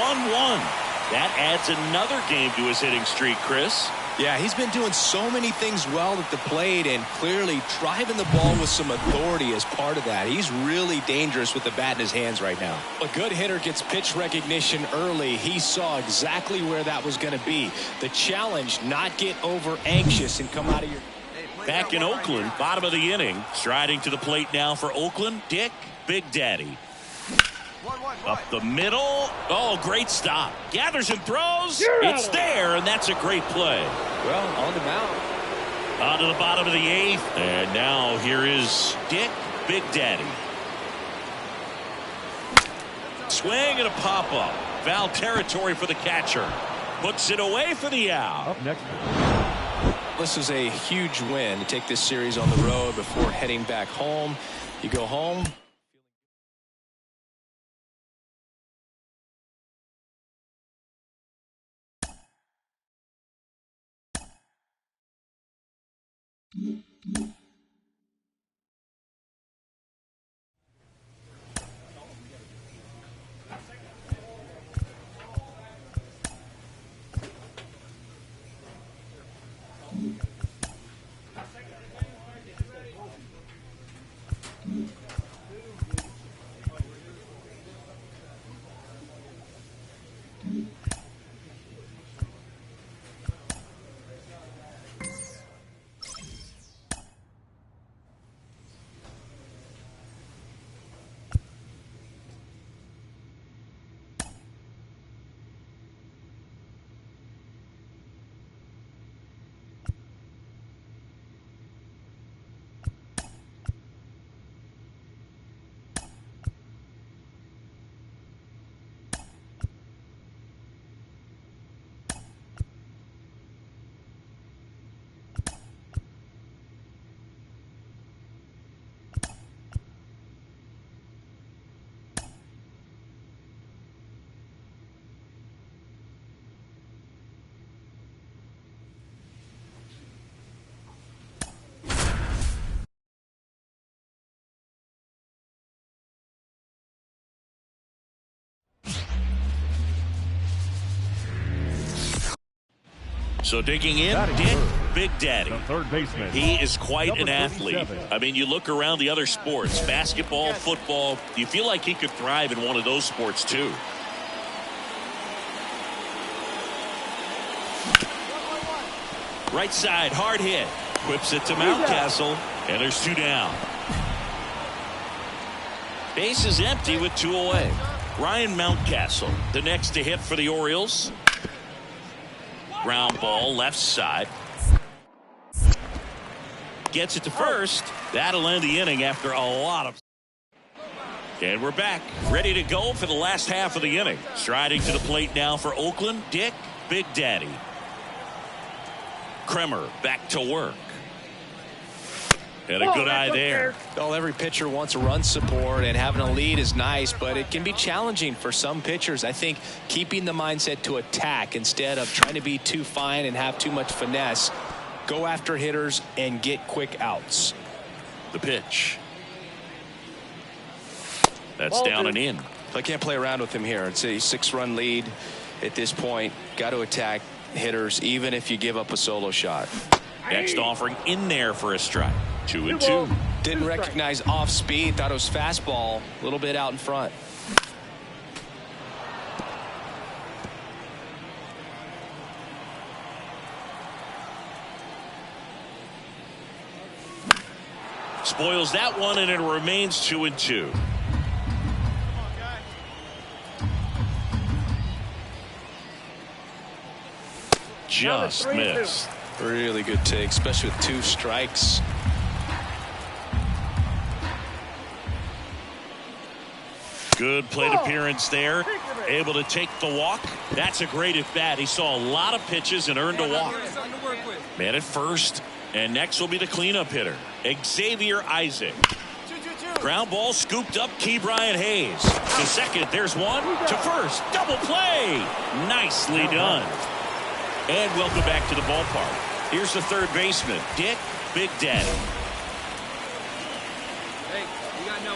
Speaker 1: That adds another game to his hitting streak, Chris.
Speaker 2: Yeah, he's been doing so many things well at the plate and clearly driving the ball with some authority as part of that. He's really dangerous with the bat in his hands right now. A good hitter gets pitch recognition early. He saw exactly where that was going to be. The challenge, not get over anxious and come out of your...
Speaker 1: Back in Oakland, bottom of the inning. Striding to the plate now for Oakland, Dick, Big Daddy. Up the middle. Oh, great stop. Gathers and throws. It's there, and that's a great play.
Speaker 2: Well, on the mound.
Speaker 1: On to the bottom of the 8th. And now here is Dick, Big Daddy. Swing and a pop-up. Foul territory for the catcher. Puts it away for the out.
Speaker 3: Up next.
Speaker 2: This is a huge win to take this series on the road before heading back home. You go home.
Speaker 1: So digging in,
Speaker 3: Batting
Speaker 1: Dick
Speaker 3: first,
Speaker 1: Big Daddy.
Speaker 3: the third baseman.
Speaker 1: He is quite
Speaker 3: Number
Speaker 1: an athlete.
Speaker 3: 37.
Speaker 1: I mean, you look around the other sports, basketball, football, you feel like he could thrive in one of those sports too. Right side, hard hit. Whips it to Mountcastle, and there's 2 down. Base is empty with 2 away. Ryan Mountcastle, the next to hit for the Orioles. Ground ball, left side. Gets it to first. That'll end the inning after a lot of... And we're back, ready to go for the last half of the inning. Striding to the plate now for Oakland, Dick Big Daddy. Kremer back to work. And a good eye there.
Speaker 2: Well, every pitcher wants run support, and having a lead is nice, but it can be challenging for some pitchers. I think keeping the mindset to attack instead of trying to be too fine and have too much finesse. Go after hitters and get quick outs.
Speaker 1: The pitch. That's down and in.
Speaker 2: I can't play around with him here. It's a 6-run lead at this point. Got to attack hitters even if you give up a solo shot.
Speaker 1: Next offering in there for a strike. 2-2.
Speaker 2: Didn't recognize off speed. Thought it was fastball. A little bit out in front.
Speaker 1: Spoils that one, and it remains 2-2. Just missed.
Speaker 2: Really good take, especially with 2 strikes.
Speaker 1: Good plate appearance there. Able to take the walk. That's a great at bat. He saw a lot of pitches and earned a walk. Man at first. And next will be the cleanup hitter, Xavier Isaac. Ground ball scooped up, Ke'Bryan Hayes. To second, there's one. To first, double play. Nicely done. And welcome back to the ballpark. Here's the third baseman, Dick Big Daddy.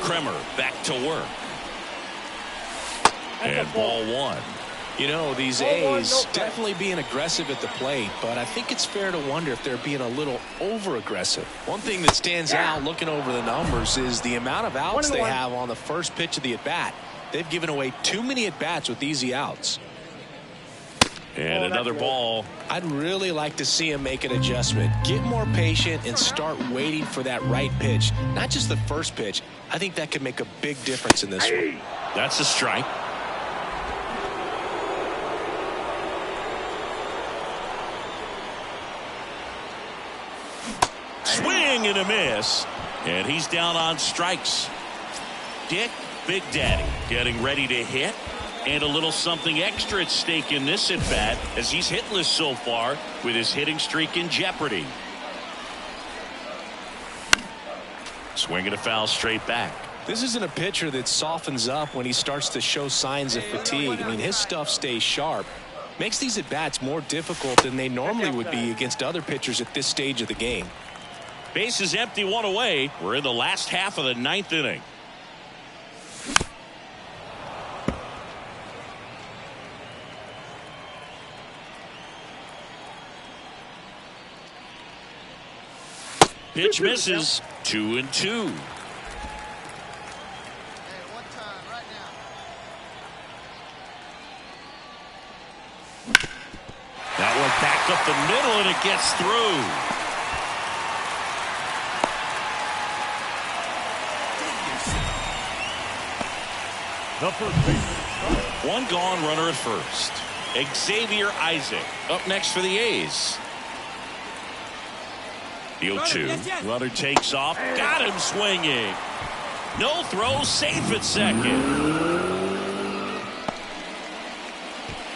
Speaker 1: Kremer back to work. And ball 1.
Speaker 2: You know, these A's definitely being aggressive at the plate, but I think it's fair to wonder if they're being a little over-aggressive. One thing that stands out looking over the numbers is the amount of outs they have on the first pitch of the at-bat. They've given away too many at-bats with easy outs.
Speaker 1: And another ball.
Speaker 2: I'd really like to see him make an adjustment. Get more patient and start waiting for that right pitch. Not just the first pitch. I think that could make a big difference in this one.
Speaker 1: That's a strike. Swing and a miss. And he's down on strikes. Dick Big Daddy getting ready to hit. And a little something extra at stake in this at bat as he's hitless so far with his hitting streak in jeopardy. Swinging a foul straight back.
Speaker 2: This isn't a pitcher that softens up when he starts to show signs of fatigue. I mean, his stuff stays sharp. Makes these at bats more difficult than they normally would be against other pitchers at this stage of the game.
Speaker 1: Base is empty, 1 away. We're in the last half of the 9th inning. Pitch misses. 2-2. That one back up the middle, and it gets through.
Speaker 3: The first baseman.
Speaker 1: One gone, runner at first. Xavier Isaac up next for the A's. The 0-2. Runner takes off. Got him swinging. No throw, safe at second.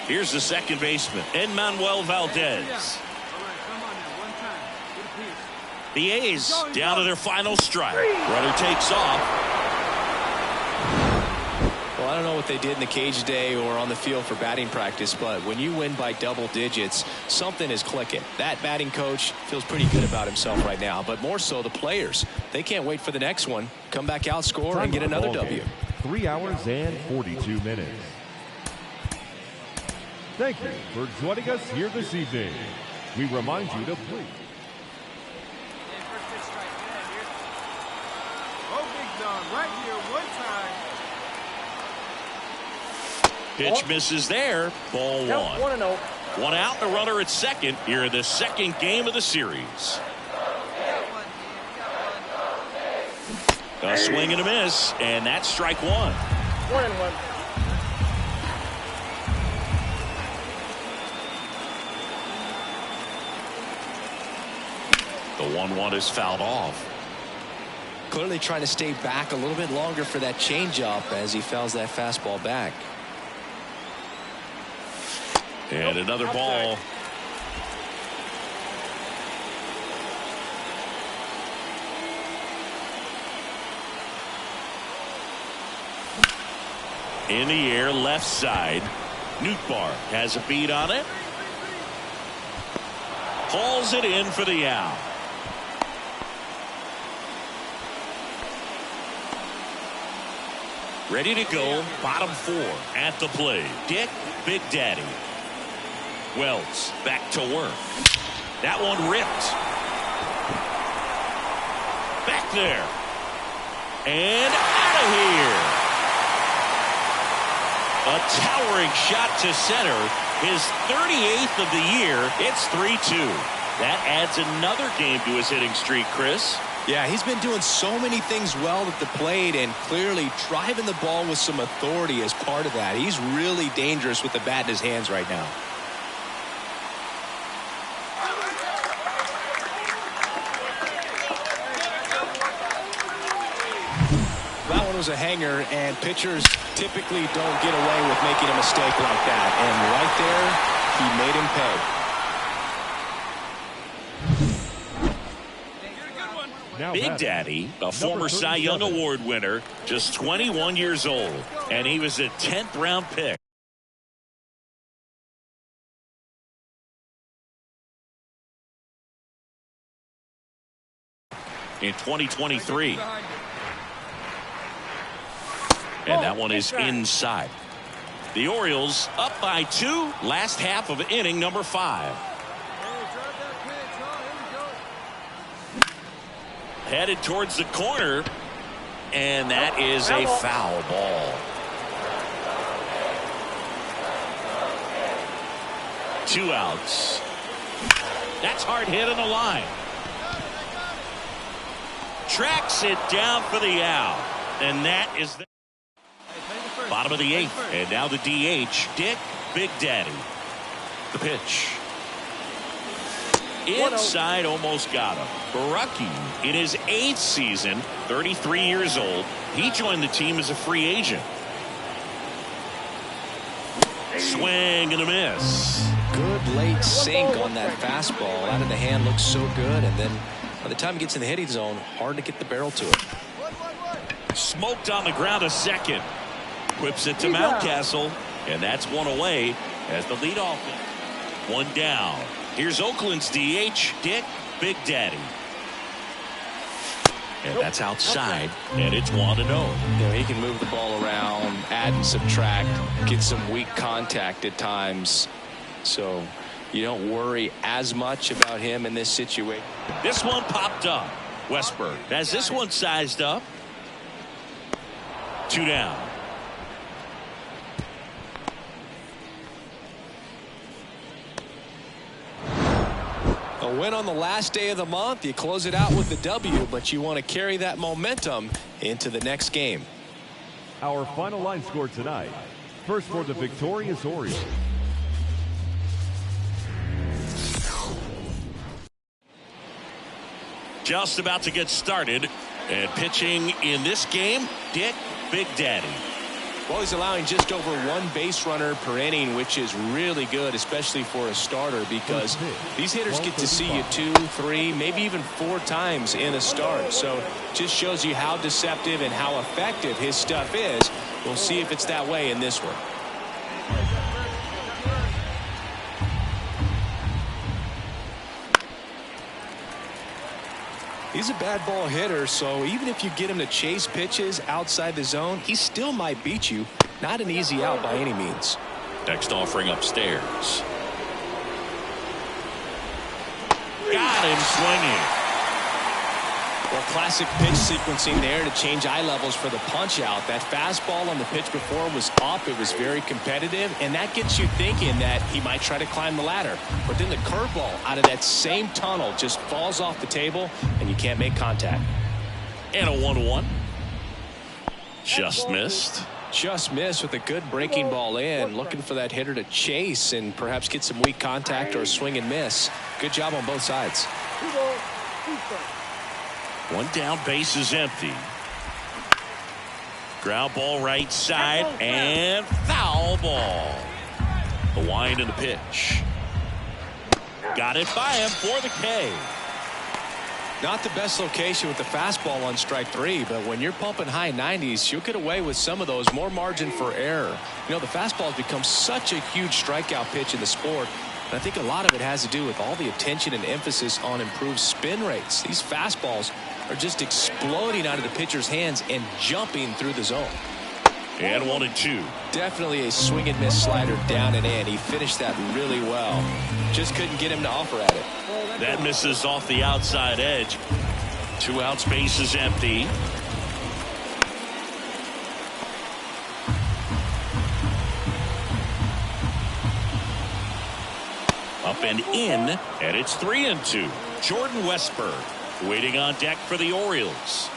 Speaker 1: Here's the second baseman, Enmanuel Valdez. The A's down to their final strike. Runner takes off.
Speaker 2: Well, I don't know what they did in the cage today or on the field for batting practice, but when you win by double digits, something is clicking. That batting coach feels pretty good about himself right now, but more so the players. They can't wait for the next one. Come back out, score, and get another W.
Speaker 3: 3 hours and 42 minutes. Thank you for joining us here this evening. we remind you to please.
Speaker 6: Hey, first pitch strike. Get out here.
Speaker 4: Oh, Big Dog, right here, one time.
Speaker 1: Pitch misses there. Ball one.
Speaker 4: 1-0.
Speaker 1: One out, the runner at second here in the second game of the series.
Speaker 6: We got one, man. We got one.
Speaker 1: A swing and a miss, and that's strike one.
Speaker 4: 1-1.
Speaker 1: The 1-1 is fouled off.
Speaker 2: Clearly trying to stay back a little bit longer for that changeup as he fouls that fastball back.
Speaker 1: And another ball. In the air, left side. Nootbaar has a beat on it. Hauls it in for the out. Ready to go, bottom four at the plate. Dick Big Daddy. Wells back to work. That one ripped. Back there. And out of here. A towering shot to center. His 38th of the year. It's 3-2. That adds another game to his hitting streak, Chris.
Speaker 2: Yeah, he's been doing so many things well at the plate and clearly driving the ball with some authority as part of that. He's really dangerous with the bat in his hands right now. That one was a hanger, and pitchers typically don't get away with making a mistake like that. And right there, he made him pay.
Speaker 3: Now
Speaker 1: Big
Speaker 3: batting,
Speaker 1: Daddy, a former Cy Young
Speaker 3: 37.
Speaker 1: Award winner, just 21 years old, and he was a 10th round pick. In 2023. And that one is inside. The Orioles up by 2, last half of inning number 5. Headed towards the corner, and that is a foul ball. 2 outs. That's hard hit on the line. Tracks it down for the out, and that is the bottom of the 8th, and now the DH, Dick Big Daddy. The pitch. Inside, almost got him. Barucki in his 8th season, 33 years old. He joined the team as a free agent. Swing and a miss.
Speaker 2: Good late sink on that fastball. Out of the hand, looks so good, and then by the time it gets in the hitting zone, hard to get the barrel to it.
Speaker 1: Smoked on the ground a second. Whips it to Mountcastle, and that's one away as the leadoff. One down. Here's Oakland's DH, Dick Big Daddy. And that's outside, and it's 1-0.
Speaker 2: You know, he can move the ball around, add and subtract, get some weak contact at times. So you don't worry as much about him in this situation.
Speaker 1: This one popped up. Westberg has this one sized up. 2 down.
Speaker 2: A win on the last day of the month. You close it out with the W, but you want to carry that momentum into the next game.
Speaker 3: Our final line score tonight. First for the victorious Orioles.
Speaker 1: Just about to get started, and pitching in this game, Dick Big Daddy.
Speaker 2: Well, he's allowing just over 1 base runner per inning, which is really good, especially for a starter, because these hitters get to see you 2, 3, maybe even 4 times in a start. So just shows you how deceptive and how effective his stuff is. We'll see if it's that way in this one. He's a bad ball hitter, so even if you get him to chase pitches outside the zone, he still might beat you. Not an easy out by any means.
Speaker 1: Next offering upstairs. Got him swinging.
Speaker 5: Well, classic pitch sequencing there to change eye levels for the punch out. That fastball on the pitch before was up. It was very competitive, and that gets you thinking that he might try to climb the ladder. But then the curveball out of that same tunnel just falls off the table, and you can't make contact.
Speaker 1: And a 1-1. Just missed.
Speaker 5: Just missed with a good breaking ball in. Looking for that hitter to chase and perhaps get some weak contact or a swing and miss. Good job on both sides.
Speaker 1: One down, base is empty. Ground ball right side and foul ball. The wind and the pitch. Got it by him for the K.
Speaker 5: Not the best location with the fastball on strike 3, but when you're pumping high 90s, you'll get away with some of those. More margin for error. You know, the fastball has become such a huge strikeout pitch in the sport. And I think a lot of it has to do with all the attention and emphasis on improved spin rates. These fastballs are just exploding out of the pitcher's hands and jumping through the zone.
Speaker 1: And 1-2.
Speaker 5: Definitely a swing and miss slider down and in. He finished that really well. Just couldn't get him to offer at it.
Speaker 1: That misses off the outside edge. 2 outs, base is empty. Up and in, and it's 3-2. Jordan Westburg waiting on deck for the Orioles.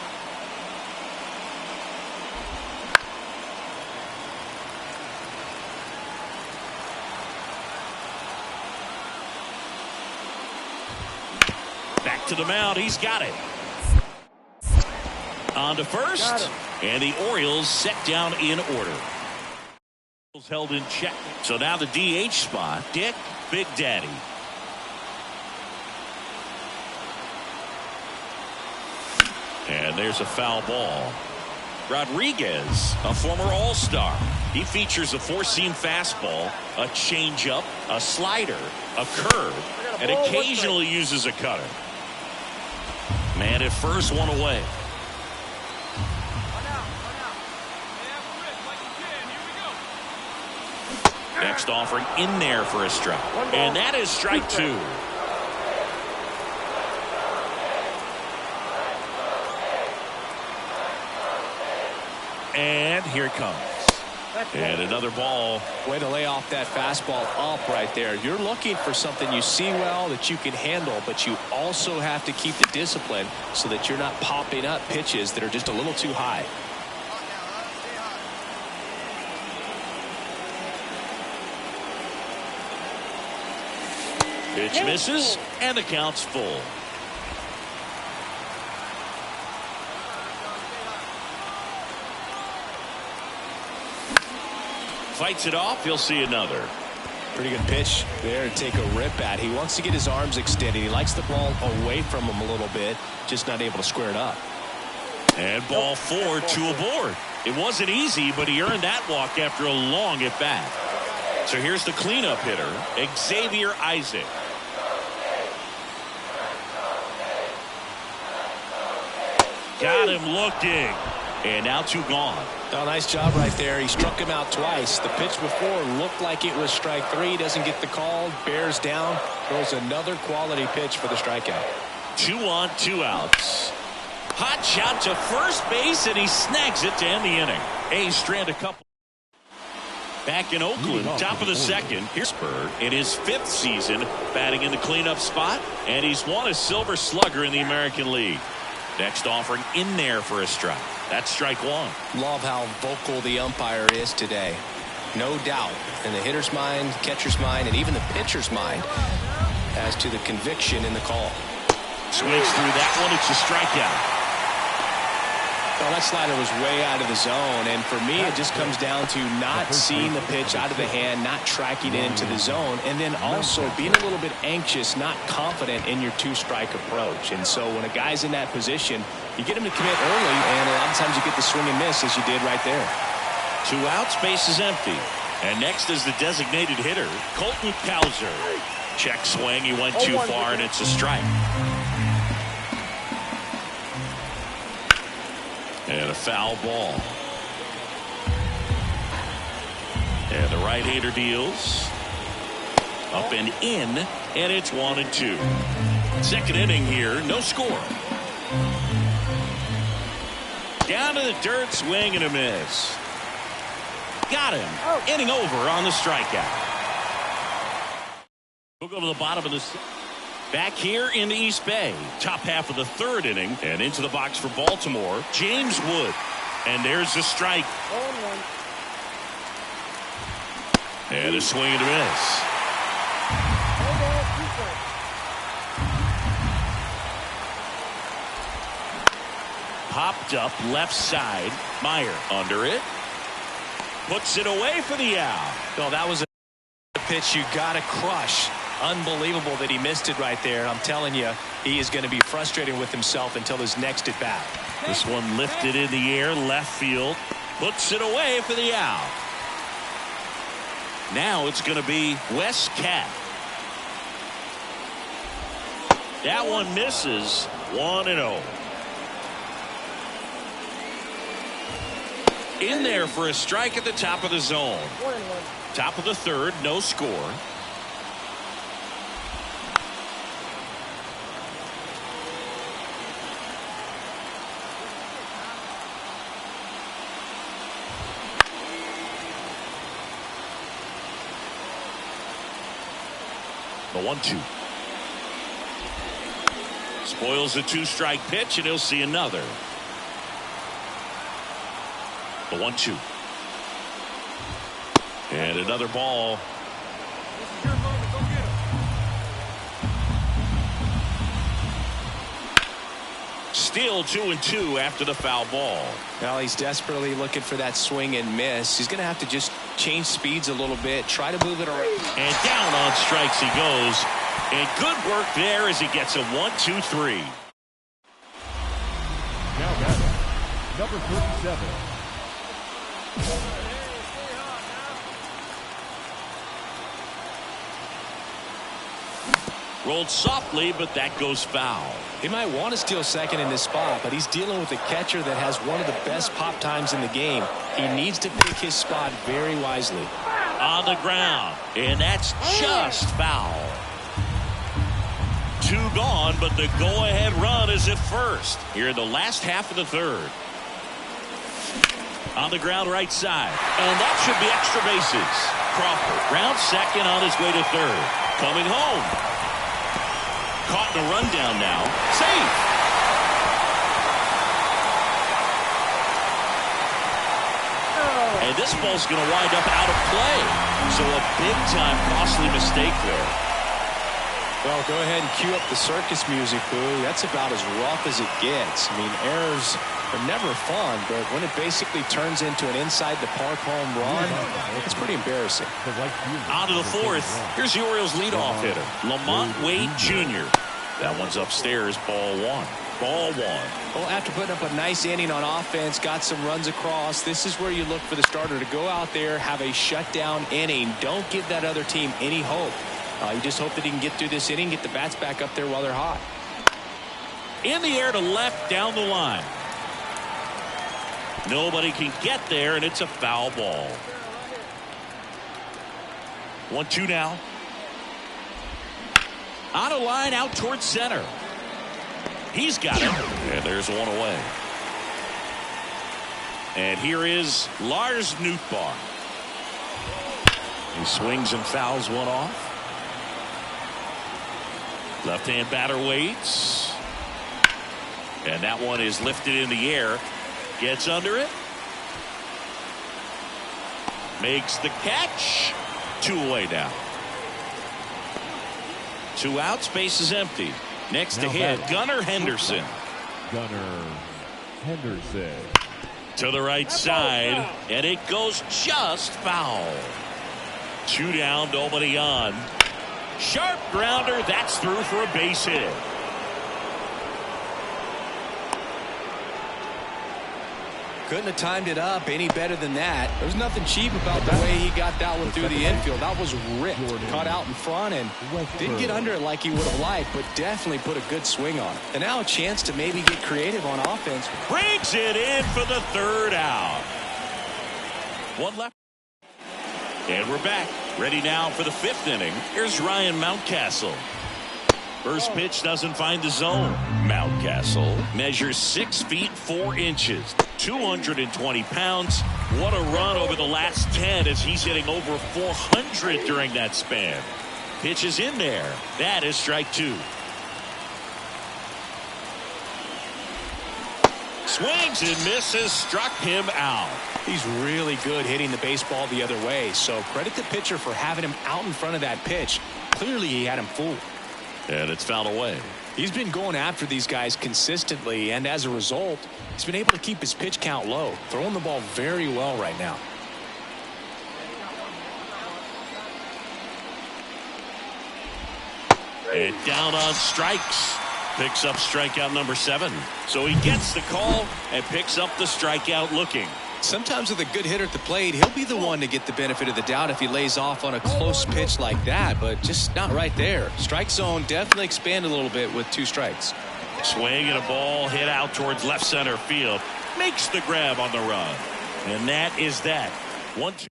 Speaker 1: Back to the mound. He's got it. On to first, and the Orioles set down in order. Held in check. So now the DH spot, Dick Big Daddy. And there's a foul ball. Rodriguez, a former All-Star. He features a 4-seam fastball, a changeup, a slider, a curve, and occasionally uses a cutter. Man at first, one away. Next offering in there for a strike. And that is strike 2. And here it comes. And another ball.
Speaker 5: Way to lay off that fastball up right there. You're looking for something you see well that you can handle, but you also have to keep the discipline so that you're not popping up pitches that are just a little too high.
Speaker 1: Pitch misses, and the count's full. Fights it off. He'll see another.
Speaker 5: Pretty good pitch there to take a rip at. He wants to get his arms extended. He likes the ball away from him a little bit, just not able to square it up.
Speaker 1: And ball 4, 2 aboard. It wasn't easy, but he earned that walk after a long at bat. So here's the cleanup hitter, Xavier Isaac. Got him looking. And now 2 gone.
Speaker 5: Oh, nice job right there. He struck him out twice. The pitch before looked like it was strike 3. Doesn't get the call. Bears down. Throws another quality pitch for the strikeout.
Speaker 1: 2 on, 2 outs. Hot shot to first base, and he snags it to end the inning. A's strand a couple. Back in Oakland, top of the second. Here's Bird in his 5th season batting in the cleanup spot, and he's won a Silver Slugger in the American League. Next offering in there for a strike. That's strike 1.
Speaker 5: Love how vocal the umpire is today. No doubt in the hitter's mind, catcher's mind, and even the pitcher's mind as to the conviction in the call.
Speaker 1: Swings through that one. It's a strikeout.
Speaker 5: Well, that slider was way out of the zone, and for me it just comes down to not seeing the pitch out of the hand, not tracking it into the zone, and then also being a little bit anxious, not confident in your 2-strike approach. And so when a guy's in that position, you get him to commit early, and a lot of times you get the swing and miss as you did right there.
Speaker 1: 2 outs, base is empty. And next is the designated hitter, Colton Cowser. Check swing, he went too far, and it's a strike. And a foul ball. And the right-hander deals. Up and in, and it's 1-2. Second inning here, no score. Down to the dirt, swing and a miss. Got him. Inning over on the strikeout. We'll go to the bottom of this. Back here in the East Bay. Top half of the third inning. And into the box for Baltimore, James Wood. And there's the strike. And a swing and a miss. Popped up left side. Meyer under it. Puts it away for the out.
Speaker 5: No, that was a pitch you got to crush. Unbelievable that he missed it right there. I'm telling you, he is going to be frustrated with himself until his next at bat.
Speaker 1: This one lifted in the air, left field. Puts it away for the out. Now it's going to be Wes Cat. That one misses. 1-0. In there for a strike at the top of the zone. Top of the third, no score. The 1-2. Spoils the 2-strike pitch, and he'll see another. The 1-2. And another ball. Still 2-2 after the foul ball.
Speaker 2: Well, he's desperately looking for that swing and miss. He's going to have to just change speeds a little bit, try to move it around.
Speaker 1: And down on strikes he goes. And good work there as he gets a 1-2-3.
Speaker 3: Now batting, number 37.
Speaker 1: Rolled softly, but that goes foul.
Speaker 5: He might want to steal second in this spot, but he's dealing with a catcher that has one of the best pop times in the game. He needs to pick his spot very wisely.
Speaker 1: On the ground, and that's just foul. 2 gone, but the go-ahead run is at first here in the last half of the third. On the ground right side, and that should be extra bases. Crawford round second on his way to third. Coming home. Caught in a rundown now. Safe. And this ball's going to wind up out of play. So a big-time costly mistake there.
Speaker 5: Well, go ahead and cue up the circus music, Boo. That's about as rough as it gets. I mean, errors are never fun, but when it basically turns into an inside-the-park home run, it's pretty embarrassing.
Speaker 1: On to the fourth. Here's the Orioles' leadoff hitter, Lamont Wade Jr. That one's upstairs, ball 1. Ball 1.
Speaker 2: Well, after putting up a nice inning on offense, got some runs across, this is where you look for the starter to go out there, have a shutdown inning. Don't give that other team any hope. You just hope that he can get through this inning, get the bats back up there while they're hot.
Speaker 1: In the air to left, down the line. Nobody can get there, and it's a foul ball. 1-2 now. On a line out towards center. He's got it. And there's one away. And here is Lars Nootbaar. He swings and fouls one off. Left-hand batter waits. And that one is lifted in the air. Gets under it. Makes the catch. 2 away now. 2 outs, base is empty. Next to hit, Gunnar Henderson.
Speaker 3: Gunnar Henderson.
Speaker 1: To the right side, and it goes just foul. 2 down, nobody on. Sharp grounder, that's through for a base hit.
Speaker 2: Couldn't have timed it up any better than that. There's nothing cheap about the way he got that one through the infield. That was ripped, caught out in front, and didn't get under it like he would have liked, but definitely put a good swing on it. And now a chance to maybe get creative on offense.
Speaker 1: Brings it in for the 3rd out. 1 left. And we're back. Ready now for the 5th inning. Here's Ryan Mountcastle. First pitch doesn't find the zone. Mountcastle measures 6 feet 4 inches, 220 pounds. What a run over the last 10 as he's hitting over 400 during that span. Pitch is in there. That is strike 2. Swings and misses, struck him out.
Speaker 5: He's really good hitting the baseball the other way, so credit the pitcher for having him out in front of that pitch. Clearly he had him fooled.
Speaker 1: And it's fouled away.
Speaker 5: He's been going after these guys consistently, and as a result, he's been able to keep his pitch count low, throwing the ball very well right now.
Speaker 1: And down on strikes. Picks up strikeout number 7. So he gets the call and picks up the strikeout looking.
Speaker 2: Sometimes with a good hitter at the plate, he'll be the one to get the benefit of the doubt if he lays off on a close pitch like that, but just not right there. Strike zone definitely expanded a little bit with 2 strikes.
Speaker 1: Swing and a ball hit out towards left center field. Makes the grab on the run. And that is that. 1-2.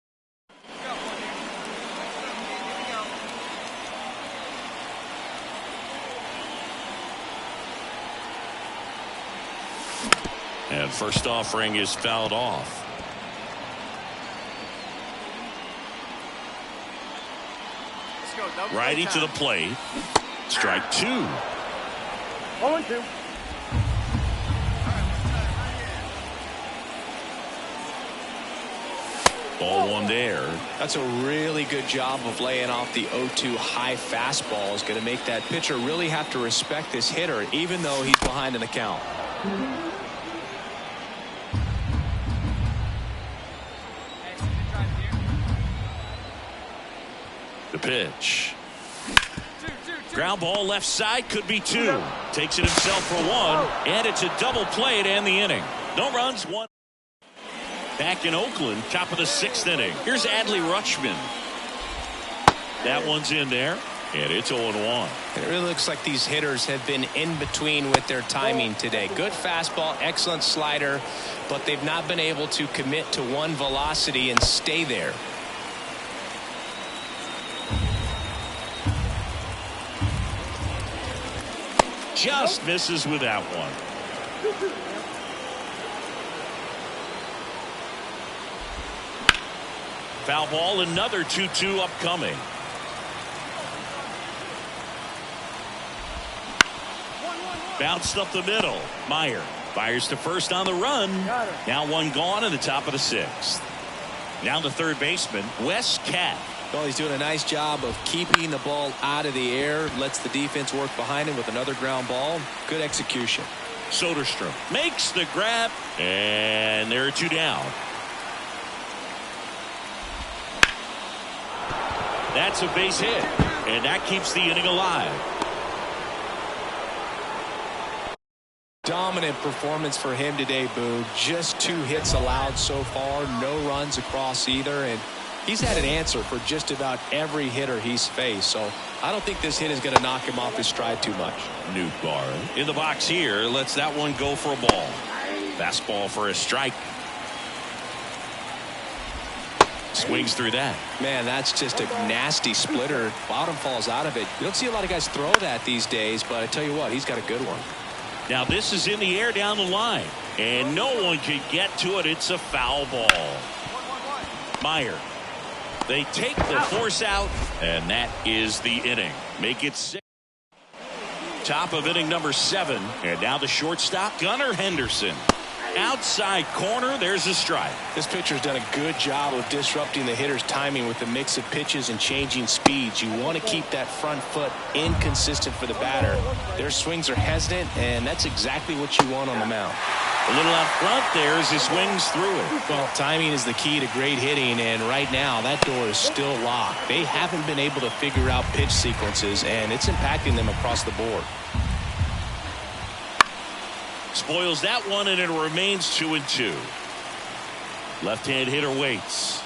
Speaker 1: And first offering is fouled off. Righty to the plate. Strike 2.
Speaker 4: 0-2.
Speaker 1: Ball 1 there.
Speaker 2: That's a really good job of laying off the 0-2 high fastball. Is going to make that pitcher really have to respect this hitter, even though he's behind in the count.
Speaker 1: The pitch. Ground ball left side, could be 2. Takes it himself for 1, and it's a double play to end the inning. No runs, 1. Back in Oakland, top of the 6th inning. Here's Adley Rutschman. That one's in there, and it's 0-1.
Speaker 2: It really looks like these hitters have been in between with their timing today. Good fastball, excellent slider, but they've not been able to commit to one velocity and stay there.
Speaker 1: Just misses with that one. Foul ball, another 2-2 upcoming. Bounced up the middle. Meyer fires to first on the run. Now 1 gone in the top of the 6th. Now the third baseman, Wes Cat.
Speaker 2: Well, he's doing a nice job of keeping the ball out of the air. Lets the defense work behind him with another ground ball. Good execution.
Speaker 1: Soderstrom makes the grab, and there are 2 down. That's a base hit, and that keeps the inning alive.
Speaker 2: Dominant performance for him today, Boog. Just 2 hits allowed so far. No runs across either, and he's had an answer for just about every hitter he's faced, so I don't think this hit is going to knock him off his stride too much.
Speaker 1: Nootbaar in the box here, lets that one go for a ball. Fastball for a strike. Swings through that.
Speaker 2: Man, that's just a nasty splitter. Bottom falls out of it. You don't see a lot of guys throw that these days, but I tell you what, he's got a good one.
Speaker 1: Now this is in the air down the line, and no one can get to it. It's a foul ball. Meyer. They take the force out, and that is the inning. Make it 6. Top of inning number 7, and now the shortstop, Gunnar Henderson. Outside corner, there's a strike.
Speaker 5: This pitcher's done a good job of disrupting the hitter's timing with the mix of pitches and changing speeds. You want to keep that front foot inconsistent for the batter. Their swings are hesitant, and that's exactly what you want on the mound.
Speaker 1: A little out front there as he swings through it.
Speaker 5: Well, timing is the key to great hitting, and right now that door is still locked. They haven't been able to figure out pitch sequences, and it's impacting them across the board.
Speaker 1: Spoils that one, and it remains 2-2. Left-hand hitter waits.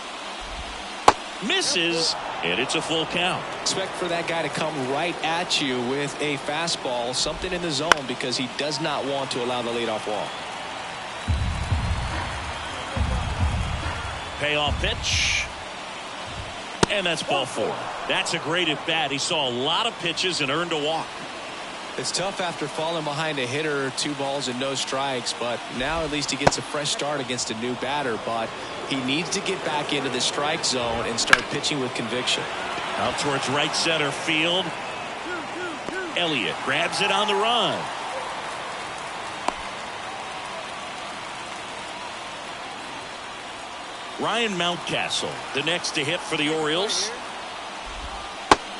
Speaker 1: Misses, and it's a full count.
Speaker 2: Expect for that guy to come right at you with a fastball, something in the zone, because he does not want to allow the leadoff walk.
Speaker 1: Payoff pitch. And that's ball 4. That's a great at bat. He saw a lot of pitches and earned a walk.
Speaker 2: It's tough after falling behind a hitter, 2 balls and no strikes, but now at least he gets a fresh start against a new batter. But he needs to get back into the strike zone and start pitching with conviction.
Speaker 1: Out towards right center field. Elliott grabs it on the run. Ryan Mountcastle, the next to hit for the Orioles.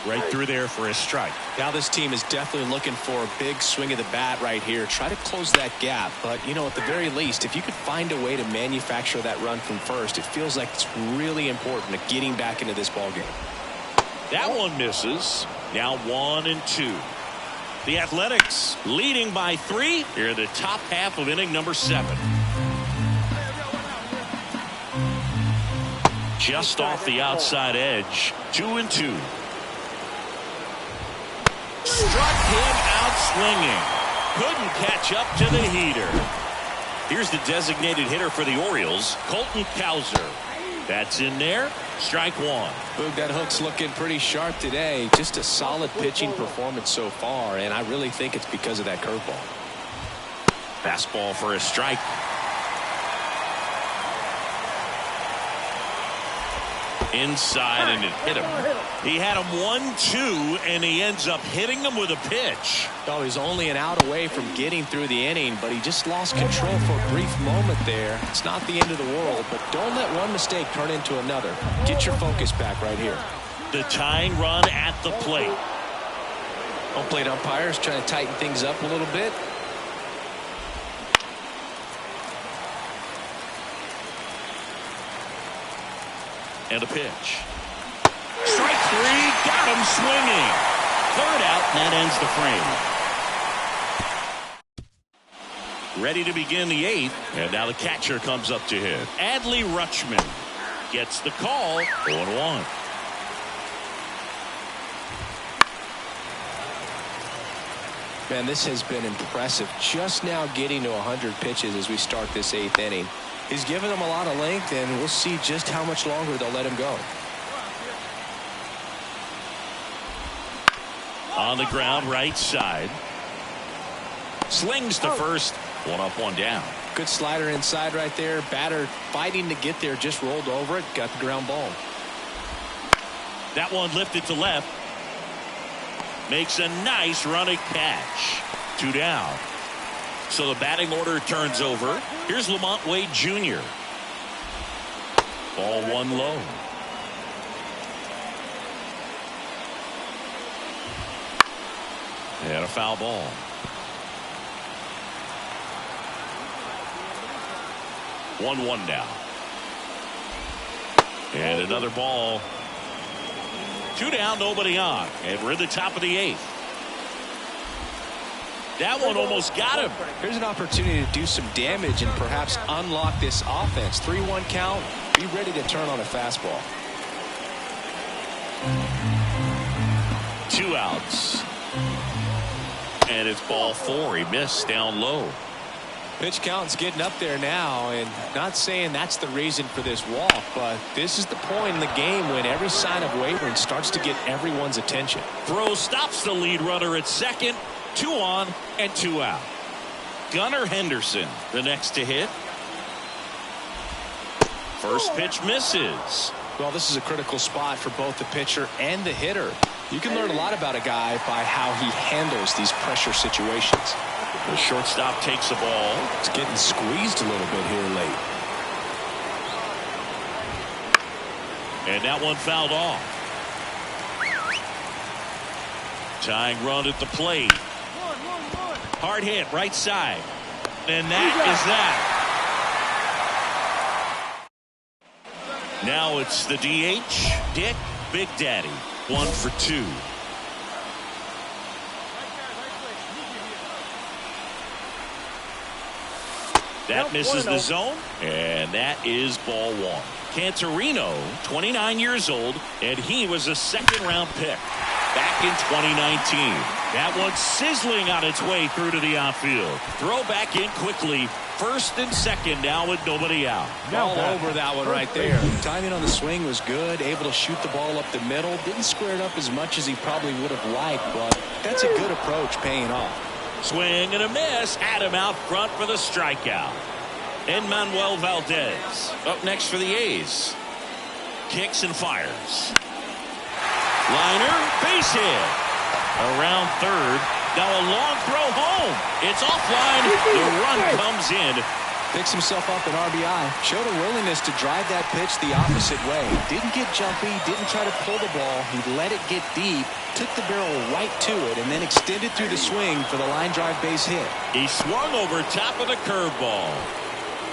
Speaker 1: Right through there for a strike.
Speaker 2: Now this team is definitely looking for a big swing of the bat right here. Try to close that gap. But, you know, at the very least, if you could find a way to manufacture that run from first, it feels like it's really important to getting back into this ballgame.
Speaker 1: That one misses. Now 1-2. The Athletics leading by 3 here in the top half of inning number 7. Just off the outside edge. 2-2. Struck him out swinging. Couldn't catch up to the heater. Here's the designated hitter for the Orioles, Colton Cowser. That's in there. Strike 1.
Speaker 2: Boog, that hook's looking pretty sharp today. Just a solid pitching performance so far, and I really think it's because of that curveball.
Speaker 1: Fastball for a strike. Inside, and it hit him. He had him 1-2, and he ends up hitting him with a pitch.
Speaker 2: Oh, he's only an out away from getting through the inning, but he just lost control for a brief moment there. It's not the end of the world, but don't let one mistake turn into another. Get your focus back right here.
Speaker 1: The tying run at the plate.
Speaker 2: Home plate umpires trying to tighten things up a little bit.
Speaker 1: And a pitch. Strike 3, got him swinging. 3rd out, and that ends the frame. Ready to begin the 8th, and now the catcher comes up to hit. Adley Rutschman gets the call. 0-1.
Speaker 2: Man, this has been impressive. Just now getting to 100 pitches as we start this 8th inning. He's given them a lot of length, and we'll see just how much longer they'll let him go.
Speaker 1: On the ground, right side. Slings to first. 1 up, 1 down.
Speaker 2: Good slider inside right there. Batter fighting to get there, just rolled over it. Got the ground ball.
Speaker 1: That one lifted to left. Makes a nice running catch. 2 down. So the batting order turns over. Here's Lamont Wade Jr. Ball 1 low. And a foul ball. One now. And another ball. 2 down, nobody on. And we're in the top of the 8th. That one almost got him.
Speaker 2: Here's an opportunity to do some damage and perhaps unlock this offense. 3-1 count. Be ready to turn on a fastball.
Speaker 1: 2 outs. And it's ball 4. He missed down low.
Speaker 2: Pitch count's getting up there now, and not saying that's the reason for this walk, but this is the point in the game when every sign of wavering starts to get everyone's attention.
Speaker 1: Throw stops the lead runner at second. 2 on and 2 out. Gunnar Henderson, the next to hit. First pitch misses.
Speaker 2: Well, this is a critical spot for both the pitcher and the hitter. You can learn a lot about a guy by how he handles these pressure situations.
Speaker 1: The shortstop takes the ball.
Speaker 2: It's getting squeezed a little bit here late.
Speaker 1: And that one fouled off. Tying run at the plate. Hard hit right side. And that is that. Now it's the DH, Dick Big Daddy. 1 for 2. That misses the zone, and that is ball 1. Cantorino, 29 years old, and he was a 2nd-round pick. Back back in 2019. That one sizzling on its way through to the outfield. Throw back in quickly. First and second now with nobody out.
Speaker 5: All over that one right there. Timing on the swing was good. Able to shoot the ball up the middle. Didn't square it up as much as he probably would have liked, but that's a good approach paying off.
Speaker 1: Swing and a miss. Adam out front for the strikeout. And Manuel Valdez up next for the A's. Kicks and fires. Liner, base hit. Around third. Now a long throw home. It's offline. The run comes in.
Speaker 5: Picks himself up an RBI. Showed a willingness to drive that pitch the opposite way. Didn't get jumpy. Didn't try to pull the ball. He let it get deep. Took the barrel right to it and then extended through the swing for the line drive base hit.
Speaker 1: He swung over top of the curveball.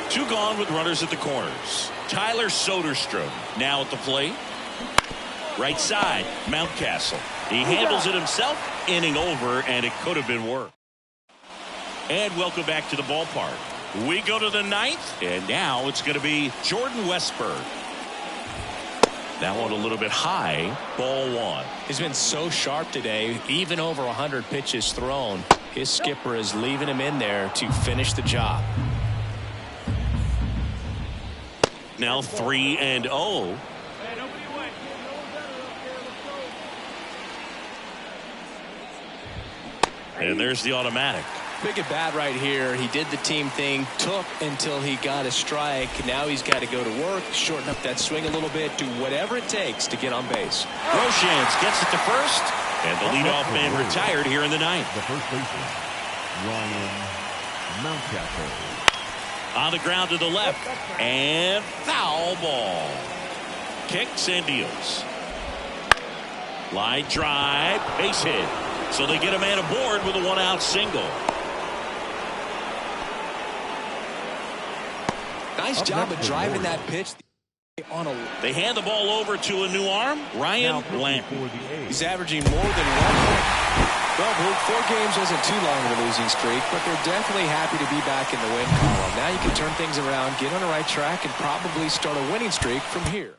Speaker 1: Two gone with runners at the corners. Tyler Soderstrom now at the plate. Right side, Mountcastle. He handles it himself, inning over, and it could have been worse. And welcome back to the ballpark. We go to the ninth, and now it's going to be Jordan Westburg. That one a little bit high, ball one.
Speaker 5: He's been so sharp today, even over 100 pitches thrown. His skipper is leaving him in there to finish the job.
Speaker 1: Now 3-0. And there's the automatic.
Speaker 5: Big at bat right here. He did the team thing, took until he got a strike. Now he's got to go to work, shorten up that swing a little bit, do whatever it takes to get on base.
Speaker 1: Roshans gets it to first, and the leadoff man retired here in the ninth.
Speaker 3: The first baseman, Ryan Mountcastle.
Speaker 1: On the ground to the left, and foul ball. Kicks and deals. Line drive, base hit. So they get a man aboard with a one-out single.
Speaker 5: Nice job of driving that pitch.
Speaker 1: They hand the ball over to a new arm, Ryan Blanton.
Speaker 5: He's averaging more than 1. Well, Blue, 4 games isn't too long of a losing streak, but they're definitely happy to be back in the win column. Now you can turn things around, get on the right track, and probably start a winning streak from here.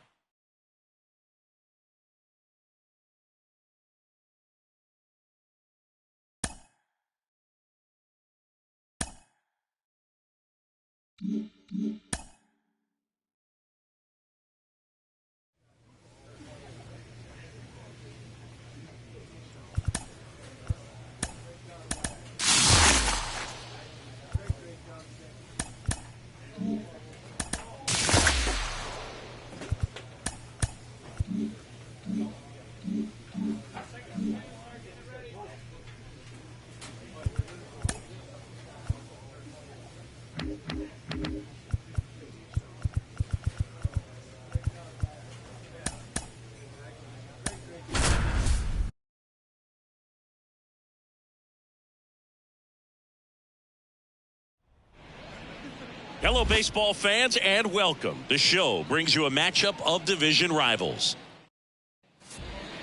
Speaker 1: Hello, baseball fans, and welcome. The show brings you a matchup of division rivals.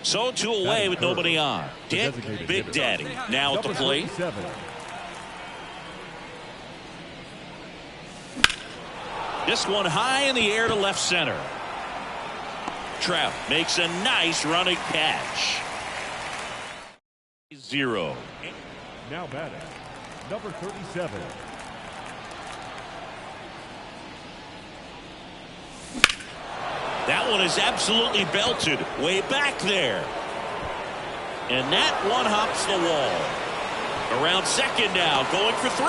Speaker 1: So 2 away with nobody on. Dick Big Daddy now at the plate. This one high in the air to left center. Trout makes a nice running catch. 0.
Speaker 3: Now batting, number 37.
Speaker 1: That one is absolutely belted way back there. And that one hops the wall. Around second now, going for 3.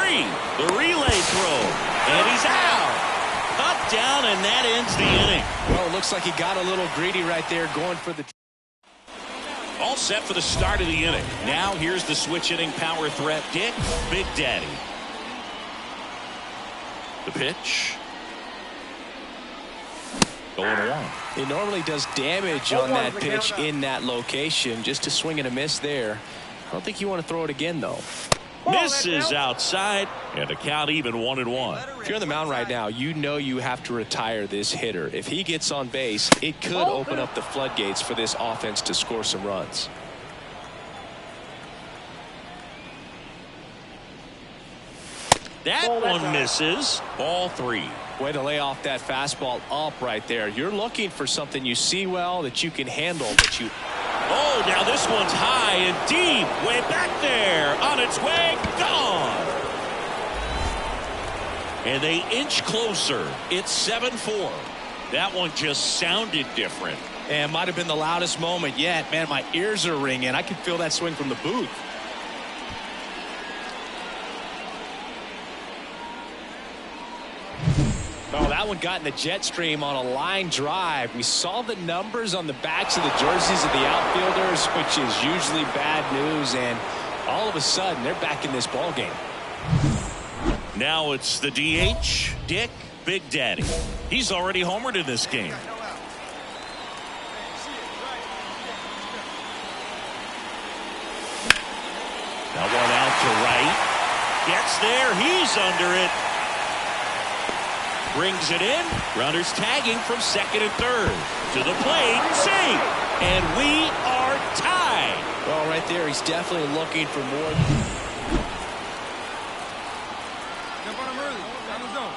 Speaker 1: The relay throw. And he's out. Cut down, and that ends the inning.
Speaker 5: Well, it looks like he got a little greedy right there going for the...
Speaker 1: All set for the start of the inning. Now here's the switch hitting power threat, Dick Big Daddy. The pitch. 0-1.
Speaker 5: He normally does damage on that pitch in that location. Just a swing and a miss there. I don't think you want to throw it again, though.
Speaker 1: Misses outside, and the count even 1-1.
Speaker 5: If you're on the mound right now, you know you have to retire this hitter. If he gets on base, it could open up the floodgates for this offense to score some runs.
Speaker 1: That one misses. Ball 3.
Speaker 5: Way to lay off that fastball up right there. You're looking for something you see well that you can handle, but you
Speaker 1: Oh, now this one's high and deep. Way back there. On its way. Gone. And they inch closer. It's 7-4. That one just sounded different.
Speaker 2: And might have been the loudest moment yet. Man, my ears are ringing. I can feel that swing from the booth. Oh, that one got in the jet stream on a line drive. We saw the numbers on the backs of the jerseys of the outfielders, which is usually bad news. And all of a sudden, they're back in this ball game.
Speaker 1: Now it's the DH, Dick Big Daddy. He's already homered in this game. Now one out to right. Gets there. He's under it. Brings it in. Runners tagging from second and third. To the plate. Safe. And we are tied.
Speaker 2: Well, right there, he's definitely looking for more.
Speaker 4: Jump on him early. Down the zone.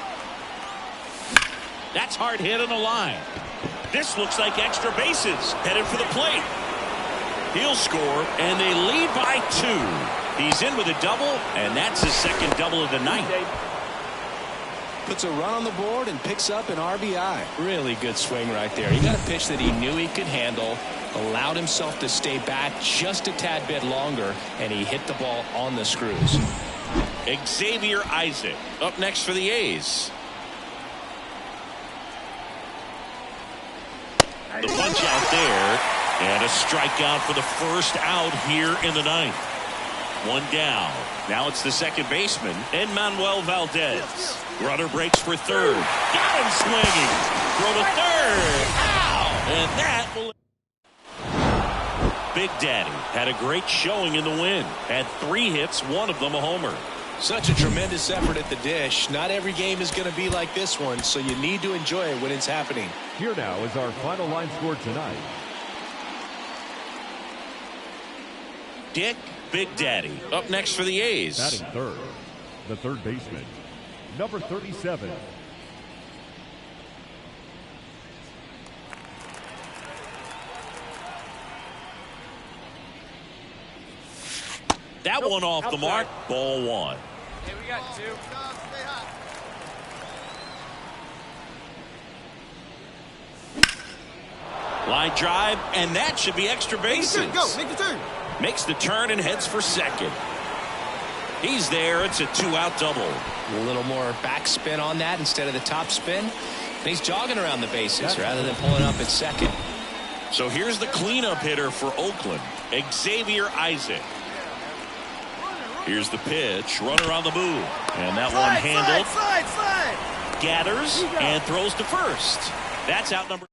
Speaker 1: That's hard hit on the line. This looks like extra bases. Headed for the plate. He'll score, and they lead by 2. He's in with a double, and that's his second double of the night.
Speaker 2: Puts a run on the board and picks up an RBI. Really good swing right there. He got a pitch that he knew he could handle, allowed himself to stay back just a tad bit longer, and he hit the ball on the screws.
Speaker 1: Xavier Isaac up next for the A's. The punch out there, and a strikeout for the first out here in the ninth. One down. Now it's the second baseman, Enmanuel Valdez. Runner breaks for third. Got him swinging. Throw to third. Ow! And that will... Big Daddy had a great showing in the win. Had 3 hits, one of them a homer.
Speaker 2: Such a tremendous effort at the dish. Not every game is going to be like this one, so you need to enjoy it when it's happening.
Speaker 3: Here now is our final line score tonight.
Speaker 1: Dick Big Daddy up next for the A's.
Speaker 3: Batting third, the third baseman, number 37.
Speaker 1: That one off the mark. Ball 1.
Speaker 6: Hey, we got 2.
Speaker 4: Stay hot.
Speaker 1: Line drive, and that should be extra bases.
Speaker 4: Go, make the turn.
Speaker 1: Makes the turn and heads for second. He's there. It's a 2-out double.
Speaker 2: A little more backspin on that instead of the top spin. And he's jogging around the bases rather than pulling up at second.
Speaker 1: So here's the cleanup hitter for Oakland, Xavier Isaac. Here's the pitch. Runner on the move. And that one handled.
Speaker 4: Slide.
Speaker 1: Gathers and throws to first. That's out number.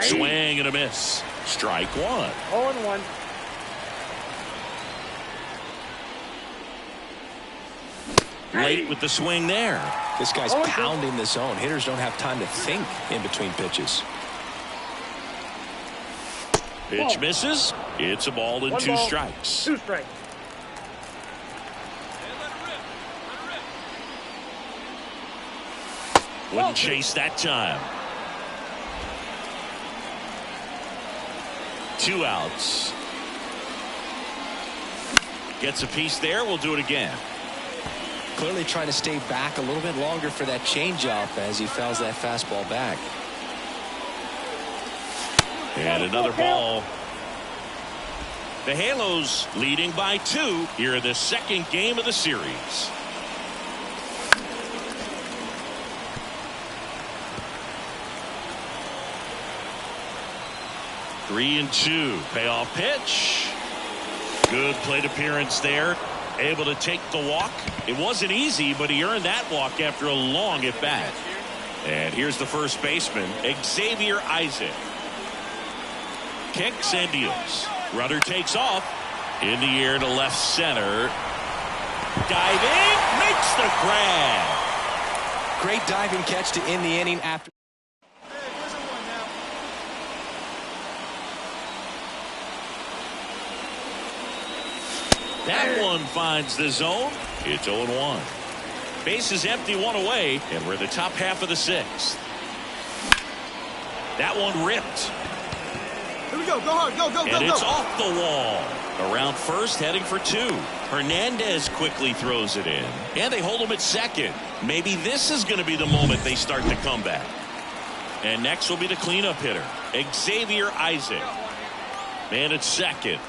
Speaker 1: Swing and a miss. Strike 1.
Speaker 6: 0-1.
Speaker 1: Late with the swing there.
Speaker 2: This guy's pounding the zone. Hitters don't have time to think in between pitches.
Speaker 1: Pitch misses. It's a ball and 2 strikes.
Speaker 6: 2 strikes.
Speaker 1: Wouldn't chase that time. 2 outs. Gets a piece there. We'll do it again.
Speaker 2: Clearly trying to stay back a little bit longer for that changeup as he fouls that fastball back.
Speaker 1: And another ball. The Halos leading by 2 here in the second game of the series. Three and 2. Payoff pitch. Good plate appearance there. Able to take the walk. It wasn't easy, but he earned that walk after a long at bat. And here's the first baseman, Xavier Isaac. Kicks and deals. Runner takes off. In the air to left center. Diving. Makes the grab.
Speaker 2: Great diving catch to end the inning after.
Speaker 1: That one finds the zone. It's 0-1. Base is empty, one away, and we're in the top half of the sixth. That one ripped.
Speaker 4: Here we go. Go hard. Go, go, go,
Speaker 1: And
Speaker 4: go.
Speaker 1: it's off the wall. Around first, heading for two. Hernandez quickly throws it in. And they hold him at second. Maybe this is going to be the moment they start the comeback. And next will be the cleanup hitter, Xavier Isaac. Man at second.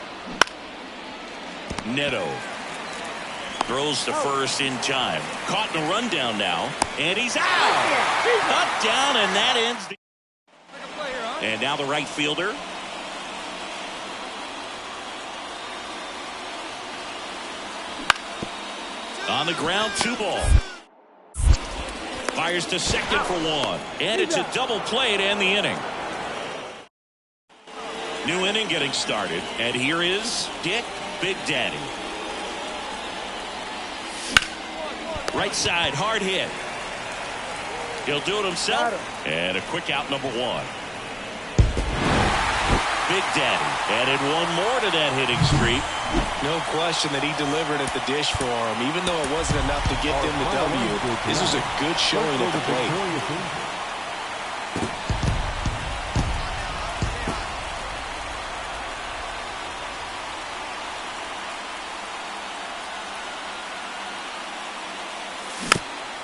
Speaker 1: Neto throws to first in time. Caught in a rundown now. And he's out. Cut down, and that ends the... And now the right fielder. On the ground, 2 ball. Fires to second for 1. And it's a double play to end the inning. New inning getting started. And here is Dick Big Daddy. Right side, hard hit. He'll do it himself. And a quick out, number 1. Big Daddy added one more to that hitting streak.
Speaker 5: No question that he delivered at the dish for him. Even though it wasn't enough to get them the W, this was a good showing at the plate.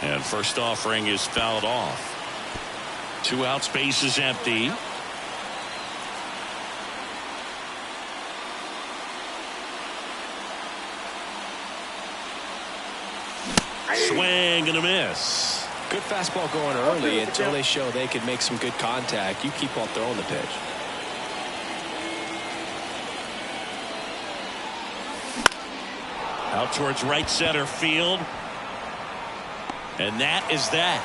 Speaker 1: And first offering is fouled off. 2 outs, base is empty. Swing and a miss.
Speaker 5: Good fastball going early until they show they can make some good contact. You keep on throwing the pitch.
Speaker 1: Out towards right center field. And that is that.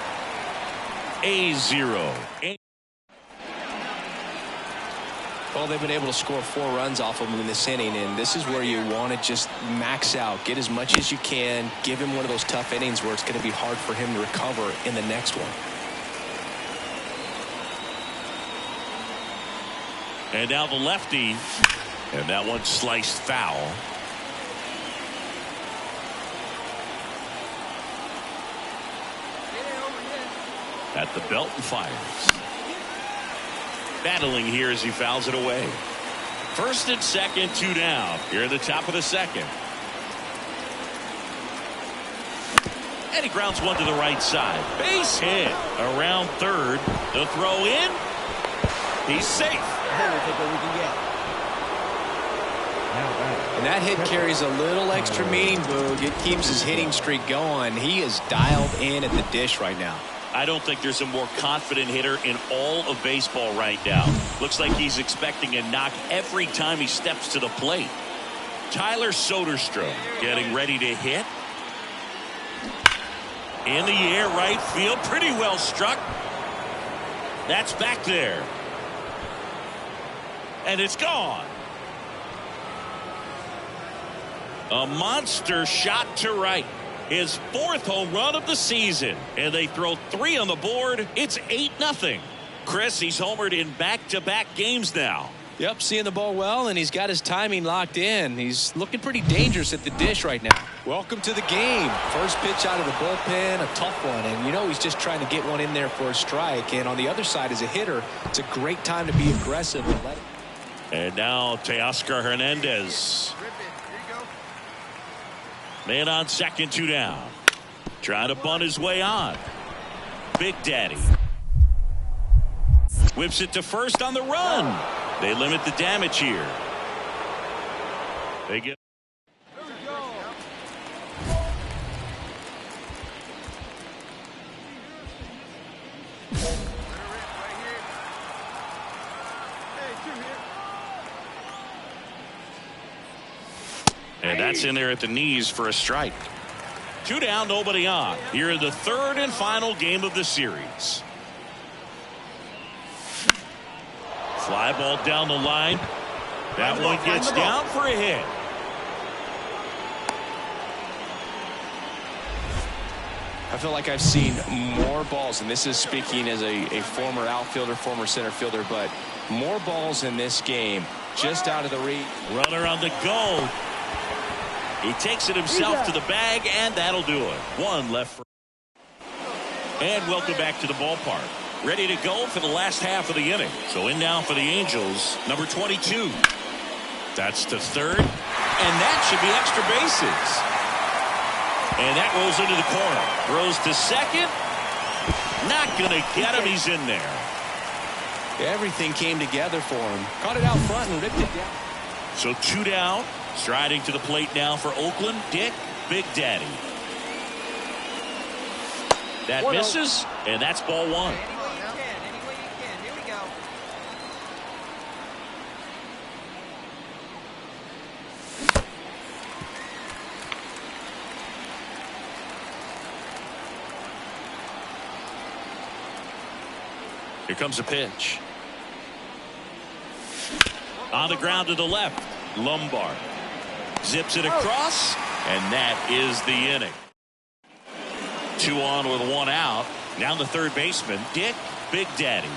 Speaker 1: A0.
Speaker 5: Well, they've been able to score 4 runs off of him in this inning, and this is where you want to just max out. Get as much as you can. Give him one of those tough innings where it's going to be hard for him to recover in the next one.
Speaker 1: And now the lefty. And that one sliced foul. At the belt and fires. Battling here as he fouls it away. First and second, 2 down. Here at the top of the second. And he grounds one to the right side. Base hit. Around third. The throw in. He's safe.
Speaker 5: And that hit carries a little extra meaning, Boog. It keeps his hitting streak going. He is dialed in at the dish right now.
Speaker 1: I don't think there's a more confident hitter in all of baseball right now. Looks like he's expecting a knock every time he steps to the plate. Tyler Soderstrom getting ready to hit. In the air, right field, pretty well struck. That's back there. And it's gone. A monster shot to right. His 4th home run of the season. And they throw 3 on the board. It's 8-0. Chris, he's homered in back-to-back games now.
Speaker 5: Yep, seeing the ball well, and he's got his timing locked in. He's looking pretty dangerous at the dish right now. Welcome to the game. First pitch out of the bullpen, a tough one. And you know he's just trying to get one in there for a strike. And on the other side, as a hitter, it's a great time to be aggressive.
Speaker 1: And now Teoscar Hernandez. Man on second, 2 down. Trying to bunt his way on. Big Daddy. Whips it to first on the run. They limit the damage here. They get. And that's in there at the knees for a strike. 2 down, nobody on. Here in the 3rd and final game of the series. Fly ball down the line. That one gets down for a hit.
Speaker 5: I feel like I've seen more balls, and this is speaking as a former outfielder, former center fielder, but more balls in this game just out of the reach.
Speaker 1: Runner on the go. He takes it himself to the bag, and that'll do it. One left for. And welcome back to the ballpark. Ready to go for the last half of the inning. So in now for the Angels, number 22. That's to third, and that should be extra bases. And that rolls into the corner. Throws to second. Not going to get him. He's in there.
Speaker 2: Everything came together for him. Caught it out front and ripped it down.
Speaker 1: So 2 down. Striding to the plate now for Oakland, Dick Big Daddy. That misses, and that's ball 1.
Speaker 6: Any way you can. Any way you can. Here we go.
Speaker 1: Here comes a pitch. On the ground to the left. Lombard zips it across, and that is the inning. 2 on with 1 out. Now the third baseman, Dick Big Daddy.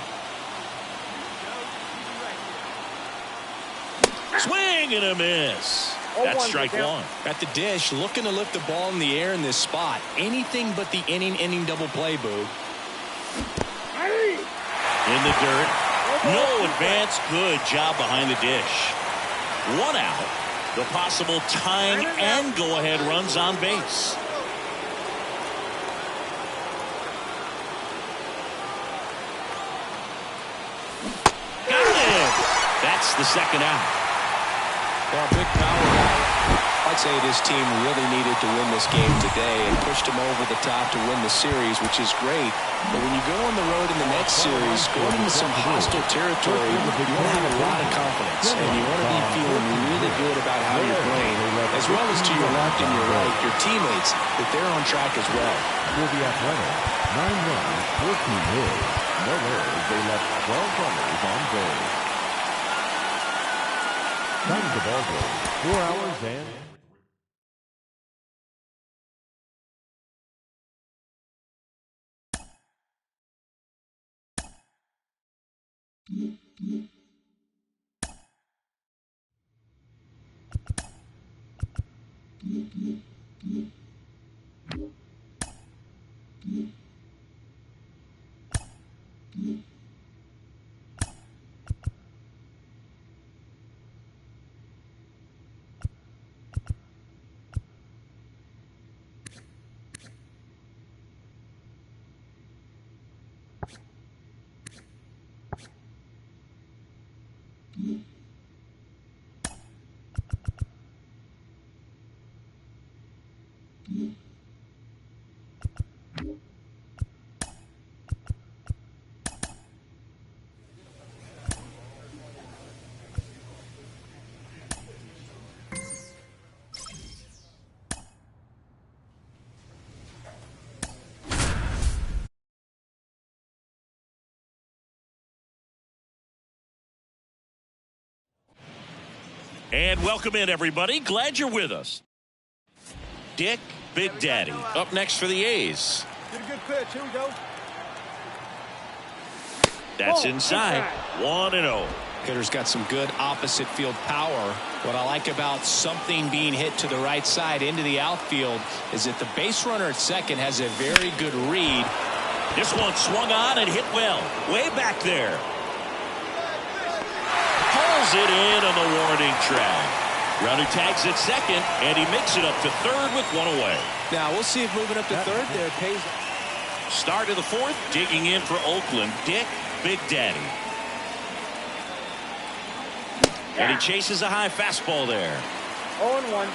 Speaker 1: Swing and a miss. That's strike 1.
Speaker 2: At the dish, looking to lift the ball in the air in this spot. Anything but the inning double play, Boog.
Speaker 1: In the dirt. No advance. Good job behind the dish. 1 out. The possible tying and go-ahead runs on base. Got it. That's the second out.
Speaker 2: Well, big power. I'd say this team really needed to win this game today and pushed them over the top to win the series, which is great. But when you go on the road in the next series, going into some hostile territory, you want to have a lot of confidence, and you want to be feeling really good about how you're playing, as well as to your left and your right, your teammates, that they're on track as well.
Speaker 3: For the Athletics, 9 runs, 14 hits. No errors. They left 12 runners on base. Time of the ball game, 4 hours and...
Speaker 1: And welcome in, everybody. Glad you're with us. Dick Big Daddy up next for the A's.
Speaker 4: Did a good pitch. Here we go.
Speaker 1: That's inside. 1-0.
Speaker 2: Hitter's got some good opposite field power. What I like about something being hit to the right side into the outfield is that the base runner at second has a very good read.
Speaker 1: This one swung on and hit well. Way back there. Pulls it in on the warning track. Runner tags at second, and he makes it up to third with 1 away.
Speaker 2: Now, we'll see if moving up to third there pays.
Speaker 1: Start of the fourth, digging in for Oakland, Dick Big Daddy. And he chases a high fastball there.
Speaker 6: 0-1.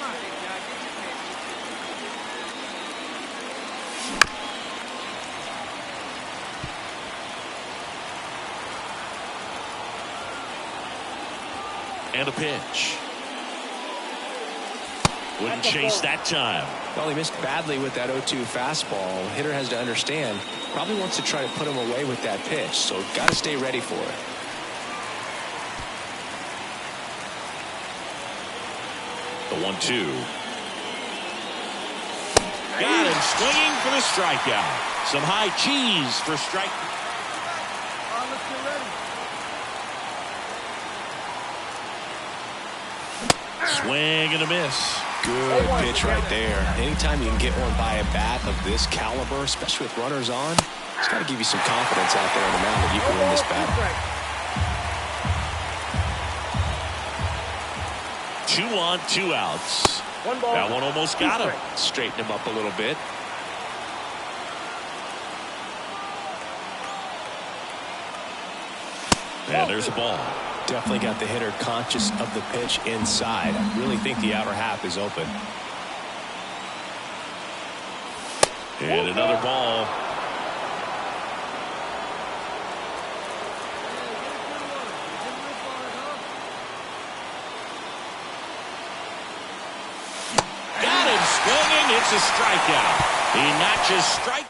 Speaker 1: And a pitch. Wouldn't chase that time.
Speaker 2: Well, he missed badly with that 0-2 fastball. Hitter has to understand, probably wants to try to put him away with that pitch, so got to stay ready for it.
Speaker 1: The 1-2. Got him swinging for the strikeout. Some high cheese for strike.
Speaker 4: Let's get ready.
Speaker 1: Swing and a miss.
Speaker 5: Good pitch right there. Anytime you can get one by a bat of this caliber, especially with runners on, it's got to give you some confidence out there on the mound that you can win this battle.
Speaker 1: 2 on, 2 outs. That one almost got him.
Speaker 5: Straighten him up a little bit.
Speaker 1: And there's a ball.
Speaker 5: Definitely got the hitter conscious of the pitch inside. I really think the outer half is open.
Speaker 1: And another ball. Got him swinging. It's a strikeout. He notches strike.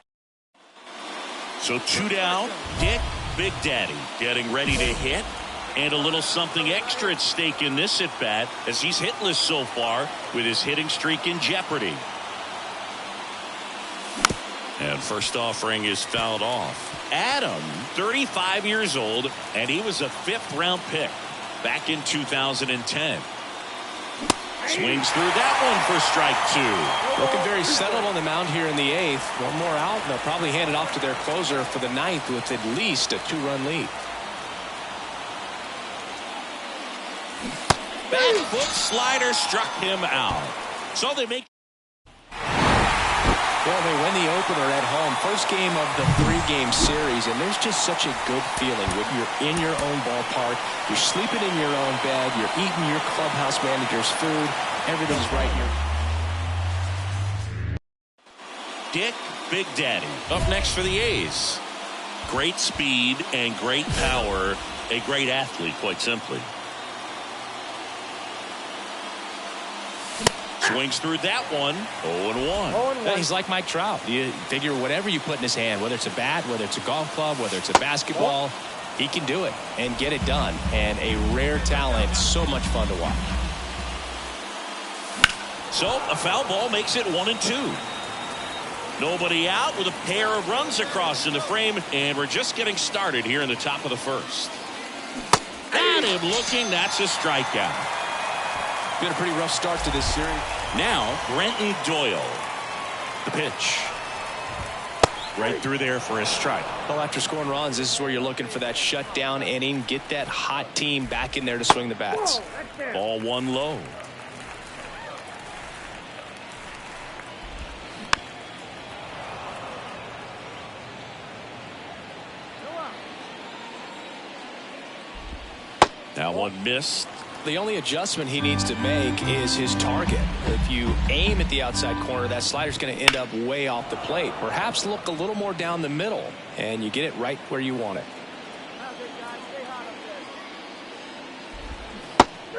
Speaker 1: So 2 down. Dick Big Daddy getting ready to hit. And a little something extra at stake in this at bat as he's hitless so far with his hitting streak in jeopardy. And first offering is fouled off. Adam, 35 years old, and he was a 5th-round pick back in 2010. Swings through that one for strike 2.
Speaker 5: Looking very settled on the mound here in the 8th. One more out, and they'll probably hand it off to their closer for the 9th with at least a 2-run lead.
Speaker 1: Back foot slider struck him out. So they make.
Speaker 5: Well, they win the opener at home. First game of the 3-game series, and there's just such a good feeling when you're in your own ballpark, you're sleeping in your own bed, you're eating your clubhouse manager's food, everything's right here.
Speaker 1: Dick Big Daddy up next for the A's. Great speed and great power. A great athlete, quite simply. Swings through that one. 0-1.
Speaker 5: He's like Mike Trout. You figure whatever you put in his hand, whether it's a bat, whether it's a golf club, whether it's a basketball, he can do it and get it done. And a rare talent, so much fun to watch.
Speaker 1: So a foul ball makes it 1-2. Nobody out with a pair of runs across in the frame, and we're just getting started here in the top of the 1st. Got him looking. That's a strikeout.
Speaker 5: Been a pretty rough start to this series.
Speaker 1: Now Brenton Doyle. The pitch. Right through there for a strike.
Speaker 5: Well, after scoring runs, this is where you're looking for that shutdown inning. Get that hot team back in there to swing the bats.
Speaker 1: Ball 1 low. That one missed.
Speaker 5: The only adjustment he needs to make is his target. If you aim at the outside corner, that slider's going to end up way off the plate. Perhaps look a little more down the middle, and you get it right where you want it.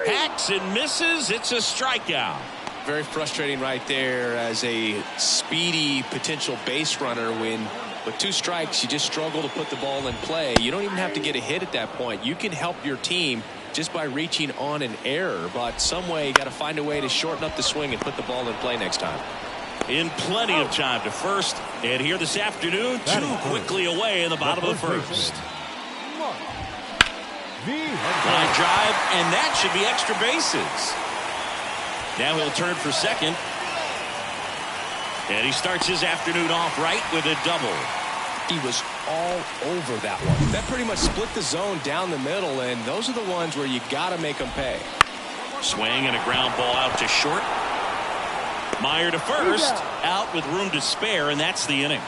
Speaker 1: Hacks and misses. It's a strikeout.
Speaker 5: Very frustrating right there as a speedy potential base runner when with 2 strikes you just struggle to put the ball in play. You don't even have to get a hit at that point. You can help your team just by reaching on an error, but some way you got to find a way to shorten up the swing and put the ball in play next time.
Speaker 1: In plenty of time to first, and here this afternoon, 2 quickly away in the bottom of the 1st. Line drive, and that should be extra bases. Now he'll turn for second, and he starts his afternoon off right with a double.
Speaker 5: He was all over that one. That pretty much split the zone down the middle, and those are the ones where you got to make them pay.
Speaker 1: Swing and a ground ball out to short. Meyer to first, out with room to spare, and that's the inning.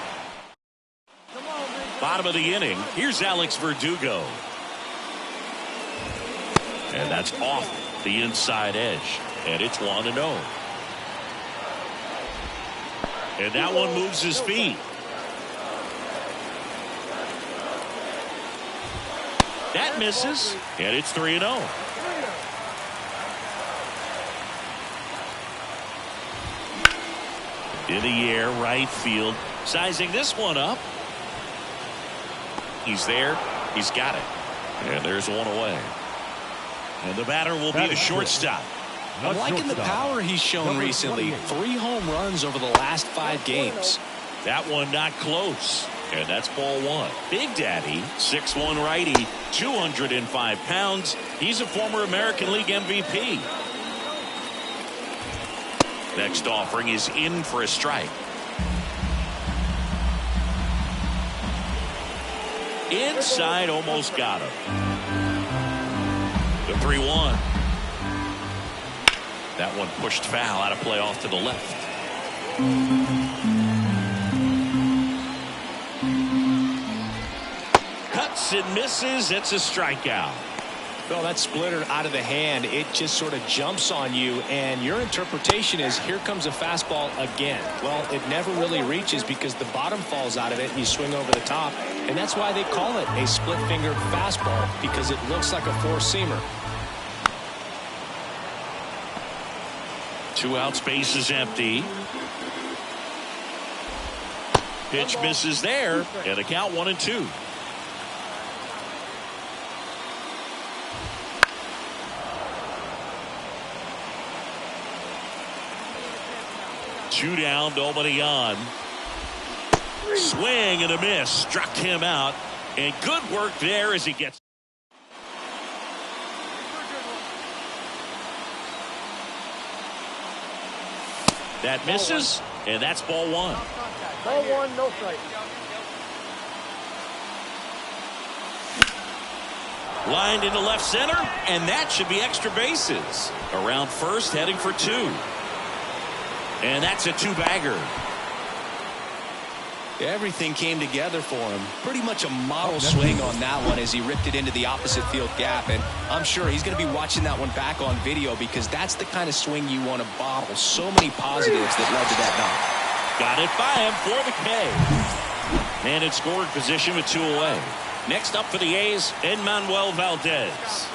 Speaker 1: Bottom of the inning, here's Alex Verdugo. And that's off the inside edge, and it's 1-0. And that one moves his feet. That misses, and it's 3-0. In the air, right field, sizing this one up. He's there. He's got it. And there's one away. And the batter will be the shortstop.
Speaker 5: I'm liking the power he's shown recently. 3 home runs over the last 5 games.
Speaker 1: That one not close. And that's ball 1. Big Daddy, 6'1" righty, 205 pounds. He's a former American League MVP. Next offering is in for a strike. Inside, almost got him. The 3-1. That one pushed foul, out of play off to the left. Cuts and misses. It's a strikeout.
Speaker 5: Well, that splitter out of the hand, it just sort of jumps on you, and your interpretation is, here comes a fastball again. Well, it never really reaches because the bottom falls out of it and you swing over the top, and that's why they call it a split-fingered fastball, because it looks like a four-seamer.
Speaker 1: 2 outs, base is empty. Pitch misses there, and the count 1-2. Two down, nobody on. Swing and a miss. Struck him out. And good work there as he gets. That misses, and that's ball 1.
Speaker 4: Ball 1, no strike.
Speaker 1: Lined into left center, and that should be extra bases. Around first, heading for 2. And that's a 2-bagger.
Speaker 2: Everything came together for him. Pretty much a model swing on that one as he ripped it into the opposite field gap. And I'm sure he's going to be watching that one back on video, because that's the kind of swing you want to bottle. So many positives that led to that knock.
Speaker 1: Got it by him for the K. Man in scoring position with 2 away. Next up for the A's, Enmanuel Valdez.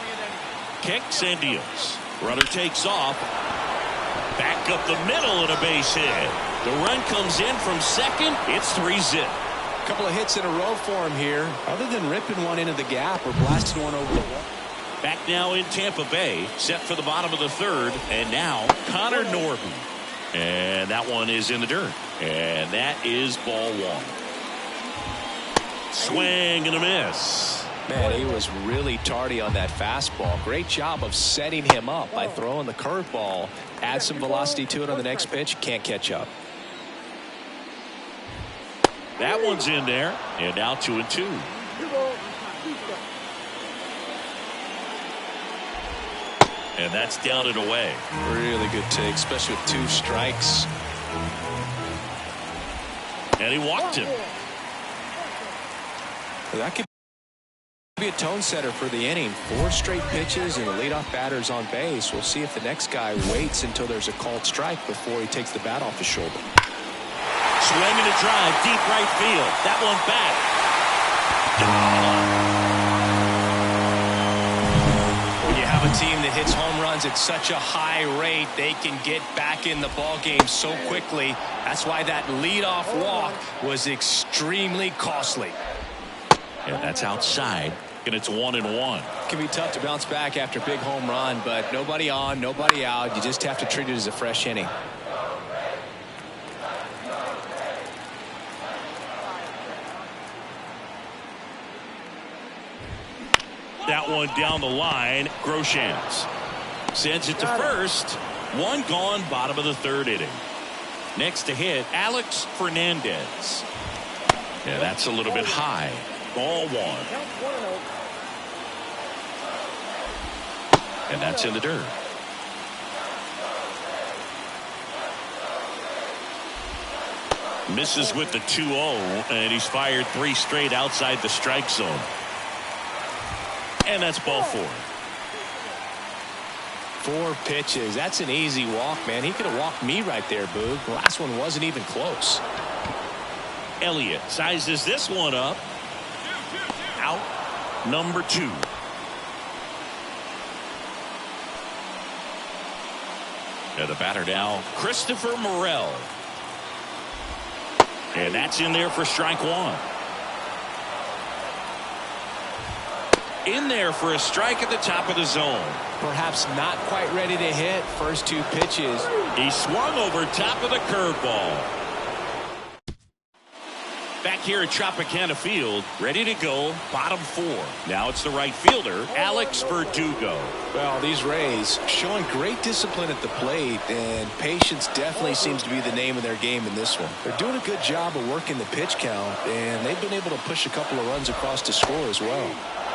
Speaker 1: Kicks and deals. Runner takes off. Back up the middle and a base hit. The run comes in from second. It's 3-zip.
Speaker 5: A couple of hits in a row for him here. Other than ripping one into the gap or blasting one over the wall.
Speaker 1: Back now in Tampa Bay, set for the bottom of the 3rd. And now Connor Norton. And that one is in the dirt. And that is ball 1. Swing and a miss.
Speaker 5: Man, he was really tardy on that fastball. Great job of setting him up by throwing the curveball. Add some velocity to it on the next pitch. Can't catch up.
Speaker 1: That one's in there. And now 2-2. And that's down and away.
Speaker 5: Really good take, especially with 2 strikes.
Speaker 1: And he walked him.
Speaker 5: That could be a tone setter for the inning. 4 straight pitches and the leadoff batter's on base. We'll see if the next guy waits until there's a called strike before he takes the bat off his shoulder.
Speaker 1: Swinging a drive, deep right field. That one back.
Speaker 5: When you have a team that hits home runs at such a high rate, they can get back in the ball game so quickly. That's why that leadoff walk was extremely costly.
Speaker 1: And that's outside, and it's 1-1.
Speaker 5: It can be tough to bounce back after a big home run, but nobody on, nobody out. You just have to treat it as a fresh inning.
Speaker 1: That one down the line. Groshans sends it to first. 1 gone, bottom of the 3rd inning. Next to hit, Alex Fernandez. Yeah, that's a little bit high. Ball 1. And that's in the dirt. Misses with the 2-0, and he's fired 3 straight outside the strike zone. And that's ball 4.
Speaker 5: 4 pitches. That's an easy walk, man. He could have walked me right there, Boog. The last one wasn't even close.
Speaker 1: Elliott sizes this one up. Out number 2. And the batter now, Christopher Morel. And that's in there for strike 1. In there for a strike at the top of the zone.
Speaker 5: Perhaps not quite ready to hit. First 2 pitches.
Speaker 1: He swung over top of the curveball. Back here at Tropicana Field, ready to go, bottom 4. Now it's the right fielder, Alex Verdugo.
Speaker 5: Well, these Rays showing great discipline at the plate, and patience definitely seems to be the name of their game in this one. They're doing a good job of working the pitch count, and they've been able to push a couple of runs across to score as well.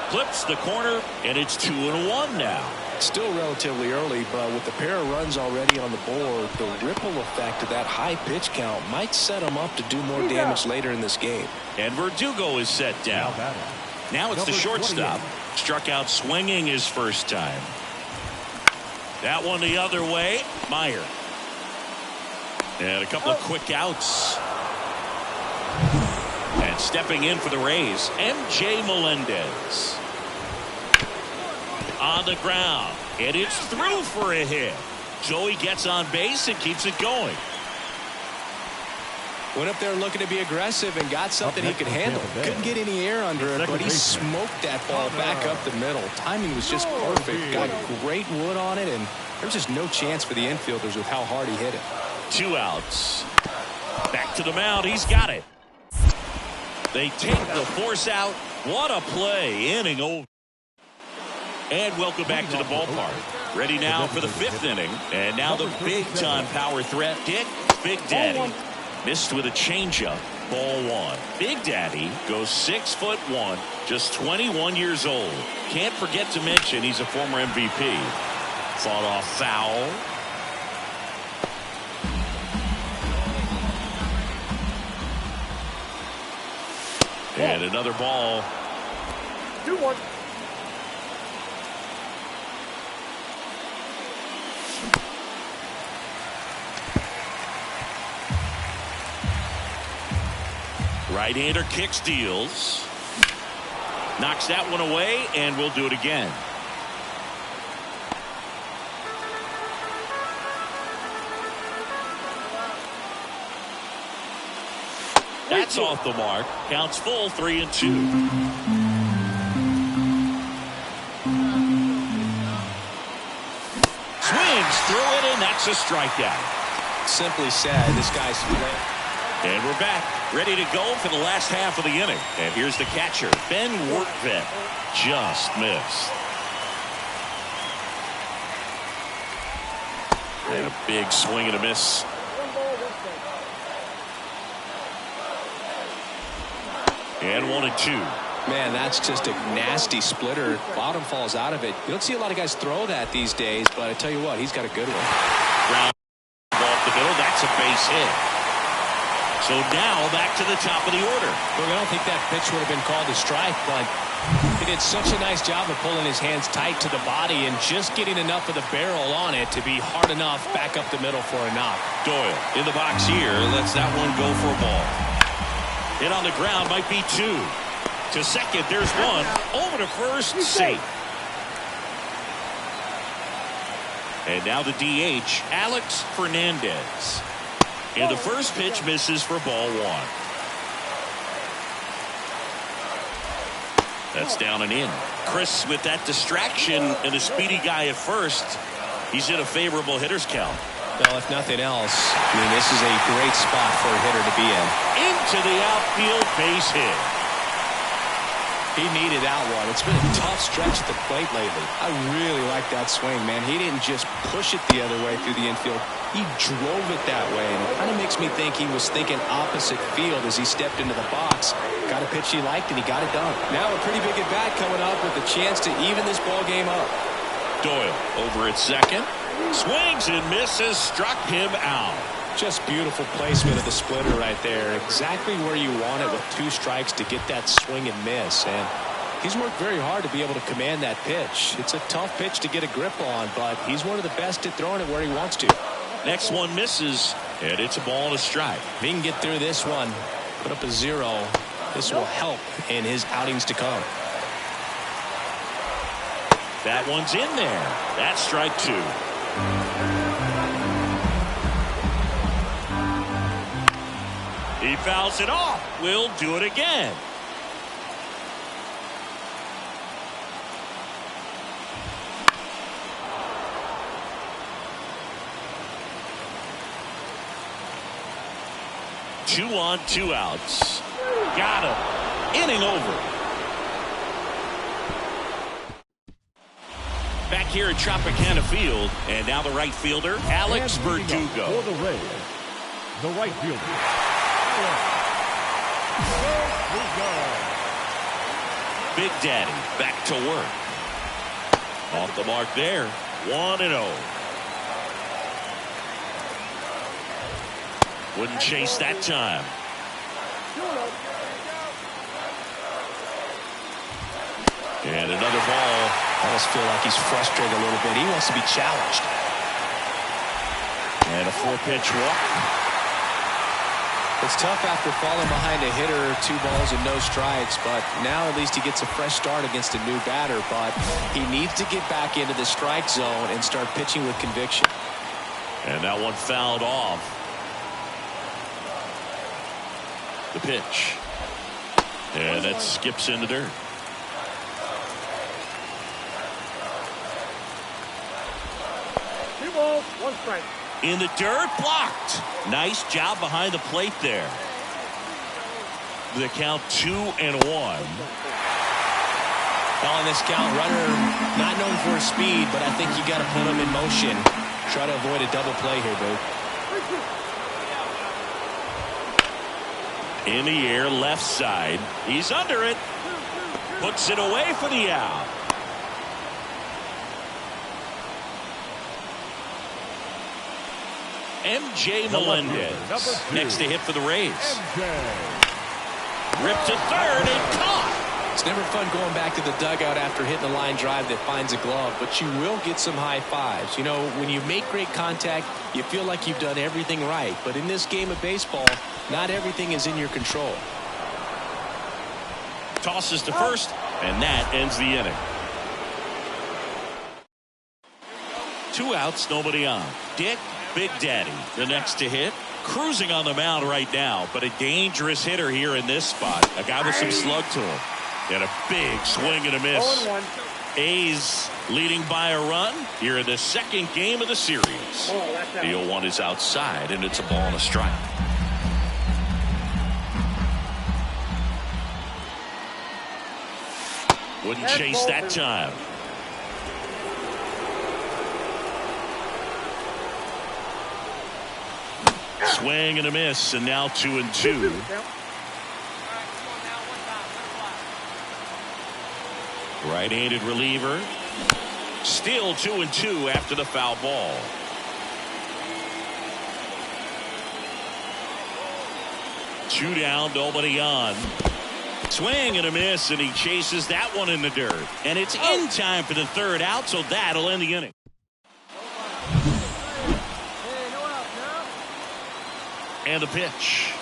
Speaker 1: Clips the corner, and it's 2-1 now.
Speaker 5: Still relatively early, but with the pair of runs already on the board, the ripple effect of that high pitch count might set them up to do more damage later in this game.
Speaker 1: And Verdugo is set down. Now it's the shortstop. Struck out swinging his first time. That one the other way. Meyer. And a couple of quick outs. And stepping in for the Rays, MJ Melendez. On the ground, and it's through for a hit. Joey gets on base and keeps it going.
Speaker 5: Went up there looking to be aggressive and got something he could handle. Couldn't get any air under it, but he smoked that ball back up the middle. Timing was just perfect. Got great wood on it, and there's just no chance for the infielders with how hard he hit it.
Speaker 1: 2 outs. Back to the mound. He's got it. They take the force out. What a play. Inning over. And welcome back to the ballpark. Ready now for the 5th inning. And now the big-time power threat, Dick Big Daddy. Missed with a changeup. Ball 1. Big Daddy goes 6'1", just 21 years old. Can't forget to mention he's a former MVP. Fought off foul. And another ball.
Speaker 4: 2-1.
Speaker 1: Right-hander kicks, deals. Knocks that one away, and we'll do it again. That's off the mark. Counts full, 3-2. Swings through it, and that's a strikeout.
Speaker 5: Simply said, this guy's...
Speaker 1: And we're back, ready to go for the last half of the inning. And here's the catcher, Ben Workvet. Just missed. And a big swing and a miss. And 1-2.
Speaker 5: Man, that's just a nasty splitter. Bottom falls out of it. You don't see a lot of guys throw that these days, but I tell you what, he's got a good one.
Speaker 1: Ground ball up the middle. That's a base hit. So now back to the top of the order.
Speaker 5: Look, I don't think that pitch would have been called a strike, but he did such a nice job of pulling his hands tight to the body and just getting enough of the barrel on it to be hard enough back up the middle for a knock.
Speaker 1: Doyle in the box here. Lets that one go for a ball. Hit on the ground might be 2. To second, there's 1. Over to first, safe. And now the DH, Alex Fernandez. And the first pitch misses for ball 1. That's down and in. Chris with that distraction and a speedy guy at first. He's in a favorable hitter's count.
Speaker 5: Well, if nothing else, I mean, this is a great spot for a hitter to be in.
Speaker 1: Into the outfield, base hit.
Speaker 5: He needed that one. It's been a tough stretch at the plate lately. I really like that swing, man. He didn't just push it the other way through the infield. He drove it that way, and it kind of makes me think he was thinking opposite field as he stepped into the box. Got a pitch he liked, and he got it done. Now a pretty big at-bat coming up with a chance to even this ball game up.
Speaker 1: Doyle over at second. Swings and misses, struck him out.
Speaker 5: Just beautiful placement of the splitter right there. Exactly where you want it with 2 strikes to get that swing and miss. And he's worked very hard to be able to command that pitch. It's a tough pitch to get a grip on, but he's one of the best at throwing it where he wants to.
Speaker 1: Next one misses, and it's a ball and a strike.
Speaker 5: If he can get through this one, put up a 0, this will help in his outings to come.
Speaker 1: That one's in there. That's strike 2. He fouls it off. We'll do it again. Two on, 2 outs. got him. Inning over. Back here at Tropicana Field, and now the right fielder, Alex Verdugo.
Speaker 3: For the Rays, the right fielder, Verdugo.
Speaker 1: Big Daddy back to work. Off the mark there. 1-0. Wouldn't chase that time. And another ball.
Speaker 2: I almost feel like he's frustrated a little bit. He wants to be challenged.
Speaker 1: And a 4-pitch walk.
Speaker 2: It's tough after falling behind a hitter, 2 balls and no strikes, but now at least he gets a fresh start against a new batter, but he needs to get back into the strike zone and start pitching with conviction.
Speaker 1: And that one fouled off. The pitch. And that skips in the dirt.
Speaker 4: Balls, 1 strike.
Speaker 1: In the dirt, blocked. Nice job behind the plate there. The count 2-1.
Speaker 2: Well, in this count, runner not known for his speed, but I think you got to put him in motion. Try to avoid a double play here, Boo.
Speaker 1: In the air, left side. He's under it. Puts it away for the out. MJ Melendez next to hit for the Rays. Ripped to third and caught.
Speaker 2: It's never fun going back to the dugout after hitting a line drive that finds a glove, but you will get some high fives. You know, when you make great contact, you feel like you've done everything right. But in this game of baseball, not everything is in your control.
Speaker 1: Tosses to first, and that ends the inning. 2 outs, nobody on. Dick Big Daddy, the next to hit. Cruising on the mound right now, but a dangerous hitter here in this spot. A guy with some slug to him. And a big swing and a miss. A's leading by a run here in the second game of the series. The 0-1 is outside, and it's a ball and a strike. Wouldn't chase that time. Swing and a miss, and now 2-2. Right-handed reliever. Still 2-2 after the foul ball. Two down, nobody on. Swing and a miss, and he chases that one in the dirt. And it's in time for the third out, so that'll end the inning. And the pitch.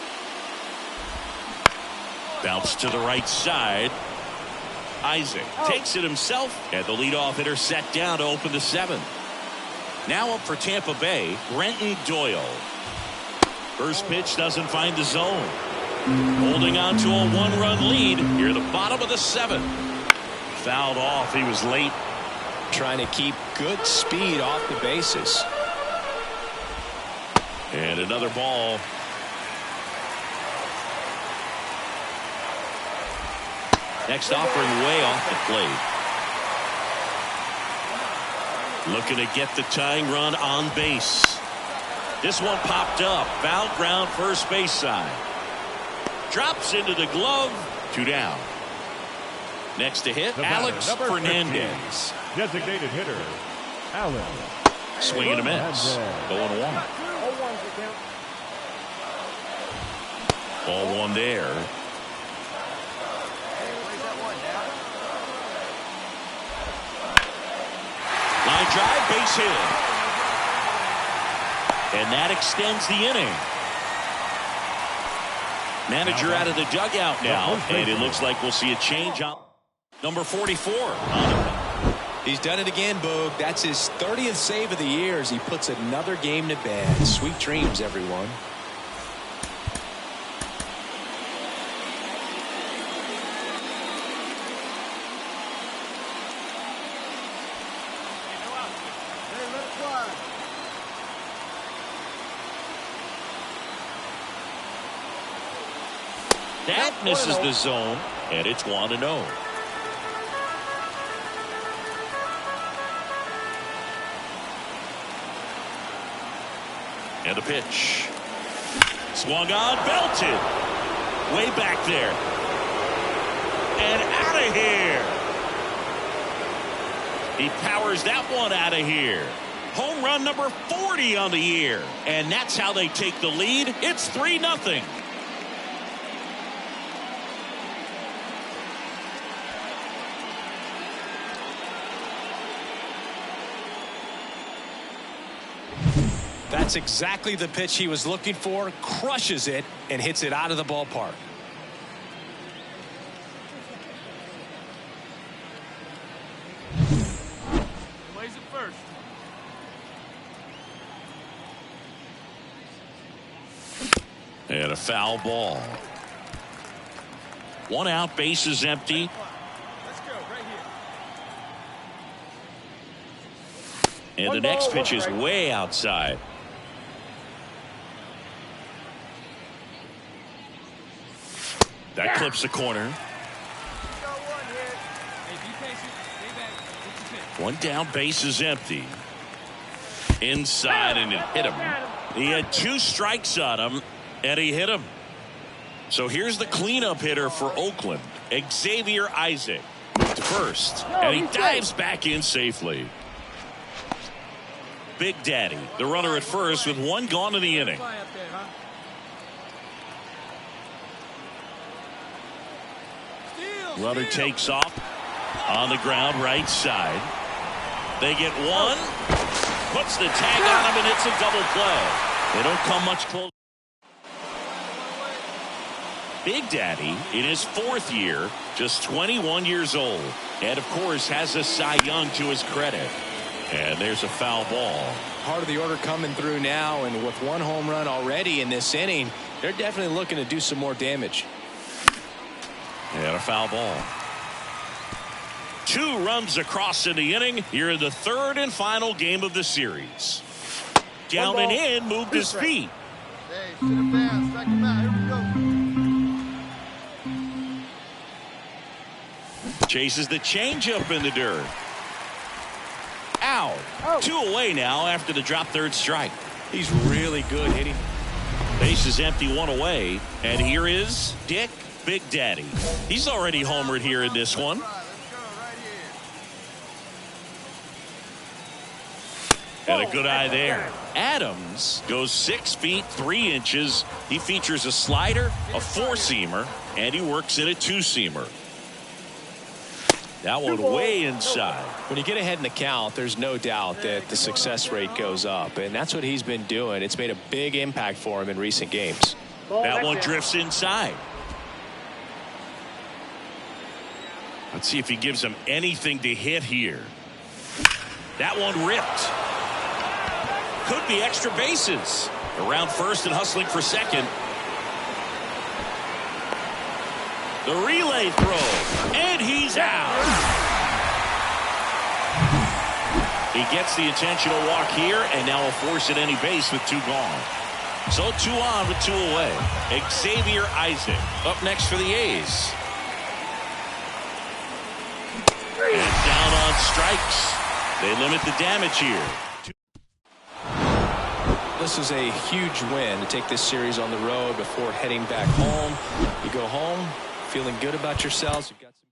Speaker 1: Bounce to the right side. Isaac takes it himself, and the leadoff hitter set down to open the 7th. Now up for Tampa Bay, Brenton Doyle. First pitch doesn't find the zone. Holding on to a 1-run lead here at the bottom of the 7th. Fouled off. He was late.
Speaker 2: Trying to keep good speed off the bases.
Speaker 1: And another ball. Next offering way off the plate. Looking to get the tying run on base. This one popped up. Foul ground first base side. Drops into the glove. 2 down. Next to hit, Alex Fernandez.
Speaker 3: Designated hitter, Alex.
Speaker 1: Swing and a miss. 0-1. Ball 1 there. Line drive, base hit. And that extends the inning. Manager out of the dugout now, and it looks like we'll see a change on number 44.
Speaker 2: He's done it again, Boog. That's his 30th save of the year as he puts another game to bed. Sweet dreams, everyone.
Speaker 1: That misses the zone, and it's 1-0. And the pitch. Swung on, belted. Way back there. And out of here. He powers that one out of here. Home run number 40 on the year. And that's how they take the lead. It's 3-0.
Speaker 5: That's exactly the pitch he was looking for. Crushes it and hits it out of the ballpark.
Speaker 6: Lays it first.
Speaker 1: And a foul ball. 1 out, bases empty.
Speaker 6: Let's go right here.
Speaker 1: And the next pitch is way outside. That clips the corner.
Speaker 6: Hey, be patient. Stay back. Get your pitch.
Speaker 1: One down, base is empty. Inside, and it hit him. He had 2 strikes on him, and he hit him. So here's the cleanup hitter for Oakland, Xavier Isaac. Moved to first, and he dives back in safely. Big Daddy, the runner at first with 1 gone in the inning.
Speaker 6: Fly up there, huh? Steal,
Speaker 1: Runner
Speaker 6: steal.
Speaker 1: takes off on the ground, right side. They get 1, puts the tag on him, and it's a double play. They don't come much closer. Big Daddy in his 4th year, just 21 years old, and of course has a Cy Young to his credit. And there's a foul ball.
Speaker 2: Part of the order coming through now, and with 1 home run already in this inning, they're definitely looking to do some more damage.
Speaker 1: And a foul ball. 2 runs across in the inning here in the 3rd and final game of the series. Down and in, moved his feet.
Speaker 4: Hey, sit him down, strike him out. Here we go.
Speaker 1: Chases the changeup in the dirt. Out. 2 away now after the drop 3rd strike.
Speaker 5: He's really good hitting.
Speaker 1: Base is empty, 1 away. And here is Dick Big Daddy. He's already homered here in this one.
Speaker 4: All right, let's go right here.
Speaker 1: And a good eye there. Adams goes 6 feet 3 inches. He features a slider, a 4-seamer, and he works in a 2-seamer. That one way inside.
Speaker 2: When you get ahead in the count, there's no doubt that the success rate goes up, and that's what he's been doing. It's made a big impact for him in recent games.
Speaker 1: That one drifts inside. Let's see if he gives him anything to hit here. That one ripped. Could be extra bases. Around first and hustling for second. The relay throw, and he's out. He gets the intentional walk here, and now will force at any base with 2 gone. So 2 on with 2 away. Xavier Isaac up next for the A's. And down on strikes. They limit the damage here.
Speaker 2: This is a huge win to take this series on the road before heading back home. You go home feeling good about yourselves. You've got some